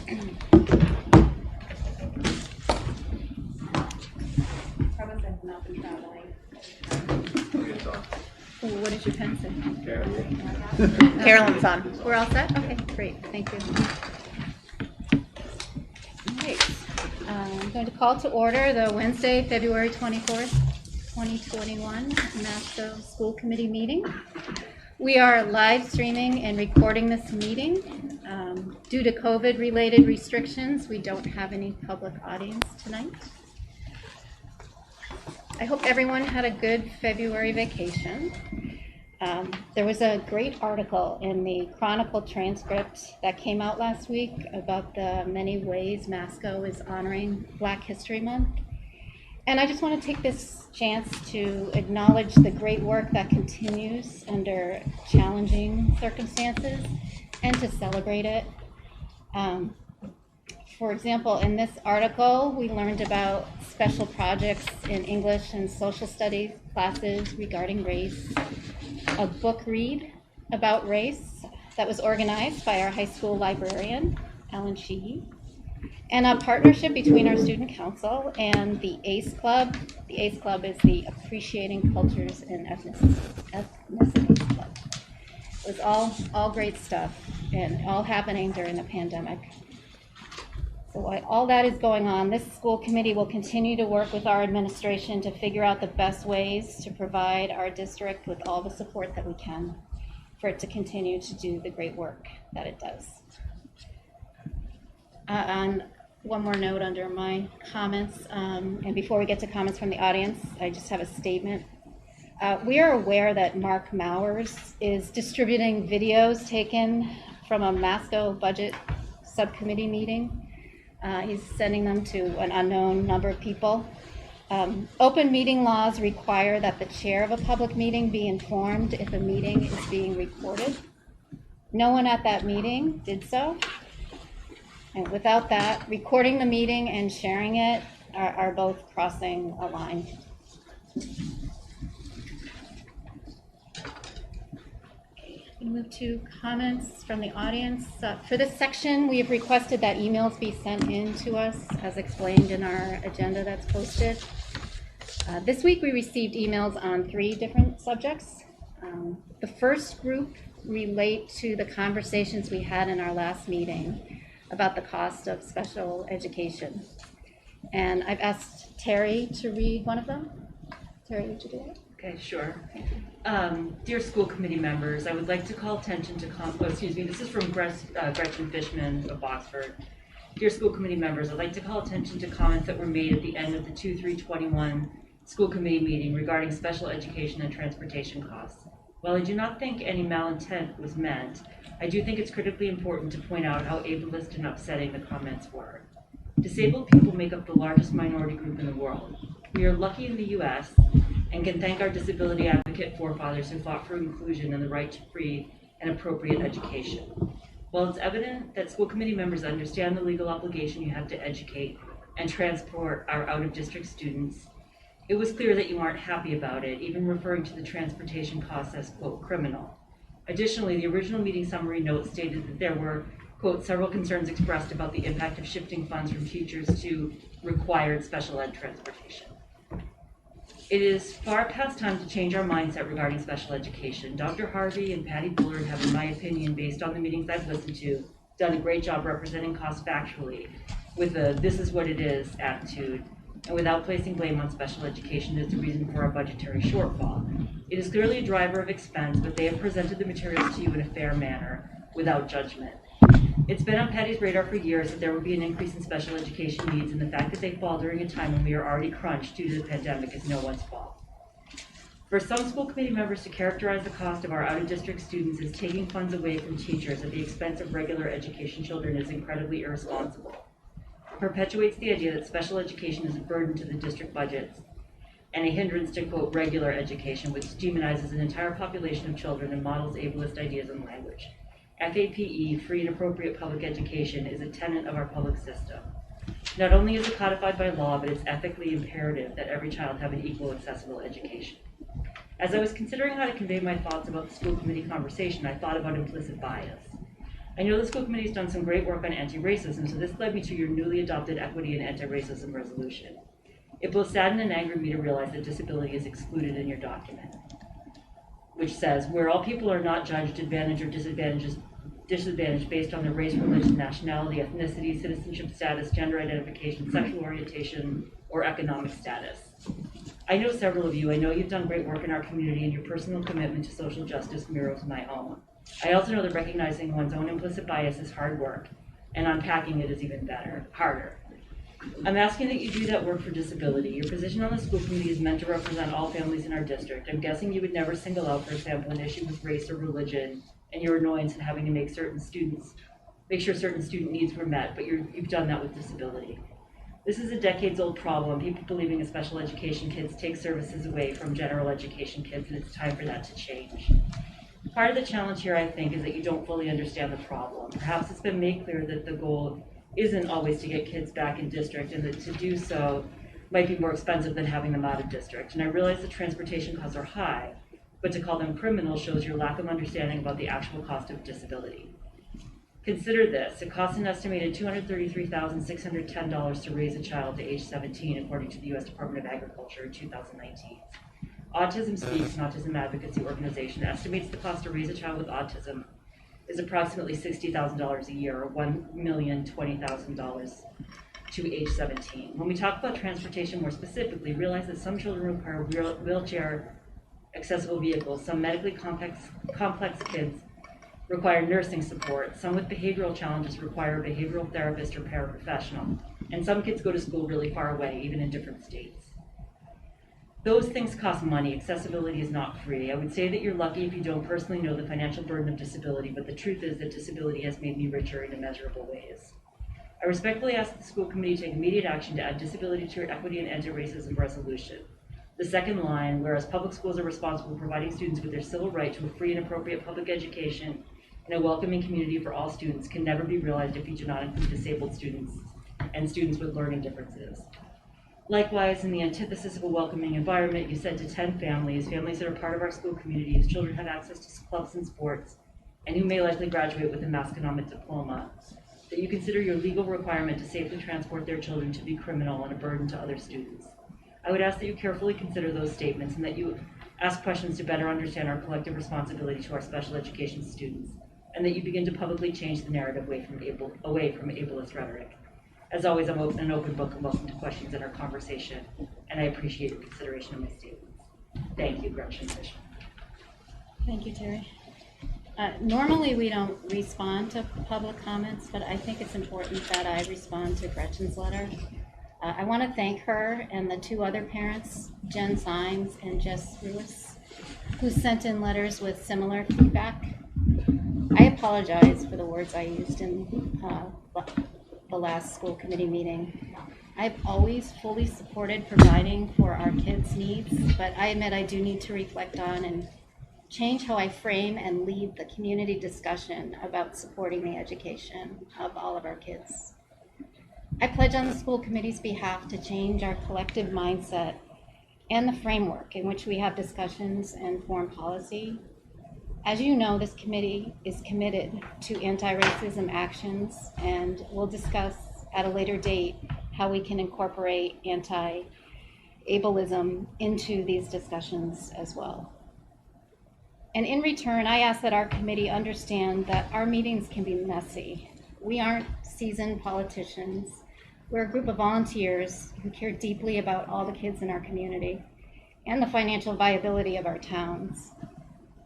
Promise I've not been traveling. Oh, what did your pen say? Carolyn's on. We're all set? Okay, great. Thank you. All right. I'm going to call to order the Wednesday, February 24th, 2021 MASCO School Committee meeting. We are live streaming and recording this meeting. Due to COVID-related restrictions, we don't have any public audience tonight. I hope everyone had a good February vacation. There was a great article in the Chronicle transcript that came out last week about the many ways MASCO is honoring Black History Month. And I just want to take this chance to acknowledge the great work that continues under challenging circumstances and to celebrate it. For example, in this article, we learned about special projects in English and social studies classes regarding race, a book read about race that was organized by our high school librarian, Ellen Sheehy, and a partnership between our student council and the ACE Club. The ACE Club is the Appreciating Cultures and Ethnicities Club. It was all great stuff and all happening during the pandemic. So while all that is going on, this school committee will continue to work with our administration to figure out the best ways to provide our district with all the support that we can for it to continue to do the great work that it does. On one more note under my comments, and before we get to comments from the audience, I just have a statement. We are aware that Mark Mowers is distributing videos taken from a MASCO budget subcommittee meeting. He's sending them to an unknown number of people. Open meeting laws require that the chair of a public meeting be informed if a meeting is being recorded. No one at that meeting did so. And without that, recording the meeting and sharing it are both crossing a line. We'll move to comments from the audience. For this section, we have requested that emails be sent in to us as explained in our agenda that's posted. This week we received emails on 3 different subjects. The first group relate to the conversations we had in our last meeting about the cost of special education. And I've asked Terry to read one of them. Terry, would you do that? Okay, sure. Dear school committee members, I would like to call attention to this is from Gretchen Fishman of Oxford. Dear school committee members, I'd like to call attention to comments that were made at the end of the 2/3/21 school committee meeting regarding special education and transportation costs. While I do not think any malintent was meant, I do think it's critically important to point out how ableist and upsetting the comments were. Disabled people make up the largest minority group in the world. We are lucky in the U.S. and can thank our disability advocate forefathers who fought for inclusion and the right to free and appropriate education. While it's evident that school committee members understand the legal obligation you have to educate and transport our out-of-district students, it was clear that you aren't happy about it, even referring to the transportation costs as, quote, criminal. Additionally, the original meeting summary note stated that there were, quote, several concerns expressed about the impact of shifting funds from teachers to required special ed transportation. It is far past time to change our mindset regarding special education. Dr. Harvey and Patty Bullard have, in my opinion, based on the meetings I've listened to, done a great job representing costs factually with a "this is what it is" attitude, and without placing blame on special education as the reason for our budgetary shortfall. It is clearly a driver of expense, but they have presented the materials to you in a fair manner, without judgment. It's been on Patty's radar for years that there will be an increase in special education needs, and the fact that they fall during a time when we are already crunched due to the pandemic is no one's fault. For some school committee members to characterize the cost of our out-of-district students as taking funds away from teachers at the expense of regular education children is incredibly irresponsible. It perpetuates the idea that special education is a burden to the district budgets and a hindrance to, quote, regular education, which demonizes an entire population of children and models ableist ideas and language. FAPE, free and appropriate public education, is a tenet of our public system. Not only is it codified by law, but it's ethically imperative that every child have an equal, accessible education. As I was considering how to convey my thoughts about the school committee conversation, I thought about implicit bias. I know the school committee has done some great work on anti-racism, so this led me to your newly adopted equity and anti-racism resolution. It both saddened and angered me to realize that disability is excluded in your document, which says, where all people are not judged advantage or disadvantaged based on their race, religion, nationality, ethnicity, citizenship status, gender identification, sexual orientation, or economic status. I know several of you. I know you've done great work in our community, and your personal commitment to social justice mirrors my own. I also know that recognizing one's own implicit bias is hard work, and unpacking it is even harder. I'm asking that you do that work for disability. Your position on the school committee is meant to represent all families in our district. I'm guessing you would never single out, for example, an issue with race or religion and your annoyance in having to make sure certain student needs were met, but you've done that with disability. This is a decades-old problem. People believing that special education kids take services away from general education kids, and it's time for that to change. Part of the challenge here, I think, is that you don't fully understand the problem. Perhaps it's been made clear that the goal isn't always to get kids back in district, and that to do so might be more expensive than having them out of district. And I realize the transportation costs are high, but to call them criminal shows your lack of understanding about the actual cost of disability. Consider this: it costs an estimated $233,610 to raise a child to age 17, according to the U.S. Department of Agriculture in 2019. Autism Speaks, an autism advocacy organization, estimates the cost to raise a child with autism is approximately $60,000 a year, or $1,020,000 to age 17. When we talk about transportation more specifically, realize that some children require wheelchair accessible vehicles, some medically complex kids require nursing support, some with behavioral challenges require a behavioral therapist or paraprofessional, and some kids go to school really far away, even in different states. Those things cost money. Accessibility is not free. I would say that you're lucky if you don't personally know the financial burden of disability, but the truth is that disability has made me richer in immeasurable ways. I respectfully ask the school committee to take immediate action to add disability to your equity and anti-racism resolution. The second line, whereas public schools are responsible for providing students with their civil right to a free and appropriate public education and a welcoming community for all students, can never be realized if you do not include disabled students and students with learning differences. Likewise, in the antithesis of a welcoming environment, you said to 10 families that are part of our school community, whose children have access to clubs and sports, and who may likely graduate with a mass economic diploma, that you consider your legal requirement to safely transport their children to be criminal and a burden to other students. I would ask that you carefully consider those statements and that you ask questions to better understand our collective responsibility to our special education students, and that you begin to publicly change the narrative away from ableist rhetoric. As always, I'm an open book and welcome to questions in our conversation, and I appreciate your consideration of my statements. Thank you, Gretchen Fishman. Thank you, Terry. Normally we don't respond to public comments, but I think it's important that I respond to Gretchen's letter. I want to thank her and the two other parents, Jen Symes and Jess Ruiz, who sent in letters with similar feedback. I apologize for the words I used in the last school committee meeting. I've always fully supported providing for our kids' needs, but I admit I do need to reflect on and change how I frame and lead the community discussion about supporting the education of all of our kids. I pledge on the school committee's behalf to change our collective mindset and the framework in which we have discussions and form policy. As you know, this committee is committed to anti-racism actions, and we'll discuss at a later date how we can incorporate anti-ableism into these discussions as well. And in return, I ask that our committee understand that our meetings can be messy. We aren't seasoned politicians. We're a group of volunteers who care deeply about all the kids in our community and the financial viability of our towns.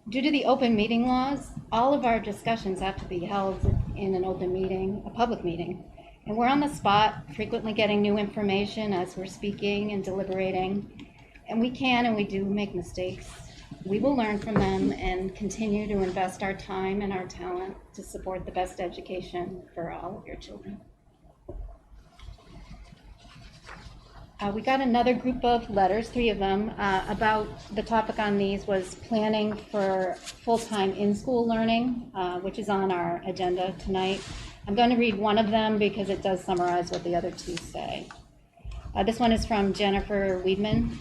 Due to the open meeting laws, all of our discussions have to be held in an open meeting, a public meeting. And we're on the spot, frequently getting new information as we're speaking and deliberating. And we can and we do make mistakes. We will learn from them and continue to invest our time and our talent to support the best education for all of your children. We got another group of letters, 3 of them, about the topic on these was planning for full-time in-school learning, which is on our agenda tonight. I'm going to read one of them because it does summarize what the other 2 say. This one is from Jennifer Weidman.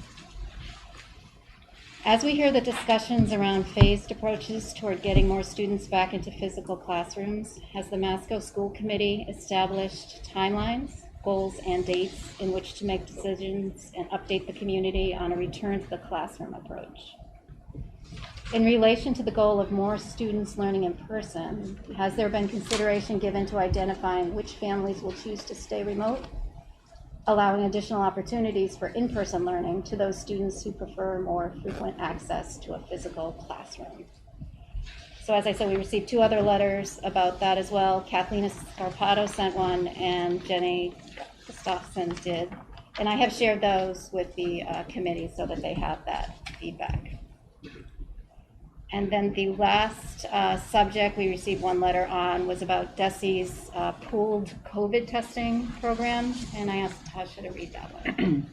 As we hear the discussions around phased approaches toward getting more students back into physical classrooms, has the MASCO School Committee established timelines, goals, and dates in which to make decisions and update the community on a return to the classroom approach? In relation to the goal of more students learning in person, has there been consideration given to identifying which families will choose to stay remote, allowing additional opportunities for in-person learning to those students who prefer more frequent access to a physical classroom? So as I said, we received 2 other letters about that as well. Kathleen Scarpato sent one and Jenny Gustafson did. And I have shared those with the committee so that they have that feedback. And then the last subject we received 1 letter on was about DESI's pooled COVID testing program. And I asked Tasha to read that one.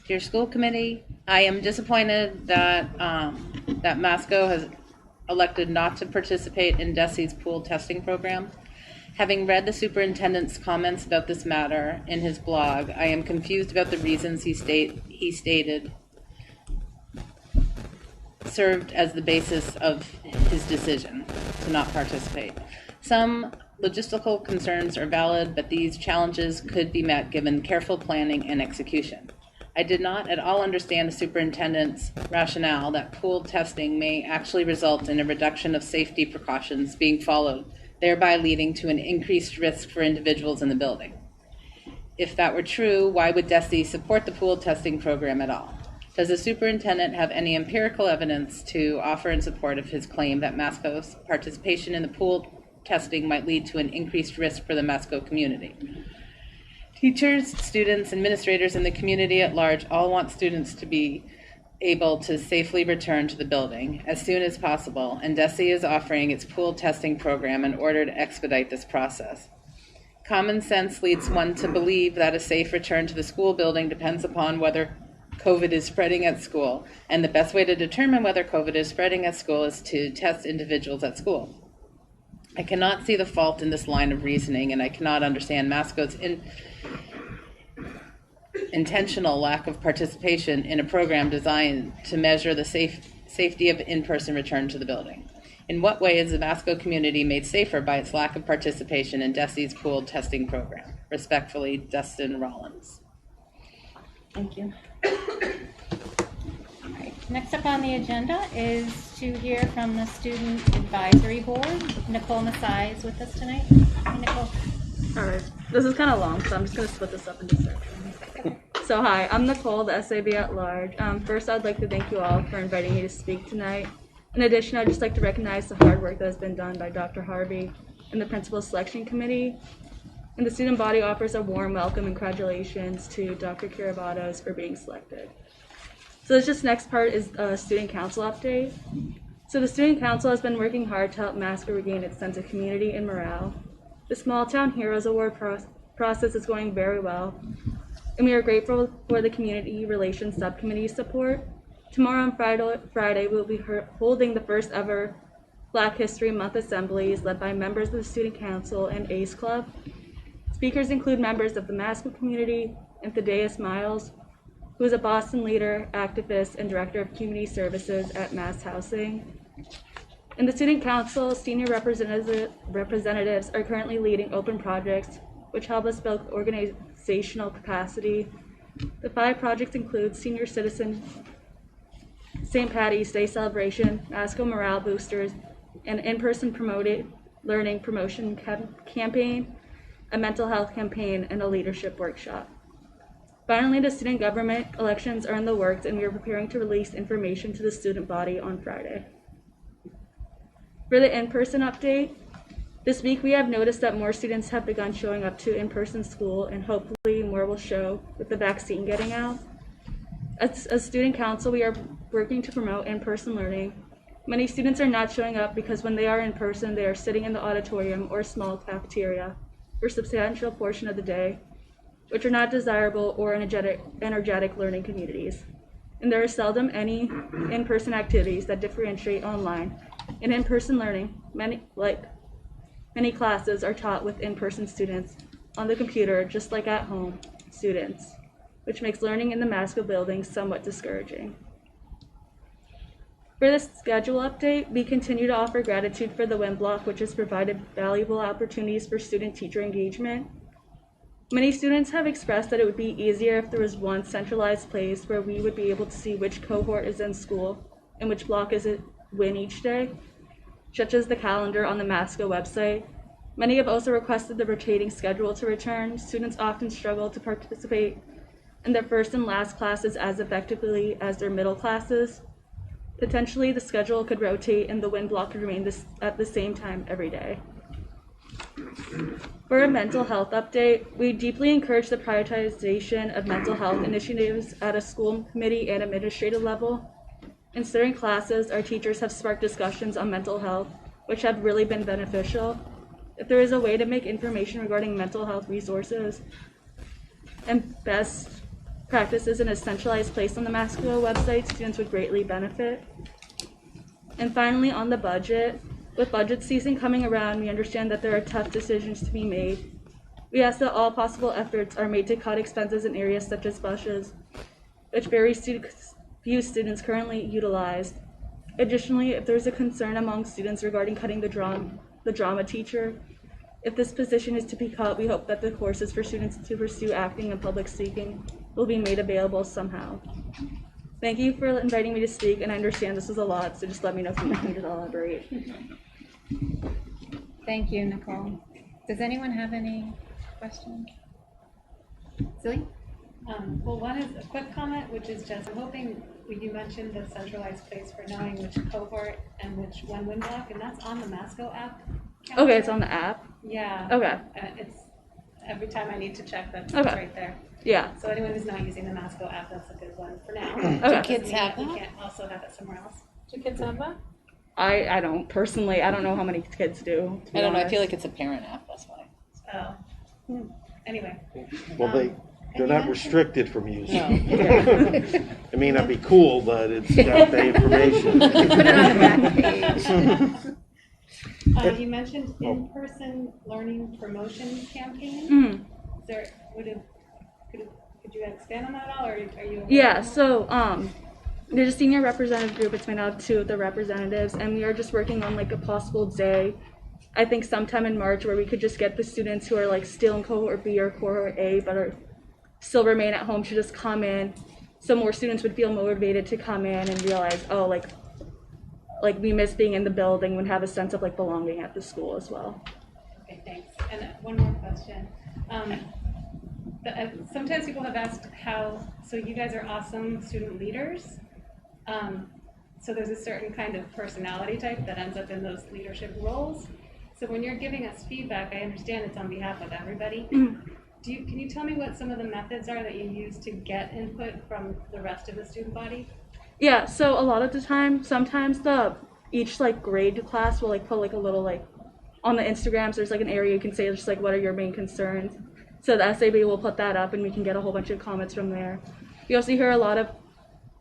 Dear School Committee, I am disappointed that that MASCO has elected not to participate in DESI's pooled testing program. Having read the superintendent's comments about this matter in his blog, I am confused about the reasons he stated served as the basis of his decision to not participate. Some logistical concerns are valid, but these challenges could be met given careful planning and execution. I did not at all understand the superintendent's rationale that pooled testing may actually result in a reduction of safety precautions being followed, thereby leading to an increased risk for individuals in the building. If that were true, why would DESI support the pooled testing program at all? Does the superintendent have any empirical evidence to offer in support of his claim that MASCO's participation in the pooled testing might lead to an increased risk for the MASCO community? Teachers, students, administrators, and the community at large all want students to be able to safely return to the building as soon as possible, and DESI is offering its pooled testing program in order to expedite this process. Common sense leads one to believe that a safe return to the school building depends upon whether COVID is spreading at school, and the best way to determine whether COVID is spreading at school is to test individuals at school. I cannot see the fault in this line of reasoning, and I cannot understand MASCO's intentional lack of participation in a program designed to measure the safety of in-person return to the building. In what way is the MASCO community made safer by its lack of participation in DESI's pooled testing program? Respectfully, Dustin Rollins. Thank you. All right. Next up on the agenda is to hear from the Student Advisory Board. Nicole Masai is with us tonight. Hi, Nicole. All right, this is kind of long, so I'm just going to split this up into sections. So hi, I'm Nicole, the SAB at large. First, I'd like to thank you all for inviting me to speak tonight. In addition, I'd just like to recognize the hard work that has been done by Dr. Harvey and the Principal Selection Committee. And the student body offers a warm welcome and congratulations to Dr. Kiribatos for being selected. So this next part is a student council update. So the student council has been working hard to help MASCO regain its sense of community and morale. The Small Town Heroes Award process is going very well, and we are grateful for the Community Relations Subcommittee's support. Tomorrow on Friday we'll be holding the first ever Black History Month assemblies led by members of the Student Council and ACE Club. Speakers include members of the MASCO community and Thaddeus Miles, who is a Boston leader, activist, and director of community services at Mass Housing. In the Student Council, senior representatives are currently leading open projects which help us build organizational capacity. The 5 projects include Senior Citizen, St. Patty's Day Celebration, MASCO Morale Boosters, an in-person promoted learning promotion campaign, a mental health campaign, and a leadership workshop. Finally, the student government elections are in the works, and we are preparing to release information to the student body on Friday. For the in-person update, this week we have noticed that more students have begun showing up to in-person school, and hopefully more will show with the vaccine getting out. As a student council, we are working to promote in-person learning. Many students are not showing up because when they are in person, they are sitting in the auditorium or small cafeteria for a substantial portion of the day, which are not desirable or energetic learning communities. And there are seldom any in-person activities that differentiate online. In in-person learning, many classes are taught with in-person students on the computer, just like at home students, which makes learning in the MASCO building somewhat discouraging. For this schedule update, we continue to offer gratitude for the WIN block, which has provided valuable opportunities for student-teacher engagement. Many students have expressed that it would be easier if there was one centralized place where we would be able to see which cohort is in school and which block is at WIN each day, such as the calendar on the MASCO website. Many have also requested the rotating schedule to return. Students often struggle to participate in their first and last classes as effectively as their middle classes. Potentially, the schedule could rotate and the WIN block could remain at the same time every day. For a mental health update, we deeply encourage the prioritization of mental health initiatives at a school committee and administrative level. In certain classes, our teachers have sparked discussions on mental health, which have really been beneficial. If there is a way to make information regarding mental health resources and best practices in a centralized place on the MASCO website, students would greatly benefit. And finally, on the budget, with budget season coming around, we understand that there are tough decisions to be made. We ask that all possible efforts are made to cut expenses in areas such as buses, which very few students currently utilize. Additionally, if there is a concern among students regarding cutting the drama teacher, if this position is to be cut, we hope that the courses for students to pursue acting and public speaking will be made available somehow. Thank you for inviting me to speak, and I understand this is a lot, so just let me know if you need me to elaborate. Thank you, Nicole. Does anyone have any questions? Silly? Well, one is a quick comment, which is just, I'm hoping you mentioned the centralized place for knowing which cohort and which one WIN block, and that's on the MASCO app. Okay, it's on the app? Yeah. Okay. It's every time I need to check that, it's Okay. right there. Yeah. So anyone who's not using the MASCO app, that's a good one for now. Okay. Do kids have We that? can't also have it somewhere else. Do kids have that? I don't personally, I don't know how many kids do. To be I don't know. I honest. feel like it's a parent app. That's why. Oh. Anyway. Well, they're not restricted from using No. it. It may not be cool, but it's got the information. Put it on the back page. You mentioned in-person learning promotion campaign. Mhm. Is there, could you expand on that at all, or are you? Yeah, so there's a senior representative group. It's made out of 2 of the representatives, and we are just working on like a possible day, I think sometime in March, where we could just get the students who are like still in cohort B or cohort A but are still remain at home to just come in, so more students would feel motivated to come in and realize, oh, like we miss being in the building, would have a sense of like belonging at the school as well. Okay, thanks. And one more question. Sometimes people have asked so you guys are awesome student leaders. So there's a certain kind of personality type that ends up in those leadership roles. So when you're giving us feedback, I understand it's on behalf of everybody. Can you tell me what some of the methods are that you use to get input from the rest of the student body? Yeah, so a lot of the time, sometimes each like grade class will like put like a little like on the Instagrams, there's like an area you can say just like what are your main concerns. So the SAB will put that up and we can get a whole bunch of comments from there. We also hear a lot of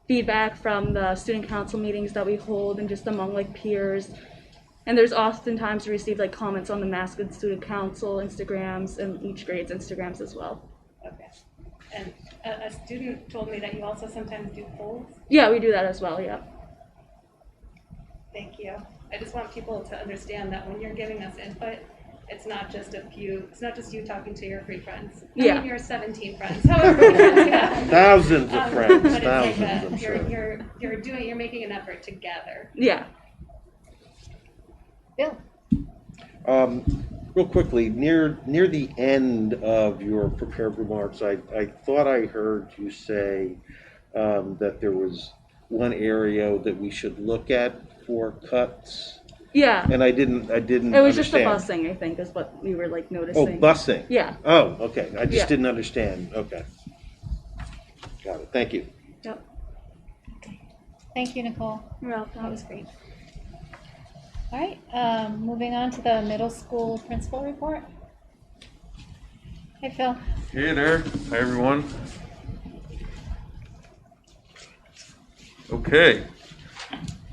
feedback from the student council meetings that we hold and just among like peers. And there's oftentimes we receive like comments on the MASCO student council Instagrams and each grade's Instagrams as well. Okay. And a student told me that you also sometimes do polls. Yeah, we do that as well, yeah. Thank you. I just want people to understand that when you're giving us input, it's not just you talking to your 3 friends. I mean, your 17 friends, however many friends you have. Thousands of friends, But it's thousands, like I'm sure. you're making an effort to gather. Yeah. Bill? Real quickly, near the end of your prepared remarks, I thought I heard you say that there was one area that we should look at for cuts. Yeah. And I didn't It was just the understand. busing, I think, is what we were like Oh, noticing. busing. Yeah. Oh, okay. I just Yeah. didn't understand. Okay. Got it. Thank you. Yep. Thank you, Nicole. You're welcome. That was great. All right, moving on to the middle school principal report. Hey, Phil. Hey there. Hi, everyone. Okay.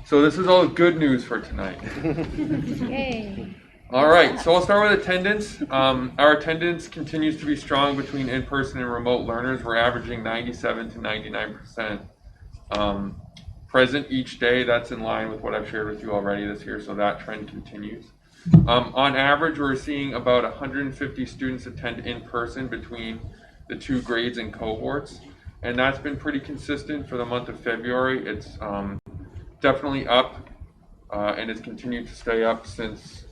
So this is all good news for tonight. Yay. All right. So I'll start with attendance. Our attendance continues to be strong between in-person and remote learners. We're averaging 97 to 99%. present each day. That's in line with what I've shared with you already this year, so that trend continues. On average, we're seeing about 150 students attend in person between the two grades and cohorts, and that's been pretty consistent for the month of February. It's definitely up, and it's continued to stay up since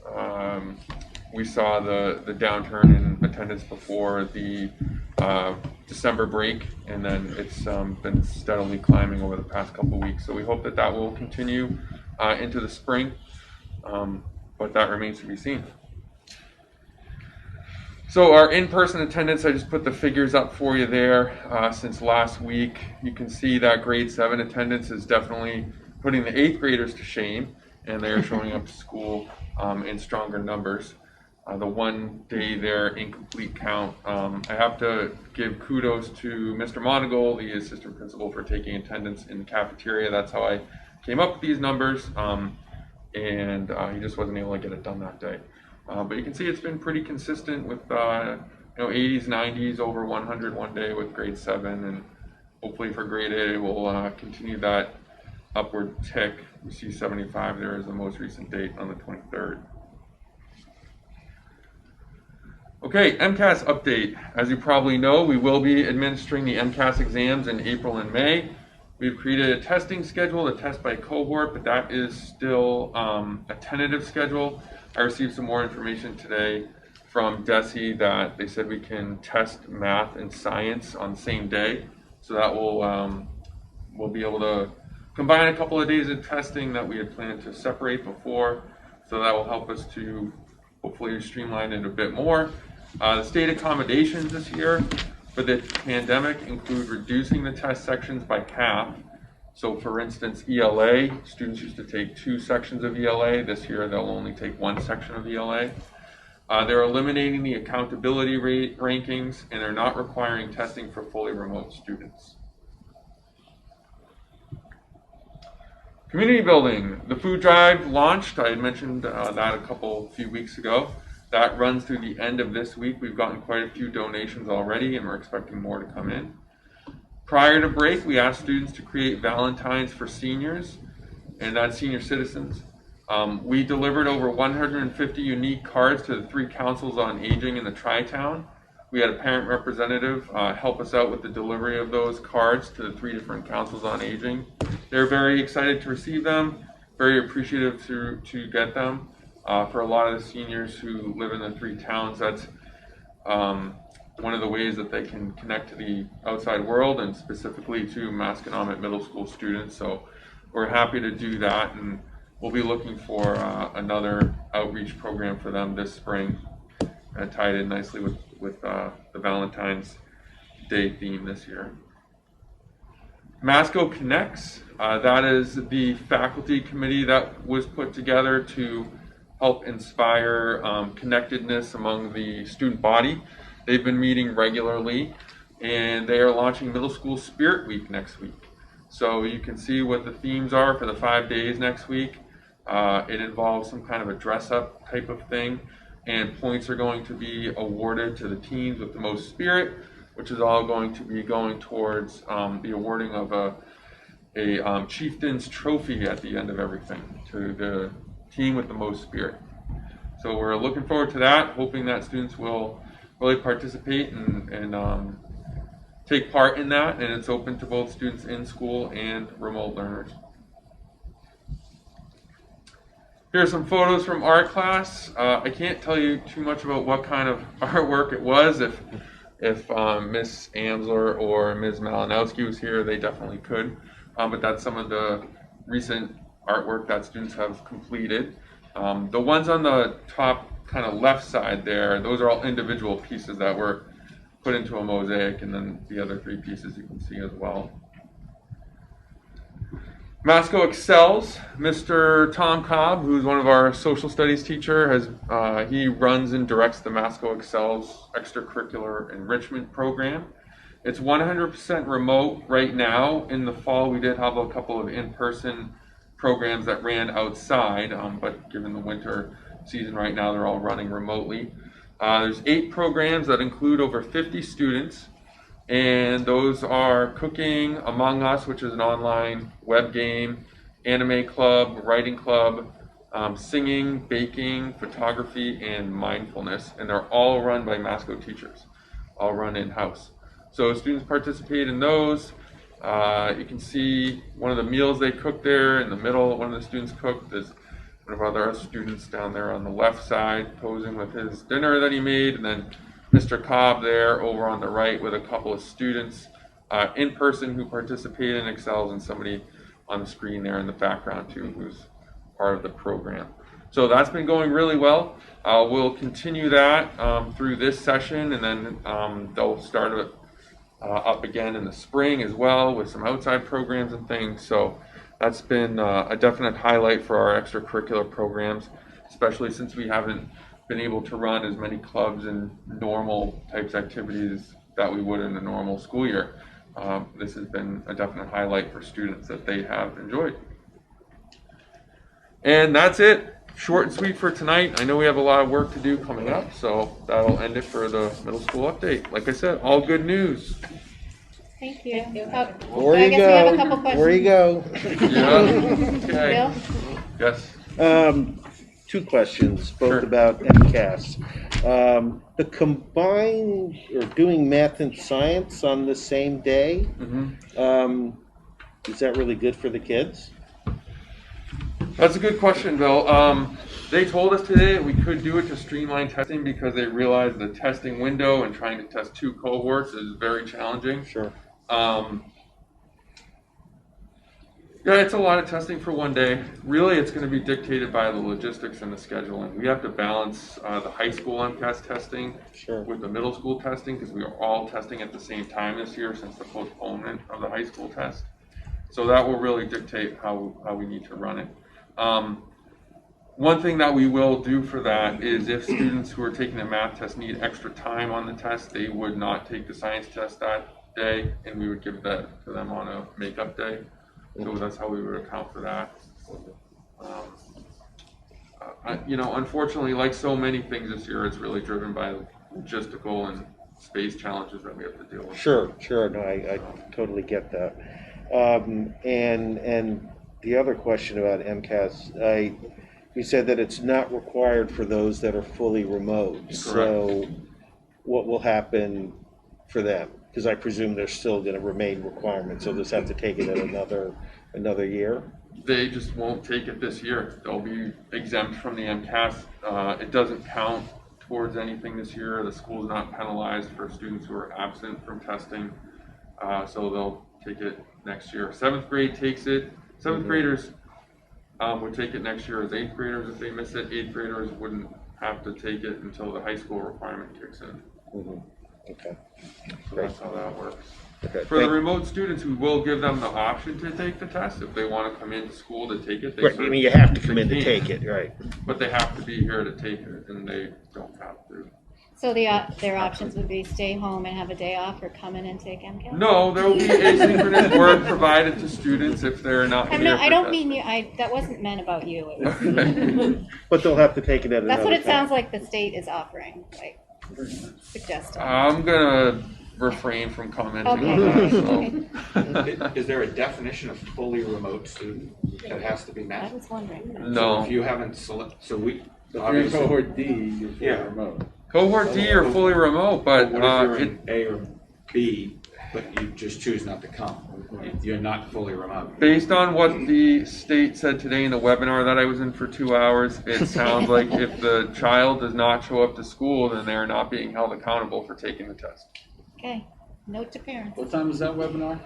we saw the downturn in attendance before the December break, and then it's been steadily climbing over the past couple weeks. So we hope that that will continue into the spring, but that remains to be seen. So our in-person attendance, I just put the figures up for you there since last week. You can see that grade 7 attendance is definitely putting the 8th graders to shame, and they're showing up to school in stronger numbers. The one day there incomplete count, I have to give kudos to Mr. Monagle, the assistant principal, for taking attendance in the cafeteria. That's how I came up with these numbers, and he just wasn't able to get it done that day. But you can see it's been pretty consistent with 80s, 90s, over 100 one day with grade 7, and hopefully for grade 8 we'll continue that upward tick. We see 75 there as the most recent date on the 23rd. Okay, MCAS update. As you probably know, we will be administering the MCAS exams in April and May. We've created a testing schedule to test by cohort, but that is still a tentative schedule. I received some more information today from DISA that they said we can test math and science on the same day. So that will we'll be able to combine a couple of days of testing that we had planned to separate before. So that will help us to hopefully streamline it a bit more. The state accommodations this year for the pandemic include reducing the test sections by half. So for instance, ELA, students used to take 2 sections of ELA. This year they'll only take 1 section of ELA. They're eliminating the accountability rate rankings, and they're not requiring testing for fully remote students. Community building. The food drive launched. I had mentioned that a few weeks ago. That runs through the end of this week. We've gotten quite a few donations already, and we're expecting more to come in. Prior to break, we asked students to create Valentines for seniors, and that's senior citizens. We delivered over 150 unique cards to the 3 councils on aging in the Tri-Town. We had a parent representative help us out with the delivery of those cards to the 3 different councils on aging. They're very excited to receive them, very appreciative to get them. For a lot of the seniors who live in the 3 towns, that's one of the ways that they can connect to the outside world, and specifically to Masconomet Middle School students. So we're happy to do that, and we'll be looking for another outreach program for them this spring, tied in nicely with the Valentine's Day theme this year. MASCO Connects, that is the faculty committee that was put together to help inspire connectedness among the student body. They've been meeting regularly, and they are launching Middle School Spirit Week next week. So you can see what the themes are for the 5 days next week. It involves some kind of a dress-up type of thing, and points are going to be awarded to the teams with the most spirit, which is all going to be going towards the awarding of a chieftain's trophy at the end of everything to the team with the most spirit. So we're looking forward to that, hoping that students will really participate and take part in that, and it's open to both students in school and remote learners. Here are some photos from art class. I can't tell you too much about what kind of artwork it was. If Miss Amsler or Ms. Malinowski was here, they definitely could. But that's some of the recent artwork that students have completed. The ones on the top kind of left side there, those are all individual pieces that were put into a mosaic, and then the other 3 pieces you can see as well. MASCO excels. Mr. Tom Cobb, who's one of our social studies teacher, he runs and directs the MASCO excels extracurricular enrichment program. It's 100% remote right now. In the fall, we did have a couple of in-person programs that ran outside, but given the winter season right now, they're all running remotely. There's 8 programs that include over 50 students. And those are cooking, Among Us, which is an online web game, anime club, writing club, singing, baking, photography, and mindfulness. And they're all run by MASCO teachers, all run in-house. So students participate in those. You can see one of the meals they cook there in the middle. One of the students cooked. There's one of our other students down there on the left side posing with his dinner that he made. And then Mr. Cobb there over on the right with a couple of students in person who participate in Excels, and somebody on the screen there in the background too who's part of the program. So that's been going really well. We'll continue that through this session, and then they'll start it up again in the spring as well with some outside programs and things. So that's been a definite highlight for our extracurricular programs, especially since we haven't been able to run as many clubs and normal types activities that we would in a normal school year. This has been a definite highlight for students that they have enjoyed. And that's it. Short and sweet for tonight. I know we have a lot of work to do coming up, so that'll end it for the middle school update. Like I said, all good news. Thank you. Before I you guess we have a go, couple before you questions. go. Yeah. Okay. Bill? Yes. Two questions, both Sure. about MCAS. The combined, or doing math and science on the same day, is that really good for the kids? That's a good question, Bill. They told us today that we could do it to streamline testing because they realized the testing window and trying to test 2 cohorts is very challenging. Sure. Yeah, it's a lot of testing for one day. Really, it's going to be dictated by the logistics and the scheduling. We have to balance the high school MCAS testing with the middle school testing because we are all testing at the same time this year since the postponement of the high school test. So that will really dictate how we need to run it. One thing that we will do for that is if students who are taking the math test need extra time on the test, they would not take the science test that day, and we would give that to them on a makeup day. So that's how we would account for that. Unfortunately, like so many things this year, it's really driven by logistical and space challenges that we have to deal with. Sure. No, I totally get that. And the other question about MCAS, you said that it's not required for those that are fully remote. Correct. So what will happen for them? Because I presume they're still going to remain requirements. So they'll just have to take it at another year. They just won't take it this year. They'll be exempt from the MCAS. It doesn't count towards anything this year. The school's not penalized for students who are absent from testing. So they'll take it next year. 7th grade takes it. 7th graders would take it next year as 8th graders if they miss it. 8th graders wouldn't have to take it until the high school requirement kicks in. Okay. So that's how that works. Okay. For the remote students, we will give them the option to take the test. If they want to come into school to take it, they Right, I mean, you have to come in to can. take it, right? But they have to be here to take it, and they don't have to. So their options would be stay home and have a day off, or come in and take MCAS? No, there will be asynchronous work provided to students if they're not here. I don't mean you. That wasn't meant about you. It was, But they'll have to take it at another that's what it time. sounds like the state is offering, like suggesting. I'm gonna refrain from commenting Okay. on that. So. Is there a definition of fully remote student that has to be I met? was wondering. So No. if you haven't selected, so we, If you're in obviously, cohort D, you're fully Yeah. remote. Cohort D are fully remote, but what if you're in A or B, but you just choose not to come? You're not fully remote. based on what the state said today in the webinar that I was in for 2 hours, it sounds like if the child does not show up to school, then they are not being held accountable for taking the test. Okay, note to parents. What time is that webinar?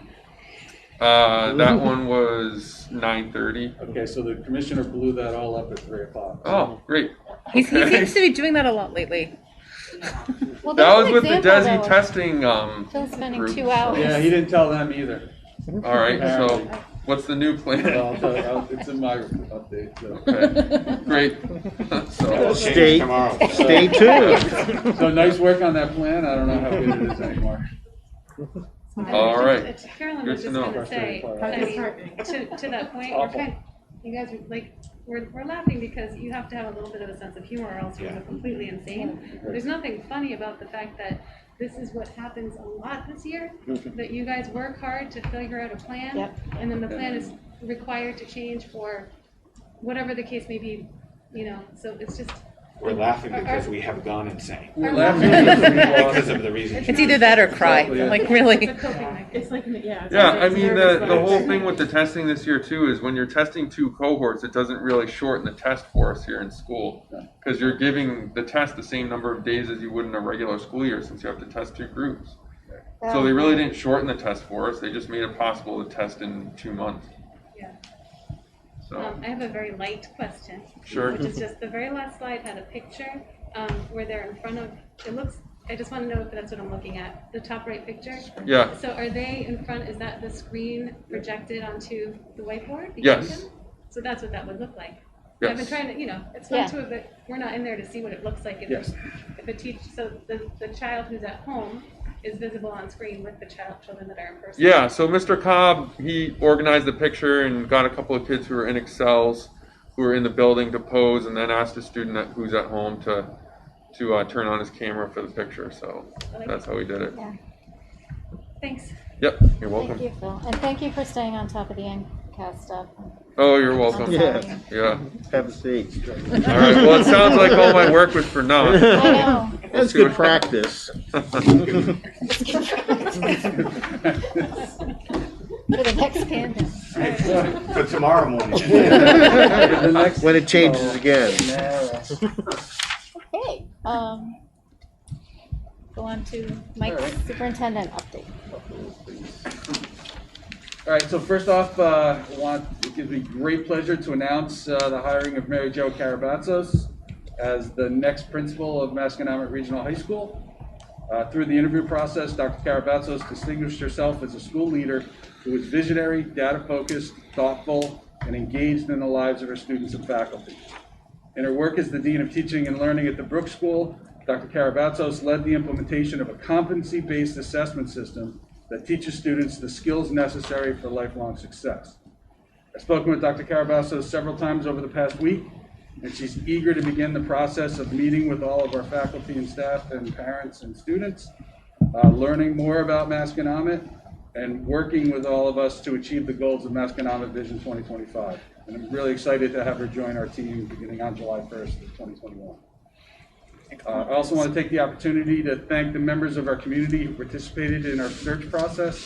That one was 9:30. Okay, so the commissioner blew that all up at 3 o'clock. Oh, great. He Okay. seems to be doing that a lot lately. Well, That there's was an with the example, DESI though. testing Phil's spending group, 2 hours. Yeah, he didn't tell them either. All right, so Apparently. what's the new plan? Well, it's in my update. So. Okay, great. So, Stay Tomorrow. tuned. So nice work on that plan. I don't know how good it is anymore. all right. Carolyn Good was to just know. going to say, I mean, to that point, you guys are like, we're laughing because you have to have a little bit of a sense of humor or else you're completely insane. There's nothing funny about the fact that this is what happens a lot this year, that you guys work hard to figure out a plan, Yep. and then the plan is required to change for whatever the case may be, so it's just. We're laughing because we have gone insane. We're laughing because we lost. Because of the reasons. It's either that or cry, Exactly, yeah. like really. It's a coping mechanism. It's like, yeah. Yeah, I mean, the whole thing with the testing this year too is when you're testing 2 cohorts, it doesn't really shorten the test for us here in school. Because you're giving the test the same number of days as you would in a regular school year since you have to test 2 groups. So they really didn't shorten the test for us, they just made it possible to test in 2 months. Yeah. So, I have a very light question. Sure. Which is just the very last slide had a picture where they're in front of, I just want to know if that's what I'm looking at, the top right picture. yeah, So are they in front, is that the screen projected onto the whiteboard? behind Yes. them? So that's what that would look like. I've been yes. trying to, it's Yeah. not too, but we're not in there to see what it looks like. Yes. If a so the child who's at home is visible on screen with the children that are in person. Yeah, so Mr. Cobb, he organized the picture and got a couple of kids who were in Excels, who were in the building to pose, and then asked a student who's at home to turn on his camera for the picture. So that's how we did it. Yeah. Thanks. Yep, you're welcome. Thank you, Phil. And thank you for staying on top of the NCAS stuff. Oh, you're welcome. I'm Yeah. sorry. Yeah. Have a seat. All right. Well, it sounds like all my work was for naught. I know. That's good practice. For the next pandemic. For tomorrow morning. The next- When it changes again. Okay, go on to Mike's superintendent update. All right, so first off, it gives me great pleasure to announce the hiring of Mary Jo Karabatsos as the next principal of Masconomet Regional High School. Through the interview process, Dr. Karabatsos distinguished herself as a school leader who was visionary, data-focused, thoughtful, and engaged in the lives of her students and faculty. In her work as the Dean of Teaching and Learning at the Brooks School, Dr. Karabatsos led the implementation of a competency-based assessment system that teaches students the skills necessary for lifelong success. I've spoken with Dr. Karabatsos several times over the past week, and she's eager to begin the process of meeting with all of our faculty and staff and parents and students, learning more about Masconomet, and working with all of us to achieve the goals of Masconomet Vision 2025. And I'm really excited to have her join our team beginning on July 1st of 2021. I also want to take the opportunity to thank the members of our community who participated in our search process.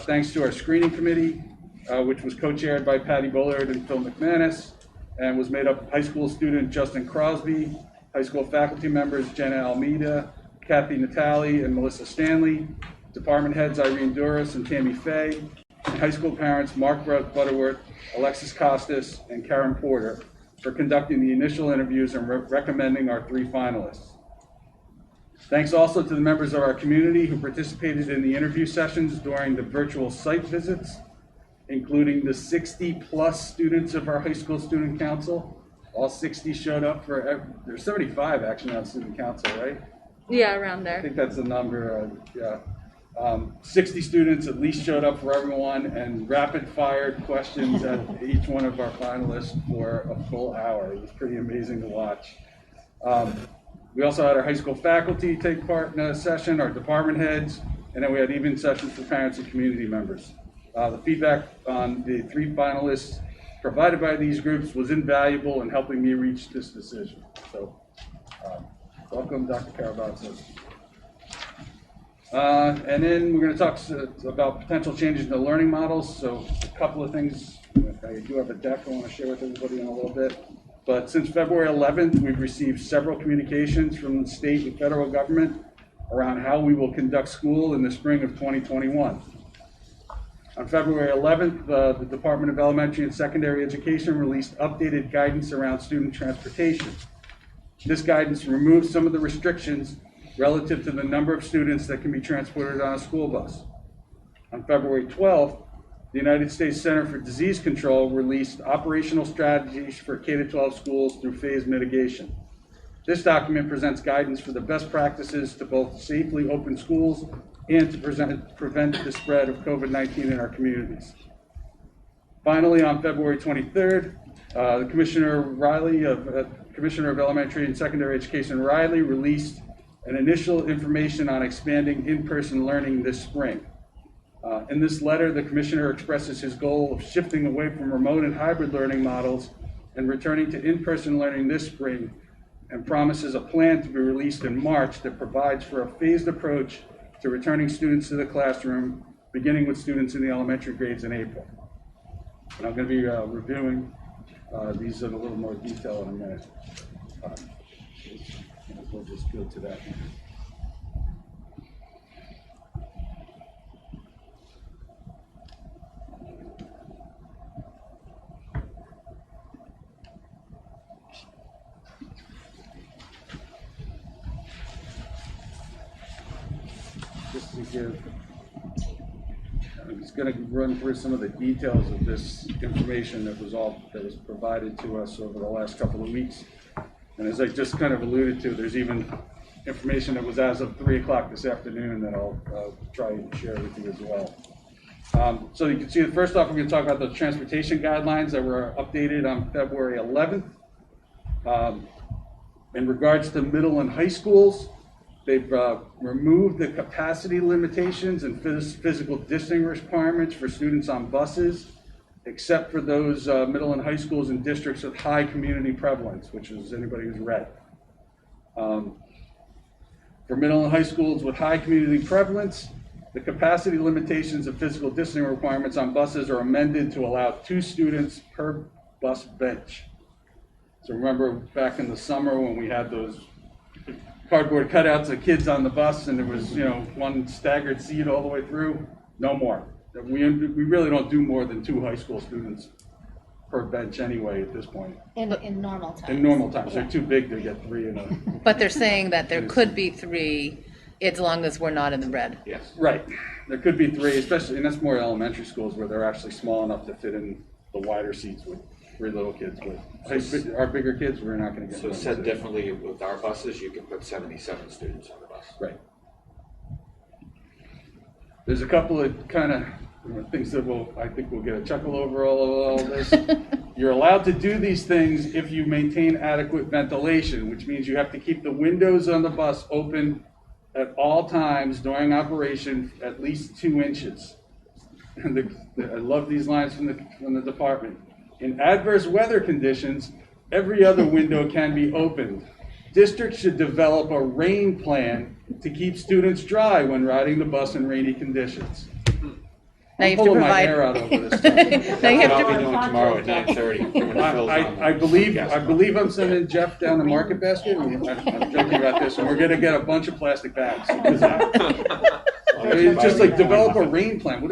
Thanks to our screening committee, which was co-chaired by Patty Bullard and Phil McManus, and was made up of high school student Justin Crosby, high school faculty members Jenna Almeida, Kathy Natali, and Melissa Stanley, department heads Irene Duras and Tammy Fay, and high school parents Mark Butterworth, Alexis Costas, and Karen Porter for conducting the initial interviews and recommending our 3 finalists. Thanks also to the members of our community who participated in the interview sessions during the virtual site visits, including the 60+ students of our high school student council. All 60 showed up there's 75 actually on student council, right? Yeah, around I there. think that's the number, yeah. 60 students at least showed up for everyone and rapid fired questions at each one of our finalists for a full hour. It was pretty amazing to watch. We also had our high school faculty take part in a session, our department heads, and then we had evening sessions for parents and community members. The feedback on the 3 finalists provided by these groups was invaluable in helping me reach this decision. So, welcome, Dr. Karabatsos. And then we're going to talk about potential changes in the learning models. So a couple of things, I do have a deck I want to share with everybody in a little bit. But since February 11th, we've received several communications from the state and federal government around how we will conduct school in the spring of 2021. On February 11th, the Department of Elementary and Secondary Education released updated guidance around student transportation. This guidance removes some of the restrictions relative to the number of students that can be transported on a school bus. On February 12th, the United States Center for Disease Control released operational strategies for K-12 schools through phase mitigation. This document presents guidance for the best practices to both safely open schools and to prevent the spread of COVID-19 in our communities. Finally, on February 23rd, Commissioner of Elementary and Secondary Education Riley released and initial information on expanding in-person learning this spring. In this letter, the Commissioner expresses his goal of shifting away from remote and hybrid learning models and returning to in-person learning this spring, and promises a plan to be released in March that provides for a phased approach to returning students to the classroom, beginning with students in the elementary grades in April. And I'm going to be reviewing these in a little more detail in a minute. We'll just go to that. Just to give, I'm just going to run through some of the details of this information that was provided to us over the last couple of weeks. And as I just kind of alluded to, there's even information that was as of 3 o'clock this afternoon that I'll try and share with you as well. So you can see that first off, we're going to talk about the transportation guidelines that were updated on February 11th. In regards to middle and high schools, they've removed the capacity limitations and physical distancing requirements for students on buses, except for those middle and high schools and districts with high community prevalence, which is anybody who's read. For middle and high schools with high community prevalence, the capacity limitations of physical distancing requirements on buses are amended to allow 2 students per bus bench. So remember back in the summer when we had those cardboard cutouts of kids on the bus and there was, one staggered seat all the way through? No more. We really don't do more than 2 high school students per bench anyway at this point. In normal times. In normal times. They're too big to get 3 in a... But they're saying that there could be 3 as long as we're not in the red. Yes. Right. There could be 3, especially, and that's more elementary schools where they're actually small enough to fit in the wider seats with 3 little kids. With our bigger kids, we're not going to get... So said differently, with our buses, you can put 77 students on the bus. Right. There's a couple of kind of things that I think we'll get a chuckle over all of this. You're allowed to do these things if you maintain adequate ventilation, which means you have to keep the windows on the bus open at all times during operation, at least 2 inches. And I love these lines from the department. In adverse weather conditions, every other window can be opened. Districts should develop a rain plan to keep students dry when riding the bus in rainy conditions. Now you I'm have to pulling my provide. hair out over this stuff. Now you That's have what I'll to. be doing tomorrow at 9:30. I believe I'm sending Jeff down the market basket. I'm joking about this, and we're gonna get a bunch of plastic bags. It's just like develop a rain plan.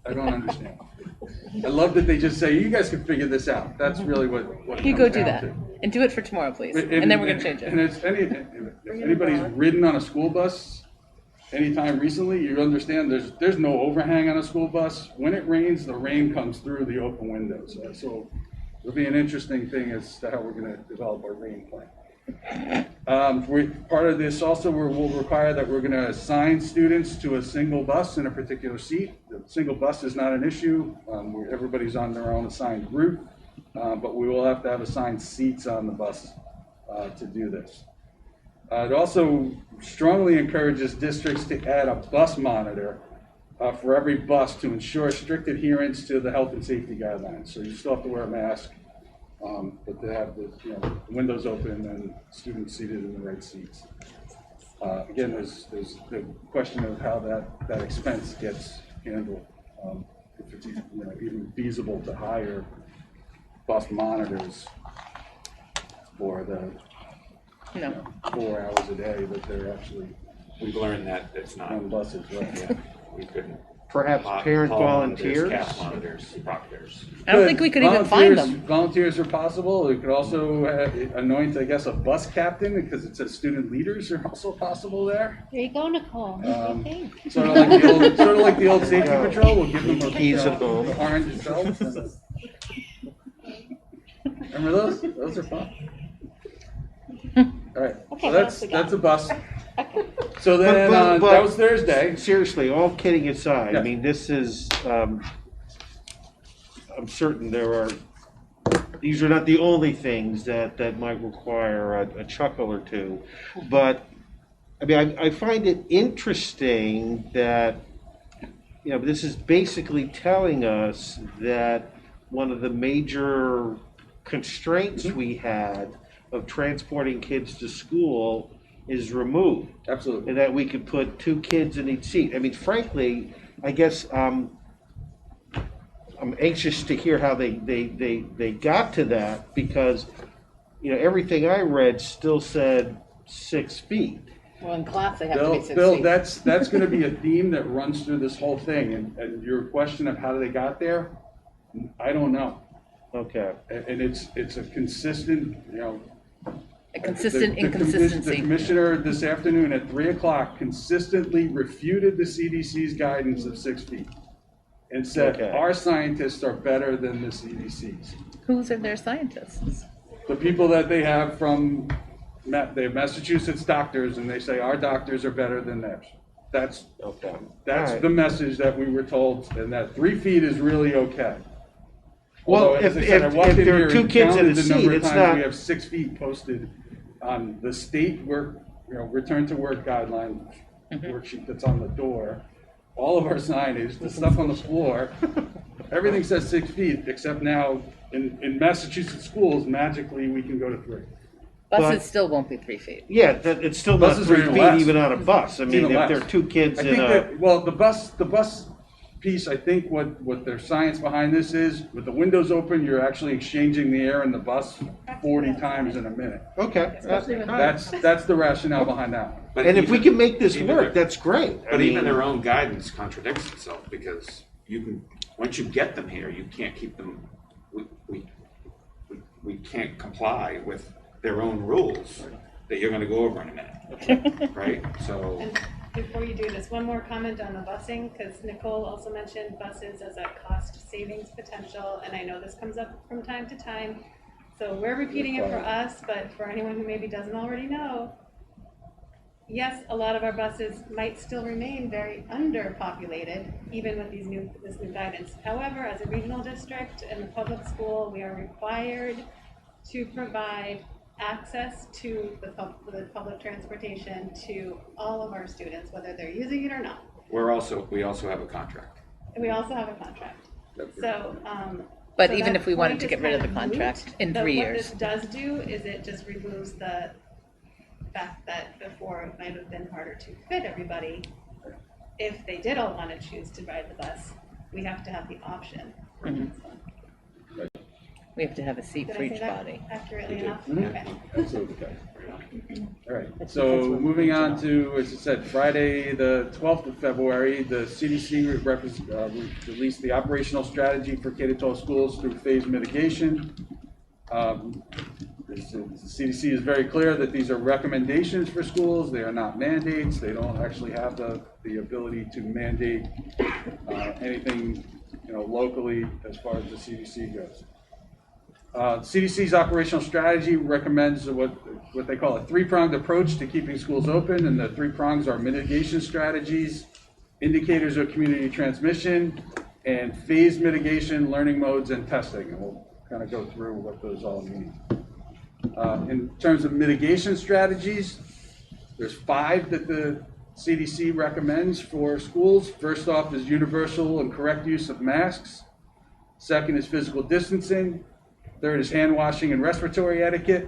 I don't understand. I love that they just say, you guys can figure this out. That's really what You it go comes do down that to. and do it for tomorrow, please, and then we're gonna change And it. if anybody's ridden on a school bus anytime recently, you understand there's no overhang on a school bus. When it rains, the rain comes through the open windows. So it'll be an interesting thing as to how we're going to develop our rain plan. Part of this also, we'll require that we're going to assign students to a single bus in a particular seat. The single bus is not an issue. Everybody's on their own assigned route, but we will have to have assigned seats on the bus to do this. It also strongly encourages districts to add a bus monitor for every bus to ensure strict adherence to the health and safety guidelines. So you still have to wear a mask, but to have the windows open and students seated in the right seats. Again, there's the question of how that expense gets handled. If it's even feasible to hire bus monitors for the 4 hours a day that they're actually We've learned that it's not. on buses, right? Yeah, we couldn't. Perhaps Hall parent monitors, volunteers? CAF monitors, proctors. I don't think we could even find them. Volunteers are possible. We could also anoint, I guess, a bus captain because it says student leaders are also possible there. There you go, Nicole. What do you think? Sort of like the old safety patrol. We'll give them Keys at home. the orange belts. Remember those? Those are fun. All right. Okay, So what else we got? that's a bus. So then But- that was Thursday. Seriously, all kidding aside, I Yes. mean, this is, I'm certain there are these are not the only things that might require a chuckle or two. But, I mean, I find it interesting that, this is basically telling us that one of the major constraints we had of transporting kids to school is removed. Absolutely. And that we could put 2 kids in each seat. I mean, frankly, I guess I'm anxious to hear how they got to that, because, everything I read still said 6 feet. Well, in class, they have to be 6 Bill, feet. that's going to be a theme that runs through this whole thing. And your question of how they got there, I don't know. Okay. And it's a consistent, A consistent the inconsistency. commissioner this afternoon at 3:00 consistently refuted the CDC's guidance of 6 feet and said, Okay. our scientists are better than the CDC's. Whose are their scientists? The people that they have from, they have Massachusetts doctors, and they say our doctors are better than theirs. That's Okay. That's All right. the message that we were told, and that 3 feet is really okay. Well, Although, as I said, I walked in there are here 2 and kids in counted a the seat, number of it's times not. we have 6 feet posted on the state work, return to work guideline worksheet that's on the door. All of our signage, the stuff on the floor, everything says 6 feet, except now in Massachusetts schools, magically we can go to 3. Buses But- still won't be 3 feet. Yeah, it's still not Buses are 3 even feet less. even on a bus. I It's mean, even if less. there are 2 kids I in think a. that, well, the bus piece, I think what their science behind this is, with the windows open, you're actually exchanging the air in the bus 40 times in a minute. Okay. Especially with- all right. That's the rationale behind that one. But And if we even- can make this even work, their- that's great. But even their own guidance contradicts itself, because once you get them here, you can't keep them, we can't comply with their own rules that you're gonna go over in a minute, right? So, And before you do this, one more comment on the busing, because Nicole also mentioned buses as a cost savings potential, and I know this comes up from time to time. So we're repeating it for us, but for anyone who maybe doesn't already know, yes, a lot of our buses might still remain very underpopulated, even with this new guidance. However, as a regional district and the public school, we are required to provide access to the public transportation to all of our students, whether they're using it or not. we also have a contract. And we also have a contract. So, But so even that if we wanted point to is get rid of the kind moot, contract in but 3 what years. this does do is it just removes the fact that before it might have been harder to fit everybody. If they did all want to choose to ride the bus, we have to have the option. We have to have a seat Did for I say each that body. accurately enough? Mhm. Okay. Absolutely. All right, so moving on to, as I said, Friday, the 12th of February, the CDC released the operational strategy for K-12 schools through phase mitigation. The CDC is very clear that these are recommendations for schools. They are not mandates. They don't actually have the ability to mandate anything, locally as far as the CDC goes. CDC's operational strategy recommends what they call a 3-pronged approach to keeping schools open, and the 3 prongs are mitigation strategies, indicators of community transmission, and phase mitigation, learning modes, and testing. And we'll kind of go through what those all mean. In terms of mitigation strategies, there's 5 that the CDC recommends for schools. First off is universal and correct use of masks. Second is physical distancing. Third is hand washing and respiratory etiquette.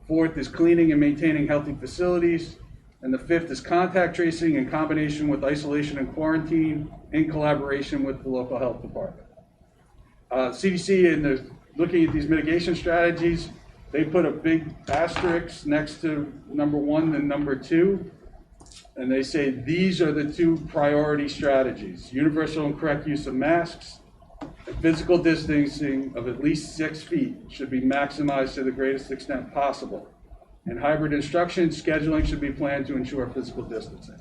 Fourth is cleaning and maintaining healthy facilities. And the 5th is contact tracing in combination with isolation and quarantine in collaboration with the local health department. CDC, looking at these mitigation strategies, they put a big asterisk next to number 1 and number 2. And they say these are the 2 priority strategies: universal and correct use of masks, and physical distancing of at least 6 feet should be maximized to the greatest extent possible. In hybrid instruction, scheduling should be planned to ensure physical distancing.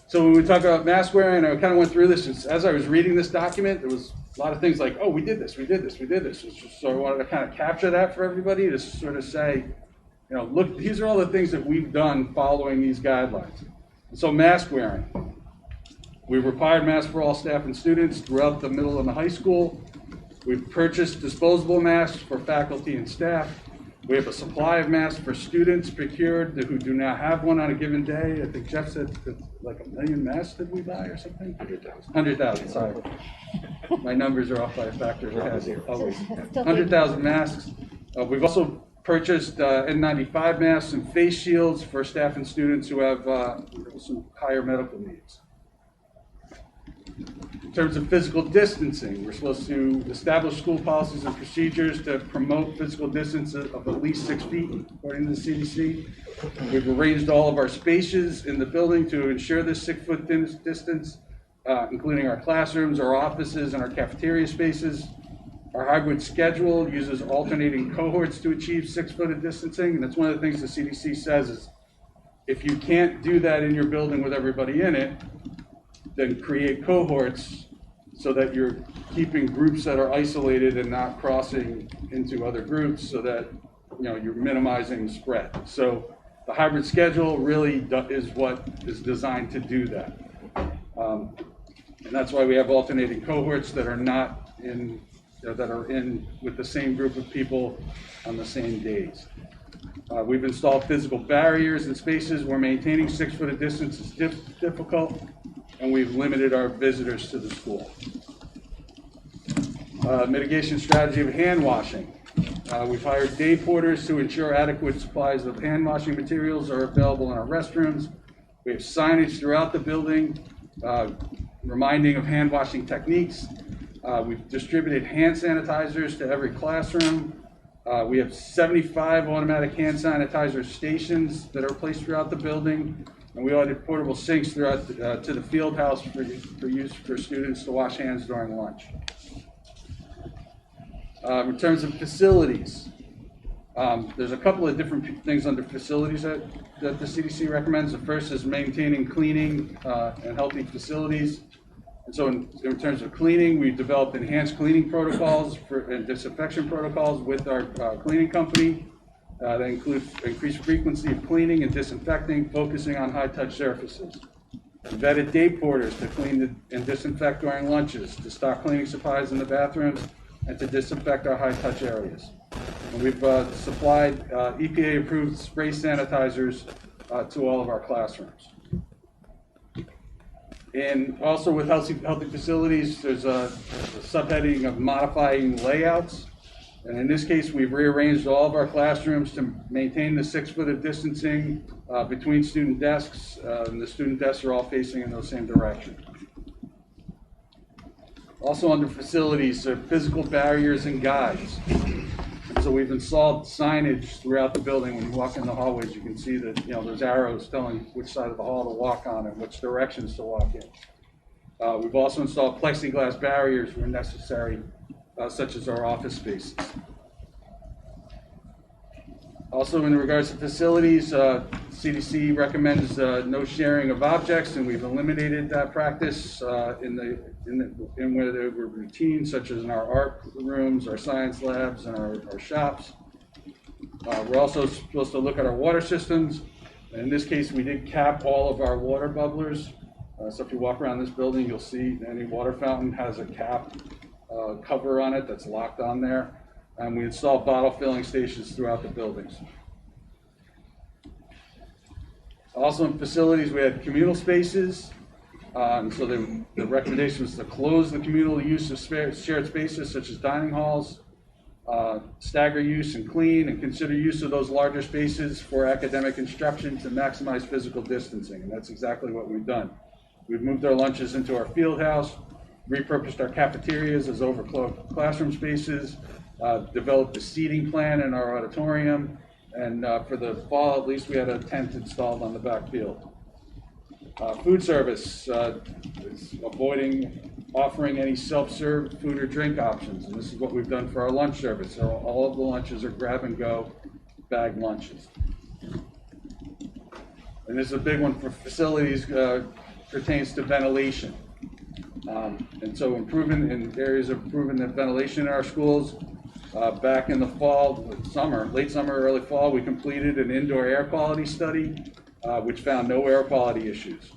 So when we talk about mask wearing, I kind of went through this. As I was reading this document, there was a lot of things like, oh, we did this. So I wanted to kind of capture that for everybody to sort of say, look, these are all the things that we've done following these guidelines. So mask wearing. We've required masks for all staff and students throughout the middle and the high school. We've purchased disposable masks for faculty and staff. We have a supply of masks for students procured who do not have one on a given day. I think Jeff said like 1 million masks did we buy or something? 100,000. 100,000, sorry. My numbers are off by a factor of always. Still 100,000 masks. We've also purchased N95 masks and face shields for staff and students who have some higher medical needs. In terms of physical distancing, we're supposed to establish school policies and procedures to promote physical distance of at least 6 feet, according to the CDC. We've arranged all of our spaces in the building to ensure this 6-foot distance, including our classrooms, our offices, and our cafeteria spaces. Our hybrid schedule uses alternating cohorts to achieve 6-foot of distancing, and that's one of the things the CDC says is if you can't do that in your building with everybody in it, then create cohorts so that you're keeping groups that are isolated and not crossing into other groups so that you're minimizing spread. So the hybrid schedule really is what is designed to do that. And that's why we have alternating cohorts that are not in, that are in with the same group of people on the same days. We've installed physical barriers in spaces where maintaining 6-foot of distance is difficult, and we've limited our visitors to the school. Mitigation strategy of hand washing. We've hired day porters to ensure adequate supplies of hand washing materials are available in our restrooms. We have signage throughout the building reminding of hand washing techniques. We've distributed hand sanitizers to every classroom. We have 75 automatic hand sanitizer stations that are placed throughout the building. And we ordered portable sinks throughout to the field house for use for students to wash hands during lunch. In terms of facilities, there's a couple of different things under facilities that the CDC recommends. The first is maintaining cleaning and healthy facilities. And so in terms of cleaning, we've developed enhanced cleaning protocols and disinfection protocols with our cleaning company. That include increased frequency of cleaning and disinfecting, focusing on high-touch surfaces. Vetted day porters to clean and disinfect during lunches, to stock cleaning supplies in the bathrooms, and to disinfect our high-touch areas. And we've supplied EPA-approved spray sanitizers to all of our classrooms. And also with healthy facilities, there's a subheading of modifying layouts. And in this case, we've rearranged all of our classrooms to maintain the 6-foot of distancing between student desks, and the student desks are all facing in the same direction. Also under facilities, there are physical barriers and guides. And so we've installed signage throughout the building. When you walk in the hallways, you can see that there's arrows telling which side of the hall to walk on and which directions to walk in. We've also installed plexiglass barriers where necessary, such as our office spaces. Also, in regards to facilities, CDC recommends no sharing of objects, and we've eliminated that practice in where there were routines, such as in our art rooms, our science labs, and our shops. We're also supposed to look at our water systems. In this case, we did cap all of our water bubblers. So if you walk around this building, you'll see any water fountain has a cap cover on it that's locked on there. And we installed bottle filling stations throughout the buildings. Also in facilities, we had communal spaces. So the recommendation was to close the communal use of shared spaces such as dining halls, stagger use and clean, and consider use of those larger spaces for academic instruction to maximize physical distancing. And that's exactly what we've done. We've moved our lunches into our field house, repurposed our cafeterias as overflow classroom spaces, developed a seating plan in our auditorium, and for the fall, at least, we had a tent installed on the back field. Food service is avoiding offering any self-serve food or drink options, and this is what we've done for our lunch service. So all of the lunches are grab-and-go bag lunches. And this is a big one for facilities, pertains to ventilation. And so improvement in areas of improvement in ventilation in our schools. Back in the fall, late summer, early fall, we completed an indoor air quality study, which found no air quality issues.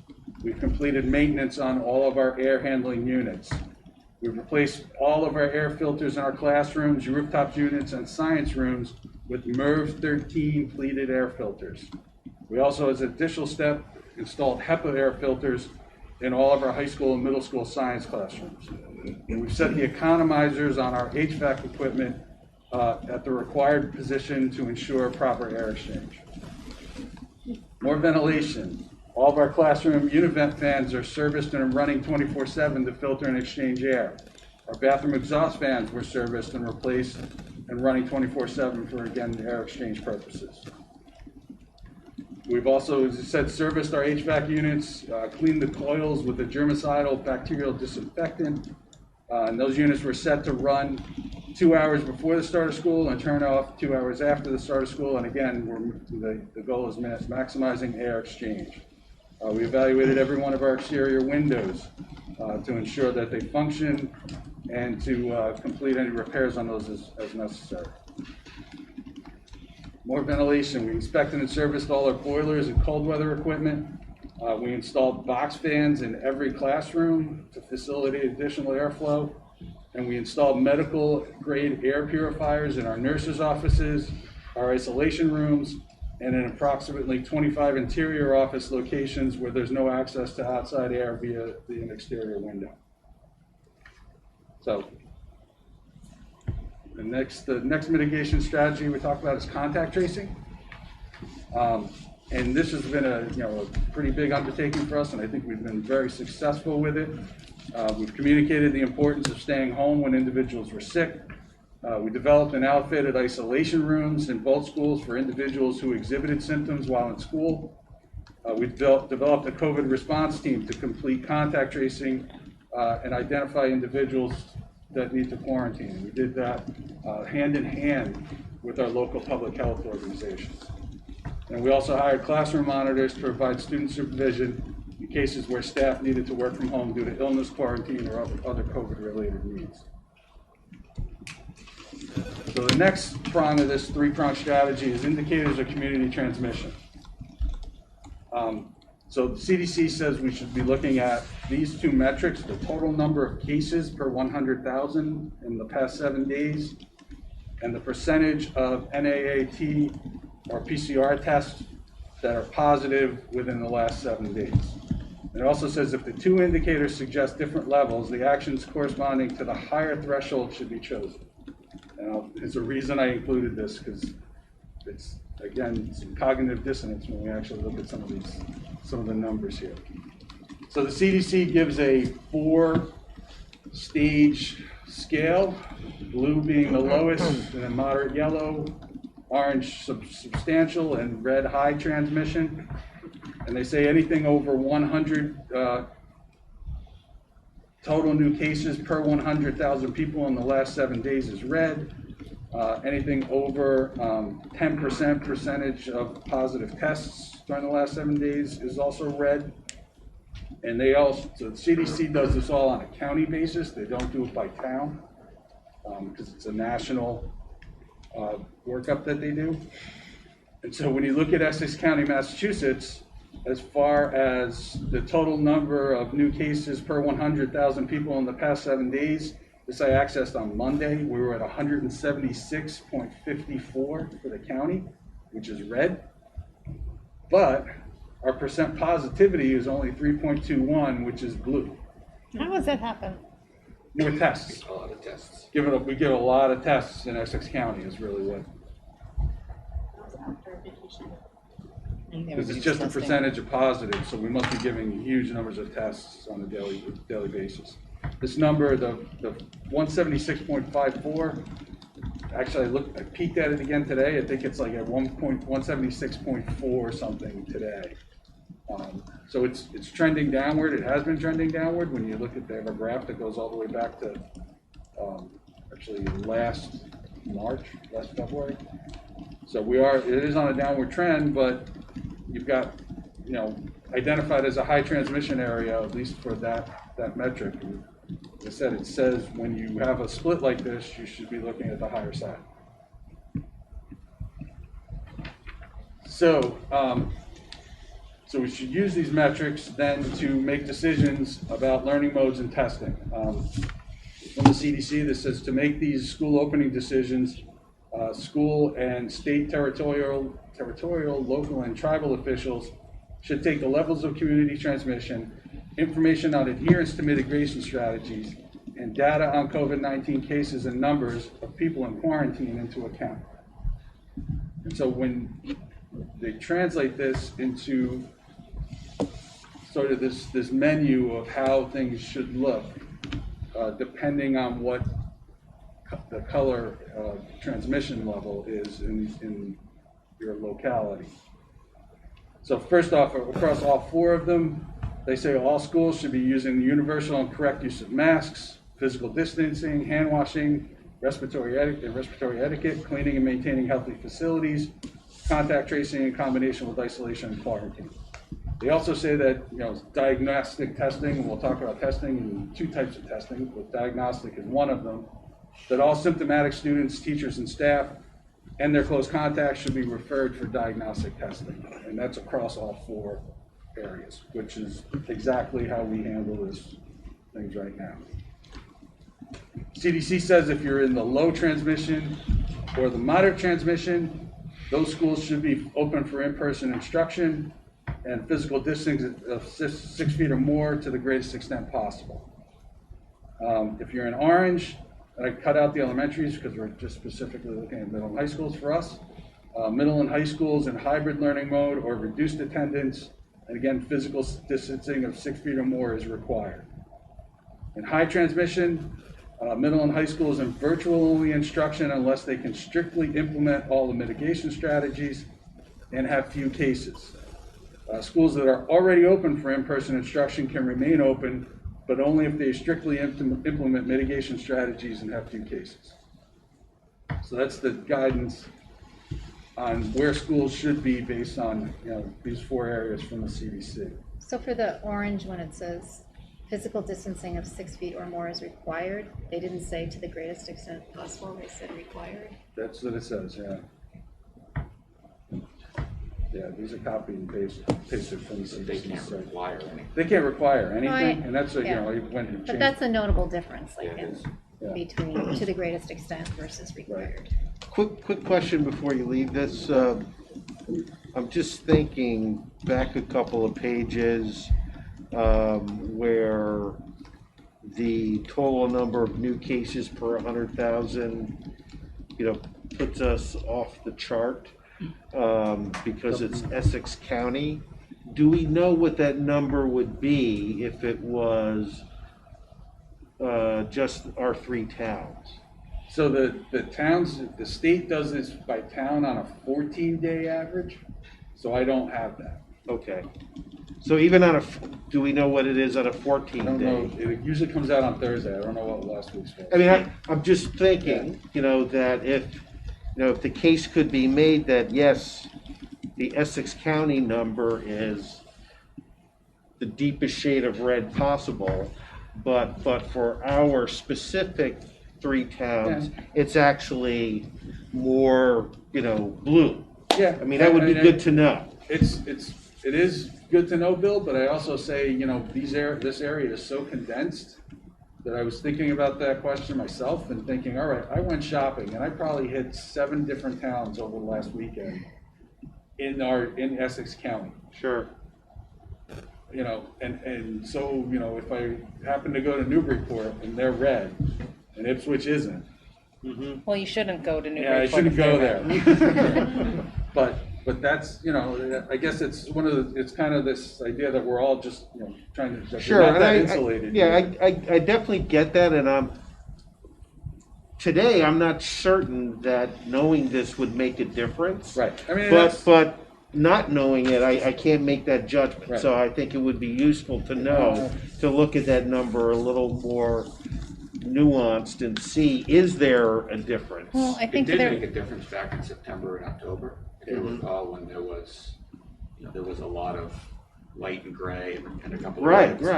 We've completed maintenance on all of our air handling units. We've replaced all of our air filters in our classrooms, rooftop units, and science rooms with MERV 13 pleated air filters. We also, as an additional step, installed HEPA air filters in all of our high school and middle school science classrooms. And we've set the economizers on our HVAC equipment at the required position to ensure proper air exchange. More ventilation. All of our classroom univent fans are serviced and are running 24/7 to filter and exchange air. Our bathroom exhaust fans were serviced and replaced and running 24/7 for, again, air exchange purposes. We've also, as I said, serviced our HVAC units, cleaned the coils with a germicidal bacterial disinfectant, and those units were set to run 2 hours before the start of school and turn off 2 hours after the start of school. And again, the goal is maximizing air exchange. We evaluated every one of our exterior windows to ensure that they function and to complete any repairs on those as necessary. More ventilation. We inspected and serviced all our boilers and cold weather equipment. We installed box fans in every classroom to facilitate additional airflow. And we installed medical grade air purifiers in our nurses' offices, our isolation rooms, and in approximately 25 interior office locations where there's no access to outside air via an exterior window. So the next mitigation strategy we talked about is contact tracing. And this has been a pretty big undertaking for us, and I think we've been very successful with it. We've communicated the importance of staying home when individuals were sick. We developed and outfitted isolation rooms in both schools for individuals who exhibited symptoms while in school. We developed a COVID response team to complete contact tracing and identify individuals that need to quarantine. We did that hand in hand with our local public health organizations. And we also hired classroom monitors to provide student supervision in cases where staff needed to work from home due to illness, quarantine, or other COVID-related needs. So the next prong of this three-pronged strategy is indicators of community transmission. So the CDC says we should be looking at these two metrics: the total number of cases per 100,000 in the past 7 days, and the percentage of NAAT or PCR tests that are positive within the last 7 days. And it also says if the two indicators suggest different levels, the actions corresponding to the higher threshold should be chosen. And there's a reason I included this, because it's, again, some cognitive dissonance when we actually look at some of the numbers here. So the CDC gives a 4-stage scale, blue being the lowest, and then moderate yellow, orange substantial, and red high transmission. And they say anything over 100 total new cases per 100,000 people in the last 7 days is red. Anything over 10% percentage of positive tests during the last 7 days is also red. And they also, so the CDC does this all on a county basis. They don't do it by town because it's a national workup that they do. And so when you look at Essex County, Massachusetts, as far as the total number of new cases per 100,000 people in the past 7 days, this I accessed on Monday. We were at 176.54 for the county, which is red. But our percent positivity is only 3.21, which is blue. How does that happen? More tests. A lot of tests. We give a lot of tests in Essex County is really what. Because it's just a percentage of positive, so we must be giving huge numbers of tests on a daily basis. This number, the 176.54, actually I peeked at it again today. I think it's like at 176.4 something today. So it's trending downward. It has been trending downward. When you look at, they have a graph that goes all the way back to actually last February. So it is on a downward trend, but you've got, identified as a high transmission area, at least for that metric. And as I said, it says when you have a split like this, you should be looking at the higher side. So So we should use these metrics then to make decisions about learning modes and testing. From the CDC, this says to make these school opening decisions, school and state territorial, local, and tribal officials should take the levels of community transmission, information on adherence to mitigation strategies, and data on COVID-19 cases and numbers of people in quarantine into account. And so when they translate this into sort of this menu of how things should look, depending on what the color transmission level is in your locality. So first off, across all four of them, they say all schools should be using the universal and correct use of masks, physical distancing, hand washing, respiratory etiquette, cleaning and maintaining healthy facilities, contact tracing in combination with isolation and quarantine. They also say that diagnostic testing, and we'll talk about testing and two types of testing, but diagnostic is one of them, that all symptomatic students, teachers, and staff and their close contacts should be referred for diagnostic testing. And that's across all four areas, which is exactly how we handle these things right now. CDC says if you're in the low transmission or the moderate transmission, those schools should be open for in-person instruction and physical distancing of 6 feet or more to the greatest extent possible. If you're in orange, and I cut out the elementaries because we're just specifically looking at middle and high schools for us. Middle and high schools in hybrid learning mode or reduced attendance, and again, physical distancing of 6 feet or more is required. In high transmission, middle and high schools in virtual only instruction unless they can strictly implement all the mitigation strategies and have few cases. Schools that are already open for in-person instruction can remain open, but only if they strictly implement mitigation strategies and have few cases. So that's the guidance on where schools should be based on these four areas from the CDC. So for the orange one, it says physical distancing of 6 feet or more is required. They didn't say to the greatest extent possible, they said required. That's what it says, yeah. Yeah, these are copied and pasted from the CDC. They can't require anything. They can't require anything, Right. and that's Yeah. when But that's a notable difference, like Yeah, it is. between to the greatest extent versus required. Quick question before you leave this. I'm just thinking back a couple of pages where the total number of new cases per 100,000, puts us off the chart because it's Essex County. Do we know what that number would be if it was just our three towns? So the towns, the state does this by town on a 14-day average, so I don't have that. Okay. So even do we know what it is on a I don't 14-day? know, it usually comes out on Thursday, I don't know what last week's was. I mean, I'm just thinking, that if the case could be made that, yes, the Essex County number is the deepest shade of red possible, but for our specific three towns, it's actually more, blue. Yeah. I mean, that would be good to know. It is good to know, Bill, but I also say, this area is so condensed that I was thinking about that question myself and thinking, all right, I went shopping and I probably hit 7 different towns over the last weekend in Essex County. Sure. And so, if I happen to go to Newburyport and they're red and Ipswich isn't. Mm-hmm. Well, you shouldn't go to Newburyport. Yeah, I shouldn't if go they're there. But that's, I guess it's it's kind of this idea that we're all just, trying to, Sure, not and that insulated. I definitely get that, and today I'm not certain that knowing this would make a difference. Right. I mean, but not knowing it, I can't make that judgment. Right. So I think it would be useful to know, to look at that number a little more nuanced and see, is there a difference? Well, I It think did there. make a difference back in September and October, if you recall, when there was a lot of light and gray and a couple of reds in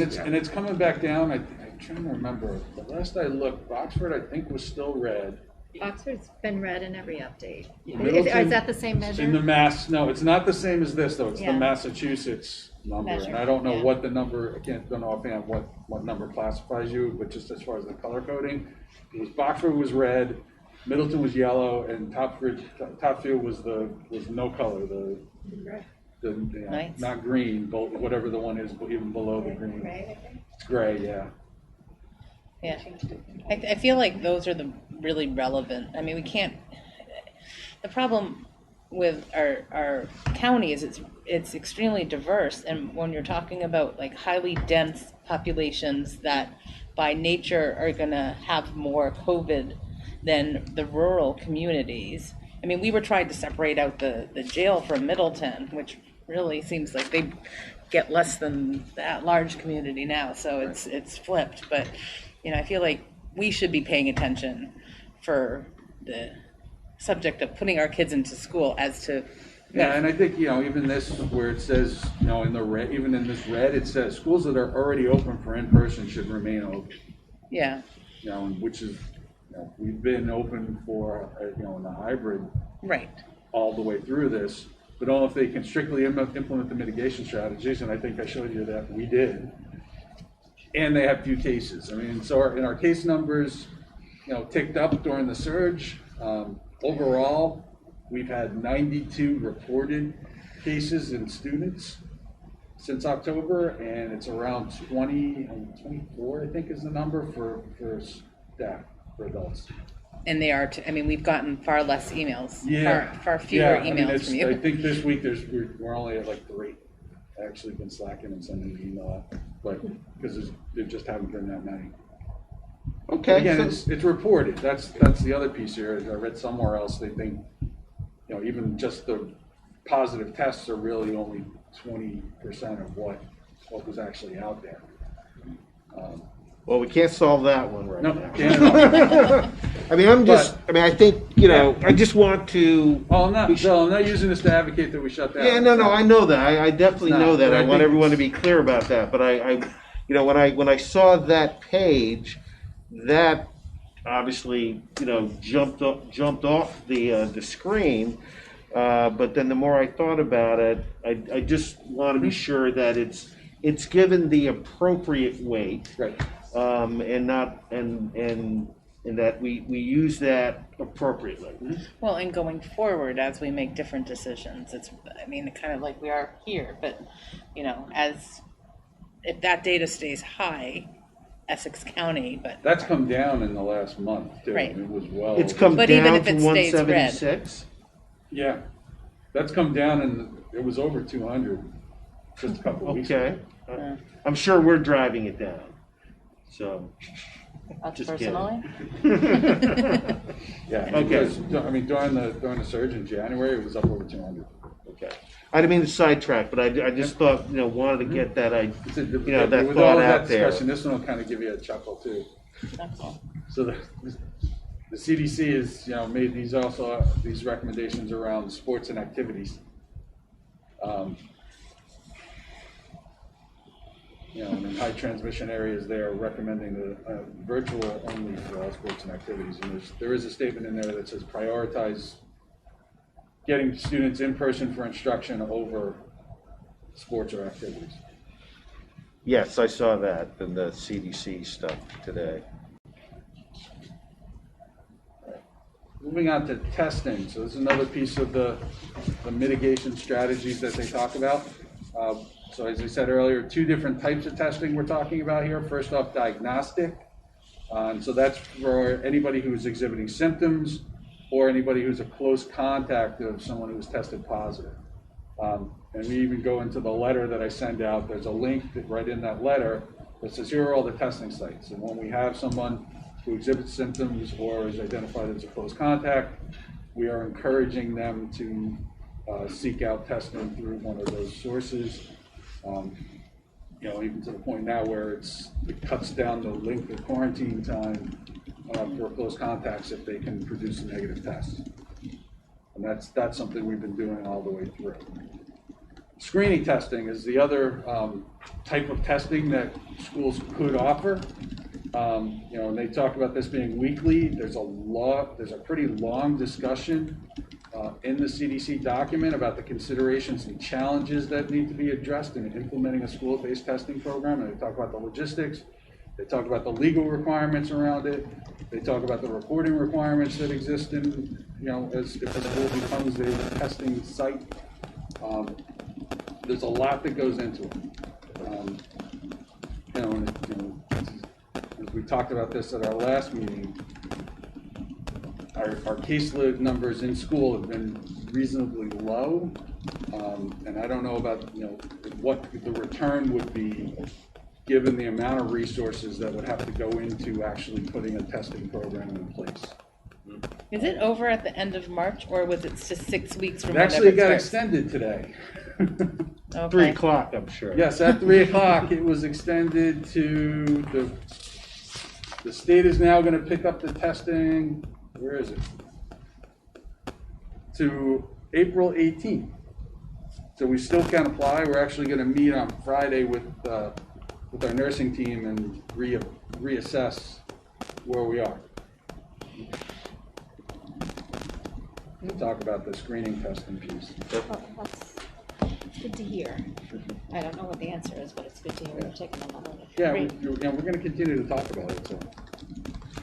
Essex. And it's coming back down. I'm trying to remember. The last I looked, Oxford I think was still red. Oxford's been read in every update. Middleton- Is that the same In the measure? no, it's not the same as this though, it's the Yeah. Massachusetts number. Measure, And I don't know yeah. what the number, don't know offhand what number classifies you, but just as far as the color coding, it was Boxford was red, Middleton was yellow, and Topfield was no color, the Nice. not green, but whatever the one is, even below the green. It's gray, yeah. Yeah, I feel like those are the really relevant. I mean, we can't. The problem with our county is it's extremely diverse, and when you're talking about like highly dense populations that by nature are going to have more COVID than the rural communities. I mean, we were trying to separate out the jail from Middleton, which really seems like they get less than that large community now, so it's flipped. But you know, I feel like we should be paying attention for the subject of putting our kids into school as to. Yeah, and I think, even this, where it says, in the red, even in this red, it says schools that are already open for in-person should remain open. Yeah. Which is, we've been open for, in the hybrid Right. all the way through this, but only if they can strictly implement the mitigation strategies, and I think I showed you that we did. And they have few cases. I mean, so in our case numbers, ticked up during the surge. Overall, we've had 92 reported cases in students since October, and it's around 24, I think is the number for staff, for adults. And they are. I mean, we've gotten far less emails. Yeah. Far fewer I mean, emails from you. I think this week we're only at like 3. I actually been slacking and sending an email out, but because there just haven't been that many. Okay. Again, so- it's reported. That's the other piece here. I read somewhere else they think, even just the positive tests are really only 20% of what was actually out there. Well, we can't solve that one right No, now. can't. I mean, I think, I just want to. Oh, I'm not using this to advocate that we shut down. Yeah, no, I know that. I definitely No, know that. but I I want think everyone to it's- be clear about that. But when I saw that page, that obviously, jumped off the screen. But then the more I thought about it, I just want to be sure that it's given the appropriate weight. Right. And that we use that appropriately. Well, and going forward, as we make different decisions, kind of like we are here, but, as if that data stays high, Essex County, but. That's come down in the last month too. Right. It was well. It's come But even down if to it stays red. 176. Yeah, that's come down, and it was over 200 just a couple of weeks ago. Okay. I'm sure we're driving it down. So. Us Just personally? Yeah. Okay. During the surge in January, it was up over 200. Okay. I didn't mean to sidetrack, but I just thought, wanted to get that, that With thought all of out that there. discussion, this one will kind of give you a chuckle too. That's all. So the CDC has, made these recommendations around sports and activities. In high transmission areas, they are recommending the virtual only for all sports and activities. And there is a statement in there that says prioritize getting students in person for instruction over sports or activities. Yes, I saw that in the CDC stuff today. Moving on to testing. So this is another piece of the mitigation strategies that they talk about. So as I said earlier, 2 different types of testing we're talking about here. First off, diagnostic. So that's for anybody who is exhibiting symptoms or anybody who's a close contact of someone who's tested positive. And we even go into the letter that I send out. There's a link right in that letter that says, here are all the testing sites. And when we have someone who exhibits symptoms or is identified as a close contact, we are encouraging them to seek out testing through one of those sources. Even to the point now where it cuts down the length of quarantine time for close contacts if they can produce a negative test. And that's something we've been doing all the way through. Screening testing is the other type of testing that schools could offer. You know, and they talk about this being weekly. There's a pretty long discussion in the CDC document about the considerations and challenges that need to be addressed in implementing a school-based testing program. And they talk about the logistics. They talk about the legal requirements around it. They talk about the reporting requirements that exist in, you know, as if a school becomes a testing site. There's a lot that goes into it. You know, as we talked about this at our last meeting, our caseload numbers in school have been reasonably low, and I don't know about, you know, what the return would be given the amount of resources that would have to go into actually putting a testing program in place. Is it over at the end of March, or was it just 6 weeks from It whenever actually it got starts? extended today. Okay. 3 o'clock, I'm sure. Yes, at 3 o'clock, it was extended to the state is now going to pick up the testing, where is it? To April 18th. So we still can apply. We're actually going to meet on Friday with our nursing team and reassess where we are. We'll talk about the screening testing piece. Oh, that's good to hear. I don't know what the answer is, but it's good to hear you're taking them on. Yeah, we're going to continue to talk about it. So.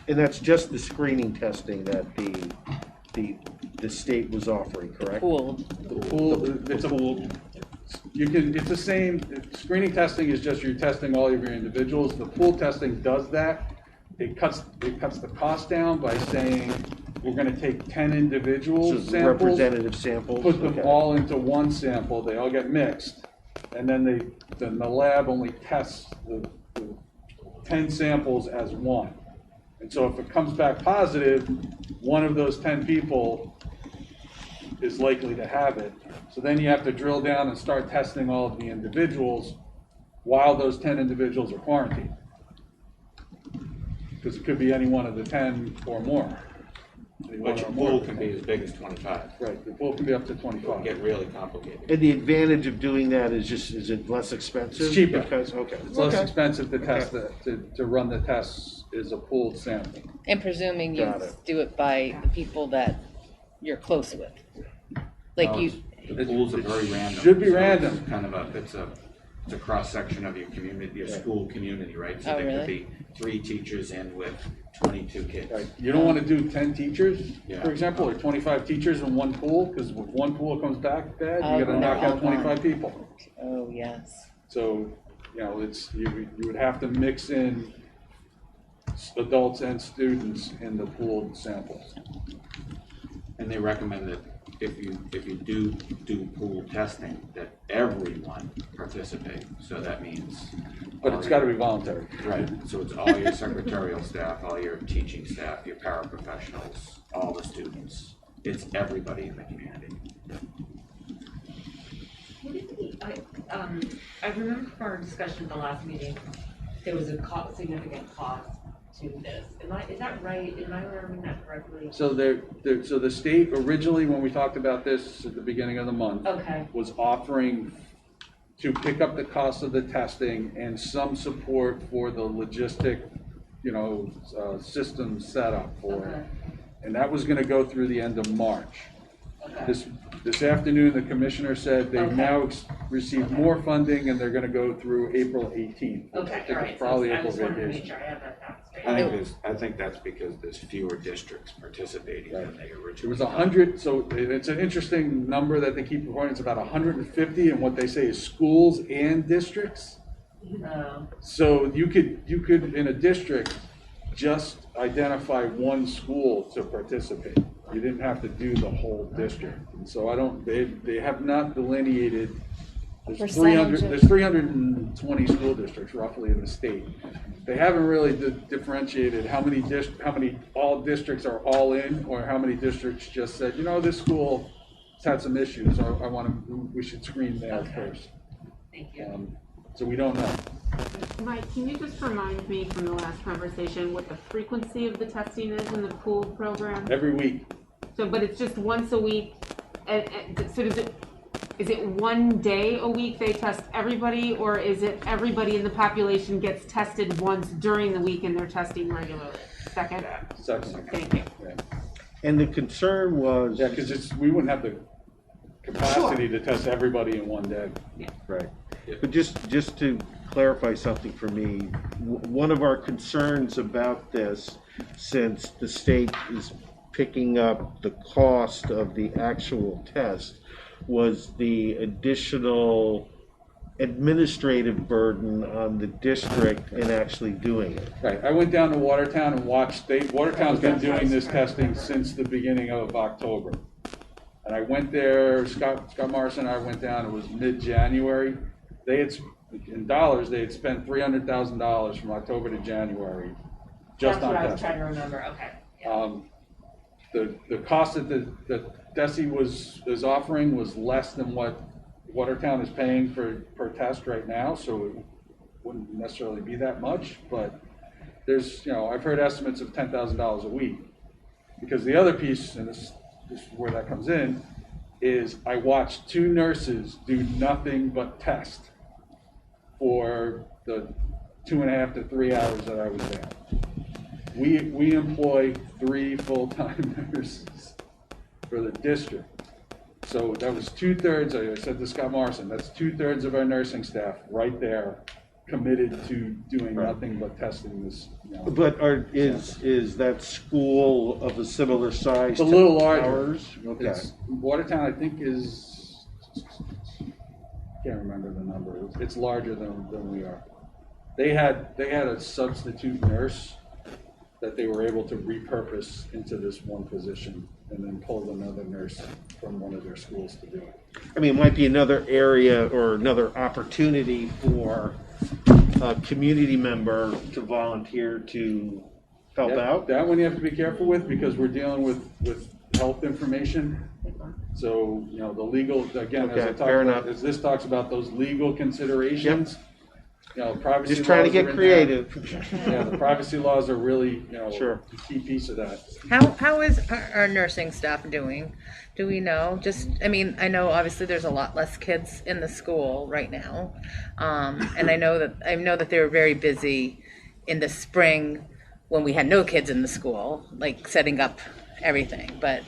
And that's just the screening testing that the state was offering, correct? Pooled. The pool, it's a pool. It's the same. Screening testing is just you're testing all of your individuals. The pool testing does that. It cuts the cost down by saying we're going to take 10 individual So samples, representative samples, put them okay. all into one sample. They all get mixed, and then the lab only tests the 10 samples as one. And so if it comes back positive, one of those 10 people is likely to have it. So then you have to drill down and start testing all of the individuals while those 10 individuals are quarantined. Because it could be any one of the 10 or more. But your pool can be as big as 25. Right, the pool can be up to It can 25. get really complicated. And the advantage of doing that is is it less expensive? It's cheaper. Because, okay. It's less Okay. expensive to test to run the tests is a pooled sample. And presuming you Got it. do it by the people that you're close with. Like No, you, The pools are very random. Should be so random. It's kind of it's a cross section of your community, your school community, right? So Oh, there could really? be 3 teachers in with 22 kids. Right. You don't want to do 10 teachers, Yeah. for example, or 25 teachers in one pool, because if one pool comes back bad, Oh, you got to they're knock all out 25 people. oh, yes. So, you know, you would have to mix in adults and students in the pooled samples. And they recommend that if you do pool testing, that everyone participate. So that means. But it's got to be voluntary. Right, so it's all your secretarial staff, all your teaching staff, your paraprofessionals, all the students. It's everybody in the community. I remember from our discussion at the last meeting, there was a significant cost to this. Is that right? Am I remembering that correctly? So so the state originally, when we talked about this at the beginning of the month, Okay. was offering to pick up the cost of the testing and some support for the logistic, system setup for it. And that was going to go through the end of March. Okay. This afternoon, the commissioner said they've Okay. now received more funding and they're going to go through April 18th. which I Okay, think all is right. probably I April just wanted to make vacation. sure I have that straight. I think that's because there's fewer districts participating than they It originally. was 100, so it's an interesting number that they keep reporting. It's about 150, and what they say is schools and districts. So you could in a district just identify one school to participate. You didn't have to do the whole district. And so they have not delineated. There's 320 school districts roughly in the state. They haven't really differentiated how many all districts are all in, or how many districts just said, this school has had some issues, or we should screen there first. Thank you. So we don't know. Mike, can you just remind me from the last conversation what the frequency of the testing is in the pool program? Every week. So, but it's just once a week, so does it, is it one day a week they test everybody, or is it everybody in the population gets tested once during the week and they're testing regularly? Second. Second. Thank you. Yeah. And the concern was. Yeah, because we wouldn't have the capacity to test everybody in one day. Right. But just to clarify something for me, one of our concerns about this, since the state is picking up the cost of the actual test, was the additional administrative burden on the district in actually doing it. Right. I went down to Watertown and watched. Watertown's been doing this testing since the beginning of October. And I went there, Scott Morrison and I went down, it was mid-January. They had, in dollars, they had spent $300,000 from October to January just That's on what I was testing. trying to remember, okay. Yeah. The cost that the DESI is offering was less than what Watertown is paying per test right now, so it wouldn't necessarily be that much, but there's, I've heard estimates of $10,000 a week. Because the other piece, and this is where that comes in, is I watched 2 nurses do nothing but test for the 2.5 to 3 hours that I was there. We employ 3 full-time nurses for the district. So that was 2/3, I said to Scott Morrison, that's 2/3 of our nursing staff right there committed to doing nothing but testing this. But is that school of a similar size? It's a little larger. Ours? Okay. Watertown, I think, is, can't remember the number. It's larger than we are. They had a substitute nurse that they were able to repurpose into this one position and then pulled another nurse from one of their schools to do it. I mean, it might be another area or another opportunity for a community member to volunteer to help out. That one you have to be careful with because we're dealing with health information. So, the legal, again, Okay, as I talked fair about, enough. as this talks about those legal considerations, privacy Just trying to laws are get in creative. there. Yeah, the privacy laws are really, Sure. a key piece of that. How is our nursing staff doing? Do we know? I know obviously there's a lot less kids in the school right now, and I know that they were very busy in the spring when we had no kids in the school, like setting up everything. But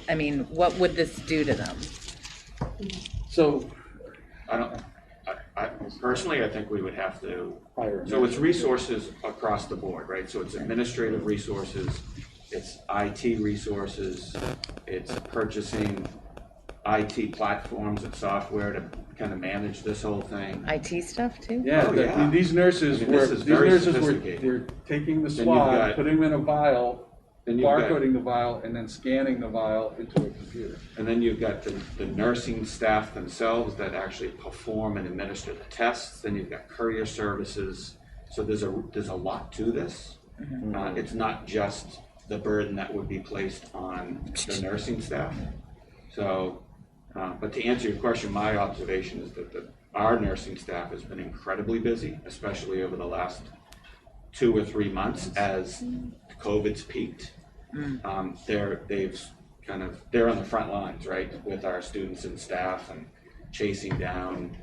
what would this do to them? So, I personally, I think we would have to, hire so it's resources across the board, right? So it's administrative resources, it's IT resources, it's purchasing IT platforms and software to kind of manage this whole thing. IT stuff too? yeah, Oh, yeah. these nurses This is very were sophisticated. taking the Then you've swab, got- putting them in a vial, Then you've got- barcoding the vial, and then scanning the vial into a computer. And then you've got the nursing staff themselves that actually perform and administer the tests. Then you've got courier services. So there's a lot to this. It's not just the burden that would be placed on the nursing staff. So, but to answer your question, my observation is that our nursing staff has been incredibly busy, especially over the last 2 or 3 months as COVID's peaked. They're on the front lines, right, with our students and staff and chasing down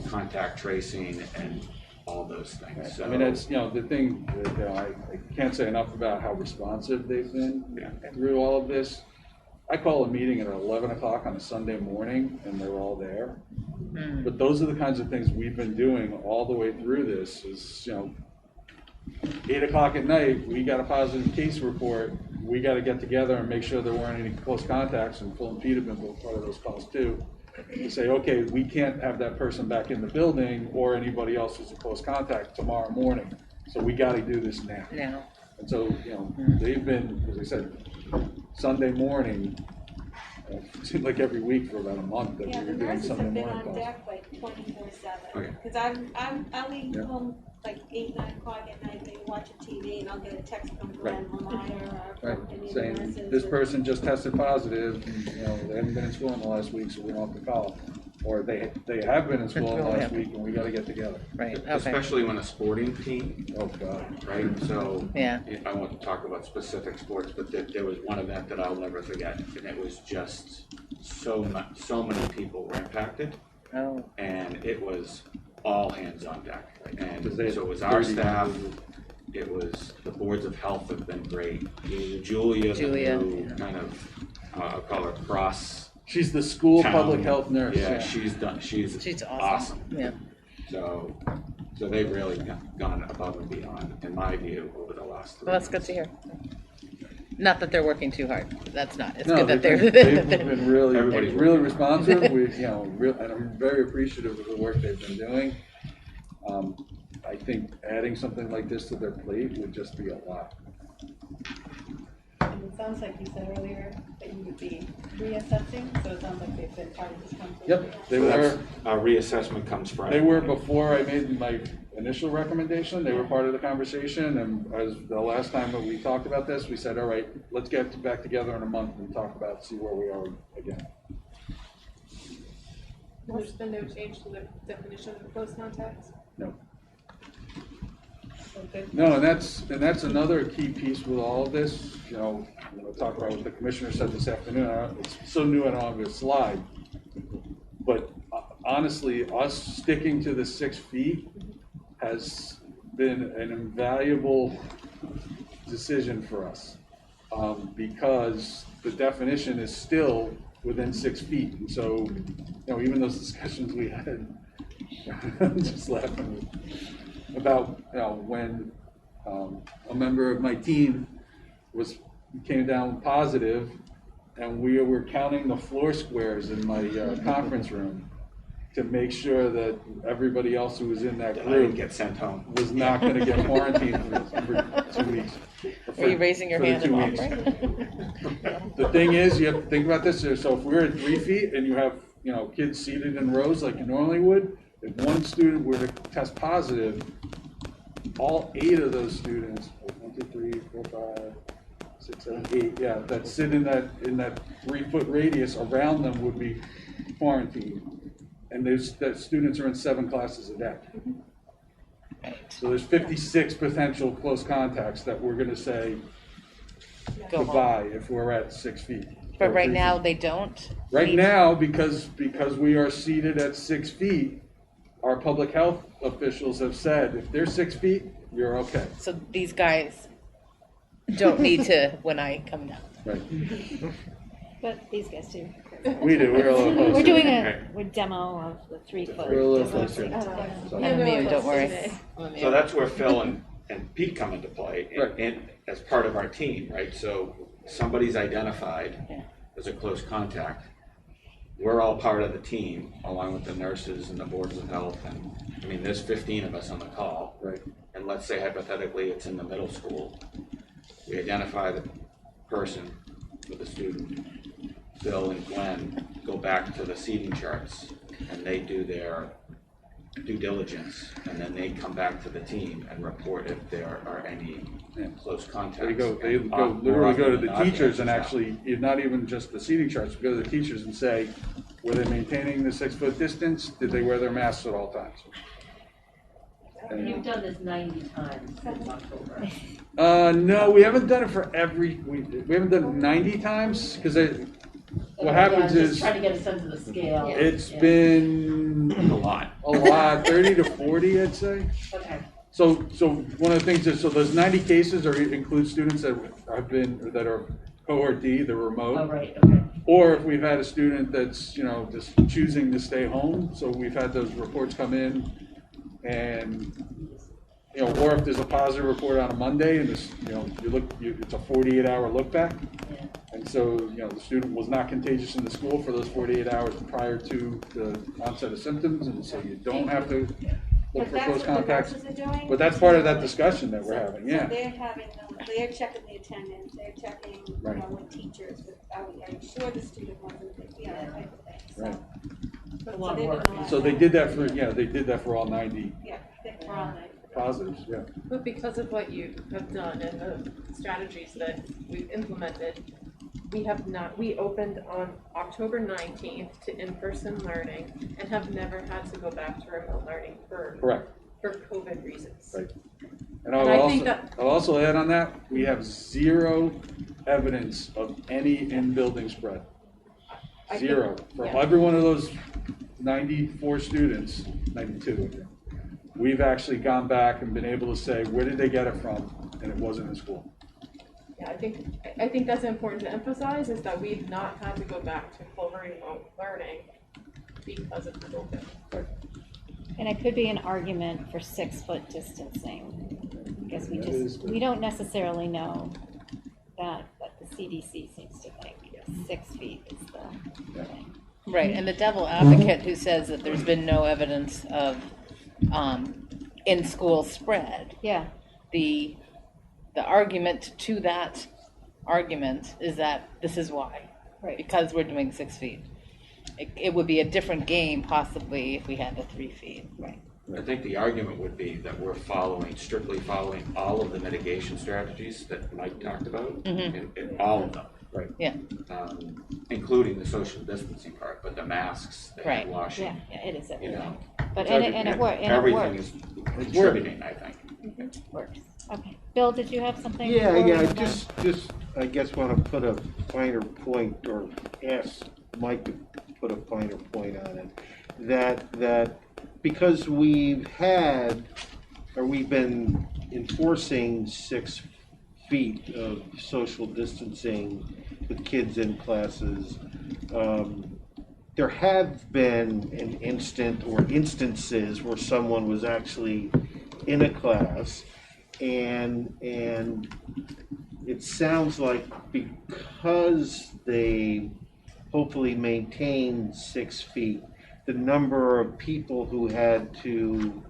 contact tracing and all those things. So, It's, the thing that I can't say enough about how responsive they've been through all of this. I call a meeting at 11 o'clock on a Sunday morning and they're all there. But those are the kinds of things we've been doing all the way through this is, 8 o'clock at night, we got a positive case report. We got to get together and make sure there weren't any close contacts, and Phil and Pete have been part of those calls too. To say, okay, we can't have that person back in the building or anybody else who's a close contact tomorrow morning. So we got to do this now. Now. And so, they've been, as I said, Sunday morning, it seemed like every week for about a month that Yeah, we the were doing nurses Sunday have been morning on calls. deck like 24/7. Okay. Because I leave Yeah. home like 8, 9 o'clock at night, maybe watching TV, and I'll get a text from Glenn Lamire or Right, from any of the saying nurses. this person just tested positive, and, they haven't been in school in the last week, so we don't have to call. Or they have been in school in the last week, and we got to get together. Right, okay. especially when a sporting team, Oh, God. right? So Yeah. I won't talk about specific sports, but there was one event that I'll never forget, and it was just so many people were impacted. Oh. And it was all hands on deck. And Because so they- it was our staff, it was the boards of health have been great. Julia, the new yeah. kind of, I'll call her cross. She's the school town. public health nurse. Yeah, she's awesome. Yeah. So they've really gone above and beyond, in my view, over the last 3 Well, that's good months. to hear. Not that they're working too hard. That's not. It's No, good that they've been really, Everybody's really working. responsive. And I'm very appreciative of the work they've been doing. I think adding something like this to their plate would just be a lot. And it sounds like you said earlier that you would be reassessing, so it sounds like they've been part of this conversation. Yep, they So that's- were. Our reassessment comes Friday. They were before I made my initial recommendation. They were part of the conversation, and as the last time that we talked about this, we said, all right, let's get back together in a month and talk about, see where we are again. There's been no change to the definition of close contacts? No. So good. No, and that's another key piece with all of this. I'm going to talk about what the commissioner said this afternoon. It's so new I don't have a slide. But honestly, us sticking to the 6 feet has been an invaluable decision for us, because the definition is still within 6 feet. And so, even those discussions we had, I'm just laughing about when a member of my team came down positive, and we were counting the floor squares in my conference room to make sure that everybody else who was in that I didn't group get sent home. was not going to get quarantined for 2 weeks. Are you raising your for the hand 2 and weeks. offering? The thing is, you have to think about this. So if we're at 3 feet and you have, kids seated in rows like you normally would, if one student were to test positive, all 8 of those students, 1, 2, 3, 4, 5, 6, 7, 8, yeah, that sit in that 3 foot radius around them would be quarantined. And that students are in 7 classes a day. So there's 56 potential close contacts that we're going to say Go home. goodbye if we're at 6 feet. But or right 3 now feet. they don't. Right need- now, because we are seated at 6 feet, our public health officials have said, if they're 6 feet, you're okay. So these guys don't need to when I come down. Right. But these guys do. We do, we're a little closer. We're doing a demo of the 3 foot. We're a little closer. So- I'm immune, don't worry. I'm So immune. that's where Phil and Pete come into play, Right. and as part of our team, right? So somebody's identified Yeah. as a close contact. We're all part of the team, along with the nurses and the boards of health, and there's 15 of us on the call. Right. And let's say hypothetically it's in the middle school. We identify the person with the student. Bill and Glenn go back to the seating charts, and they do their due diligence, and then they come back to the team and report if there are any close contacts. They And literally more go to often the than not, teachers and answer's actually, not even just the seating charts, go to the teachers and say, were they maintaining the 6 foot distance? Did they wear their masks at all times? You've done this 90 times since October. No, we haven't done it for we haven't done it 90 times, because what happens is, Trying to get a sense of the scale. it's been a lot. 30 to 40, I'd say. Okay. So one of the things is, so those 90 cases include students that are cohort D, they're remote. Oh, right, okay. Or if we've had a student that's, just choosing to stay home, so we've had those reports come in, and, or if there's a positive report on a Monday, and this, it's a 48-hour look back. Yeah. And so, the student was not contagious in the school for those 48 hours prior to the onset of symptoms, and so you don't have to look for close contacts. But that's what the nurses are doing? But that's part of that discussion that we're having, So yeah. they're checking the attendance, they're checking, Right. with teachers, are you sure the student wasn't, that type of thing, so. Right. But a So lot they're of work. doing a lot So they now. did that for all 90 Yeah, they're on it. positives, yeah. But because of what you have done and the strategies that we've implemented, we opened on October 19th to in-person learning and have never had to go back to remote learning for Correct. COVID reasons. Right. And And I think that- I'll also add on that, we have 0 evidence of any in-building spread. I 0. think- From yeah. every one of those 94 students, 92, we've actually gone back and been able to say, where did they get it from? And it wasn't in school. Yeah, I think that's important to emphasize, is that we've not had to go back to full remote learning because of COVID. And it could be an argument for 6-foot distancing, because we don't necessarily know that, but the CDC seems to think 6 feet is the thing. Right, and the devil advocate who says that there's been no evidence of in-school spread. Yeah. The argument to that argument is that this is why, Right. because we're doing 6 feet. It would be a different game possibly if we had the 3 feet. Right. I think the argument would be that we're strictly following all of the mitigation strategies that Mike talked about, in all of them. Right. Yeah. Including the social distancing part, but the masks, the hand washing. Yeah, it is everything. You know, But it everything works. is contributing, I think. Works. Okay. Bill, did you have something? Yeah, before we I move on? just, I guess want to put a finer point, or ask Mike to put a finer point on it, that because we've been enforcing 6 feet of social distancing with kids in classes, there have been an instances where someone was actually in a class, and it sounds like because they hopefully maintained 6 feet, the number of people who had to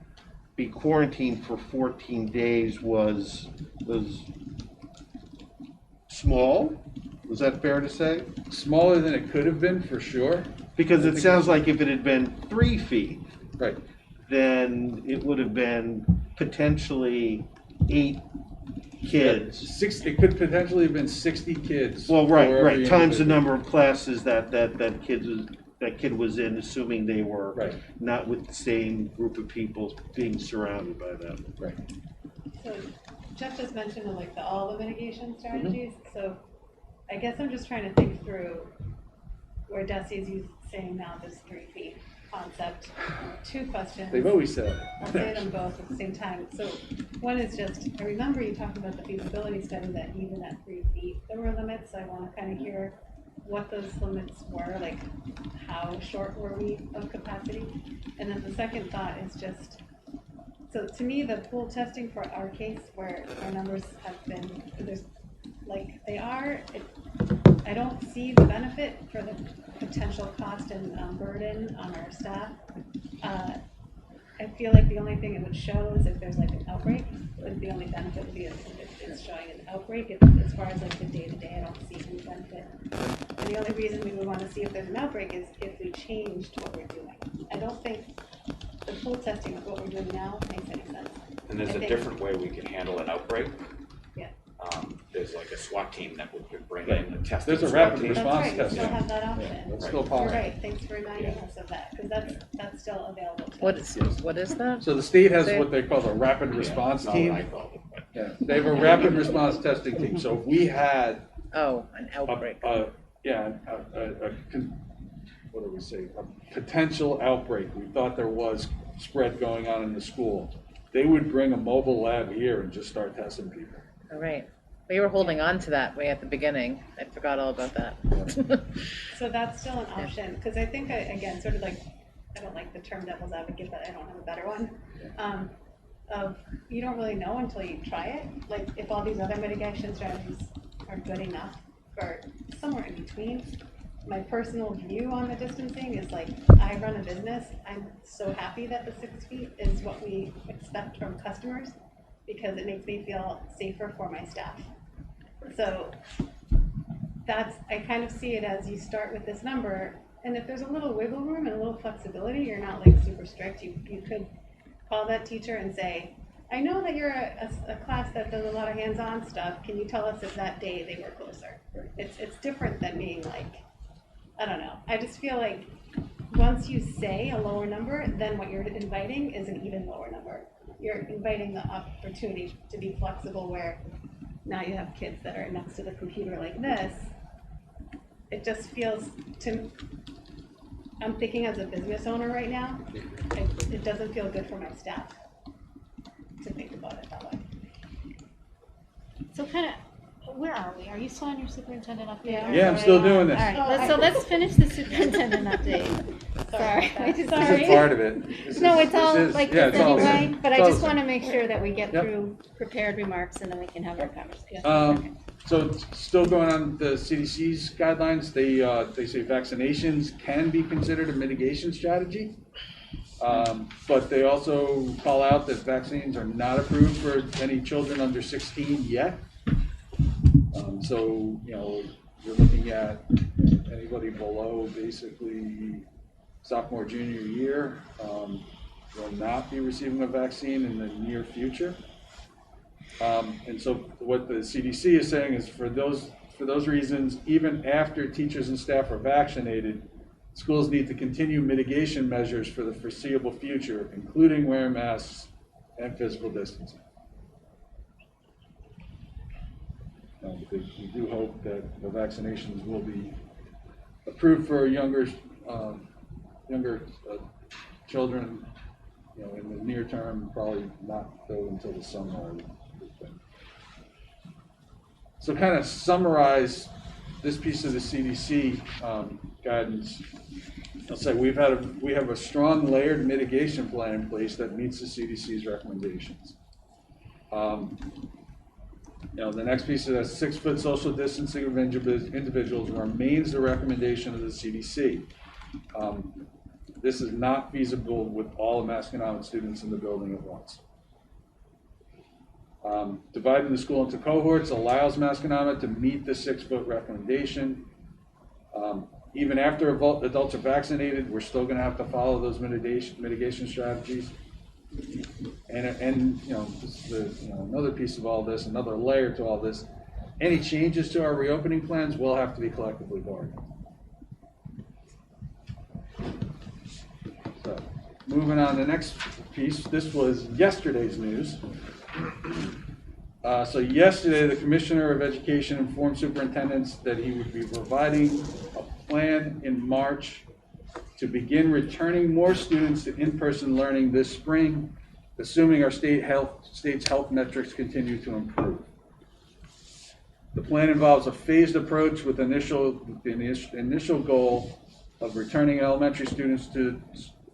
be quarantined for 14 days was small. Was that fair to say? Smaller than it could have been, for sure. Because it sounds like if it had been 3 feet, Right. then it would have been potentially 8 kids. It could potentially have been 60 kids. Well, for right, every times the individual. number of classes that kid was in, assuming they were Right. not with the same group of people being surrounded by them. Right. So Jeff just mentioned all the mitigation strategies, so I guess I'm just trying to think through where Desi's saying now this 3 feet concept. 2 questions. They've always said. I'll say them both at the same time. So one is just, I remember you talking about the feasibility study that even at 3 feet, there were limits. I want to kind of hear what those limits were, like how short were we of capacity? And then the second thought is just, so to me, the pool testing for our case where our numbers have been, they are, I don't see the benefit for the potential cost and burden on our staff. I feel like the only thing it would show is if there's an outbreak, but the only benefit would be if it's showing an outbreak. As far as the day-to-day, I don't see any benefit. And the only reason we would want to see if there's an outbreak is if we changed what we're doing. I don't think the pool testing of what we're doing now makes any sense. And there's a different way we can handle an outbreak. Yeah. There's a SWAT team that would bring in the testing. There's a SWAT rapid team. response That's right, we testing. still have that option. That's Right. still You're possible. right, thanks for reminding us of that, because that's still available to What us. is that? So the state has Say- what they call a rapid response Not team. what I called it, but Yeah, they have a rapid response testing team. So if we had Oh, an outbreak. what do we say? A potential outbreak. We thought there was spread going on in the school. They would bring a mobile lab here and just start testing people. All right. We were holding on to that way at the beginning. I forgot all about that. So that's still an option, because I think, again, sort of I don't like the term devil's advocate, but I don't have a better one. You don't really know until you try it. If all these other mitigation strategies are good enough for somewhere in between. My personal view on the distancing is I run a business. I'm so happy that the 6 feet is what we expect from customers, because it makes me feel safer for my staff. So I kind of see it as you start with this number, and if there's a little wiggle room and a little flexibility, you're not super strict. You could call that teacher and say, I know that you're a class that does a lot of hands-on stuff. Can you tell us if that day they were closer? It's different than being I don't know. I just feel like once you say a lower number, then what you're inviting is an even lower number. You're inviting the opportunity to be flexible, where now you have kids that are next to the computer like this. It just feels I'm thinking as a business owner right now, it doesn't feel good for my staff to think about it that way. So kind of, where are we? Are you still on your superintendent update? Yeah. Or- Yeah, I'm still doing this. All right, so let's finish the superintendent update. Sorry. This is part of it. No, it's all is- like yeah, this it's all- anyway, but I it's all just the want to same. make sure that we get Yep. through prepared remarks and then we can have our conversation. So still going on the CDC's guidelines, they say vaccinations can be considered a mitigation strategy. But they also call out that vaccines are not approved for any children under 16 yet. So, you know, you're looking at anybody below basically sophomore, junior year will not be receiving a vaccine in the near future. And so what the CDC is saying is for those reasons, even after teachers and staff are vaccinated, schools need to continue mitigation measures for the foreseeable future, including wearing masks and physical distancing. We do hope that the vaccinations will be approved for younger children, you know, in the near term, probably not go until the summer. So kind of summarize this piece of the CDC guidance. I'll say we have a strong layered mitigation plan in place that meets the CDC's recommendations. You know, the next piece of that 6-foot social distancing of individuals remains the recommendation of the CDC. This is not feasible with all of Masconomet students in the building at once. Dividing the school into cohorts allows Masconomet to meet the 6-foot recommendation. Even after adults are vaccinated, we're still going to have to follow those mitigation strategies. And you know, this is another piece of all this, another layer to all this. Any changes to our reopening plans will have to be collectively bargained. So, moving on to the next piece. This was yesterday's news. So yesterday, the Commissioner of Education informed superintendents that he would be providing a plan in March to begin returning more students to in-person learning this spring, assuming our state's health metrics continue to improve. The plan involves a phased approach with the initial goal of returning elementary students to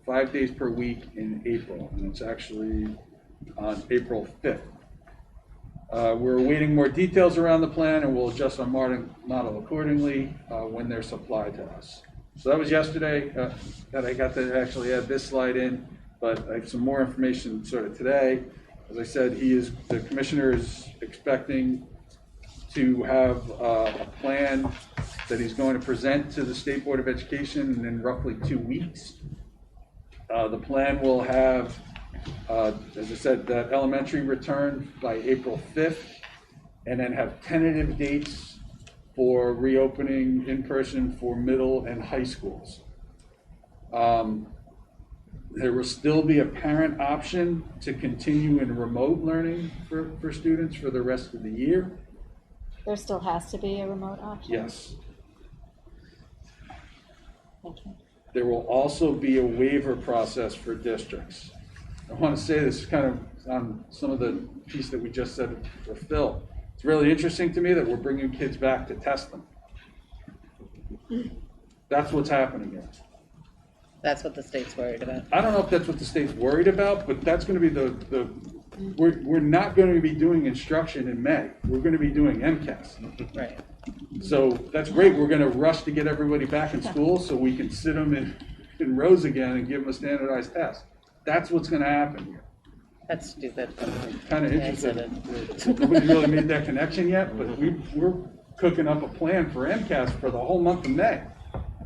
5 days per week in April, and it's actually on April 5th. We're awaiting more details around the plan, and we'll adjust our model accordingly when they're supplied to us. So that was yesterday that I got to actually add this slide in, but I have some more information sort of today. As I said, the commissioner is expecting to have a plan that he's going to present to the State Board of Education in roughly 2 weeks. The plan will have, as I said, that elementary return by April 5th, and then have tentative dates for reopening in person for middle and high schools. There will still be a parent option to continue in remote learning for students for the rest of the year. There still has to be a remote option? Yes. Thank you. There will also be a waiver process for districts. I want to say this kind of on some of the piece that we just said for Phil. It's really interesting to me that we're bringing kids back to test them. That's what's happening here. That's what the state's worried about. I don't know if that's what the state's worried about, but that's going to be we're not going to be doing instruction in May. We're going to be doing MCAS. Right. So that's great. We're going to rush to get everybody back in school so we can sit them in rows again and give them a standardized test. That's what's going to happen here. That's stupid. Kind of Yeah, I interested. Nobody really made that connection yet, but we're cooking up a plan for MCAS for the whole month of May.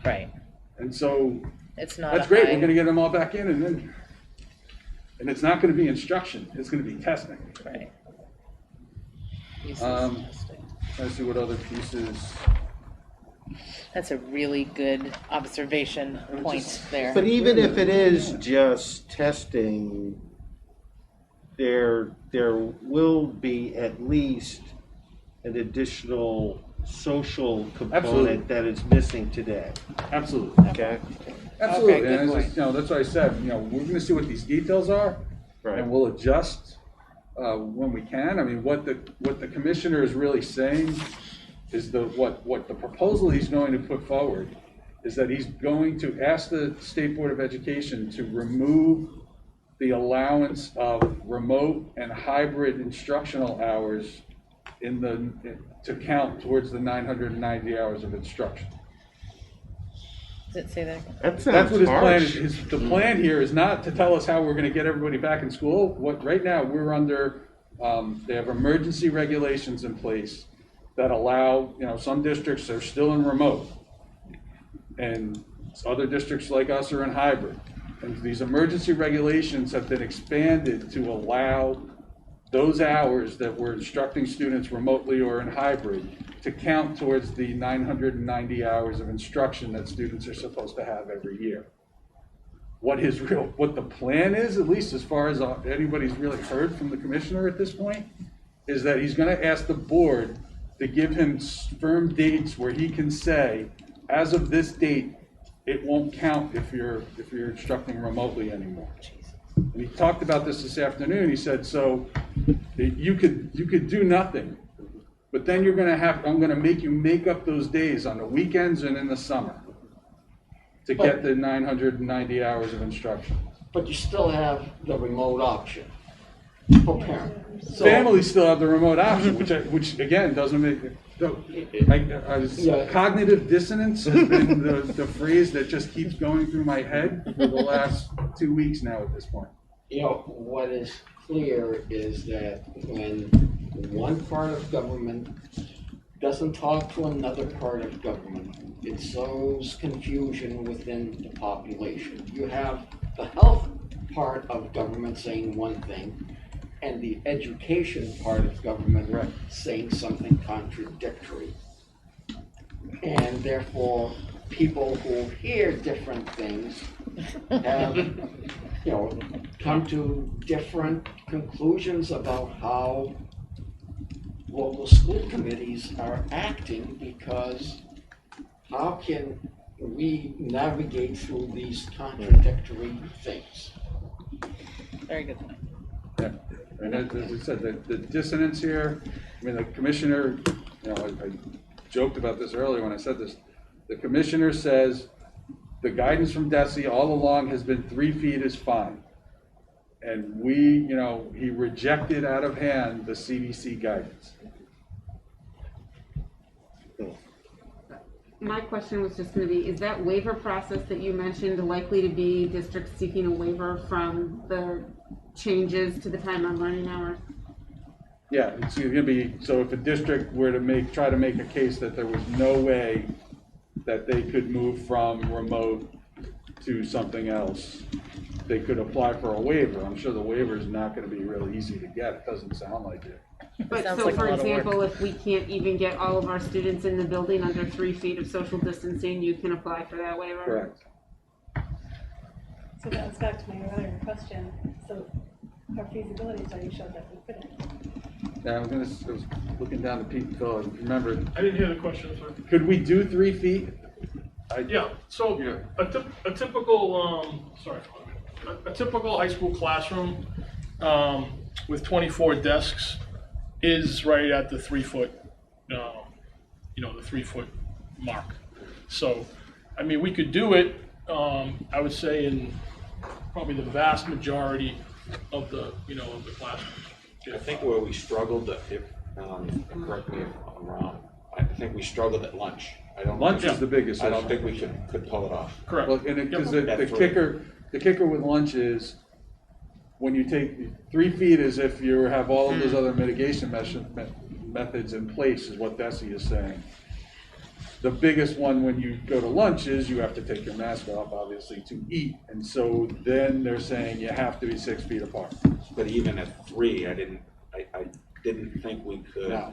Right. And so It's not. that's great. We're going to get them all back in, and it's not going to be instruction. It's going to be testing. Right. Let's see what other pieces. That's a really good observation point there. But even if it is just testing, there will be at least an additional social component Absolutely. that is missing today. Absolutely. Okay. Absolutely, Okay, good and point. it's, that's what I said, we're gonna see what these details are, and we'll adjust when we can. I mean, what the commissioner is really saying is what the proposal he's going to put forward is that he's going to ask the State Board of Education to remove the allowance of remote and hybrid instructional hours to count towards the 990 hours of instruction. Does it say that again? That sounds That's what his plan harsh. is. The plan here is not to tell us how we're going to get everybody back in school. Right now, we're under, they have emergency regulations in place that allow, some districts are still in remote. And other districts like us are in hybrid. And these emergency regulations have been expanded to allow those hours that we're instructing students remotely or in hybrid to count towards the 990 hours of instruction that students are supposed to have every year. What the plan is, at least as far as anybody's really heard from the commissioner at this point, is that he's going to ask the board to give him firm dates where he can say, as of this date, it won't count if you're instructing remotely anymore. And he talked about this afternoon. He said, so you could do nothing, but then I'm going to make you make up those days on the weekends and in the summer to get the 990 hours of instruction. But you still have the remote option for parents. So, Families still have the remote option, which again doesn't make it. Cognitive dissonance has been the phrase that just keeps going through my head for the last 2 weeks now at this point. what is clear is that when one part of government doesn't talk to another part of government, it sows confusion within the population. You have the health part of government saying one thing, and the education part of government saying something contradictory. And therefore, people who hear different things have, come to different conclusions about how local school committees are acting, because how can we navigate through these contradictory things? Very good point. Yeah. And as I said, the dissonance here, the commissioner, I joked about this earlier when I said this. The commissioner says the guidance from DISA all along has been 3 feet is fine. And he rejected out of hand the CDC guidance. My question was just going to be, is that waiver process that you mentioned likely to be districts seeking a waiver from the changes to the time on learning hours? Yeah, it's going to be, so if a district were to try to make a case that there was no way that they could move from remote to something else, they could apply for a waiver. I'm sure the waiver is not going to be really easy to get. It doesn't sound like it. But so, for example, if we can't even get all of our students in the building under 3 feet of social distancing, you can apply for that waiver? Correct. So that's back to my earlier question. So our feasibility study showed that we couldn't. Yeah, I was looking down to Pete and Phil. Remember, I didn't hear the question, sir. could we do 3 feet? Yeah, so a typical, a typical high school classroom with 24 desks is right at the 3 foot, the 3 foot mark. So, we could do it, I would say, in probably the vast majority of the, of the classrooms. I think where we struggled, correct me if I'm wrong, I think we struggled at lunch. Lunch is the biggest I issue. don't think we could pull it off. Correct. Well, because the kicker with lunch is when you take 3 feet is if you have all of those other mitigation methods in place, is what DISA is saying. The biggest one when you go to lunch is you have to take your mask off, obviously, to eat. And so then they're saying you have to be 6 feet apart. But even at 3, I didn't think we could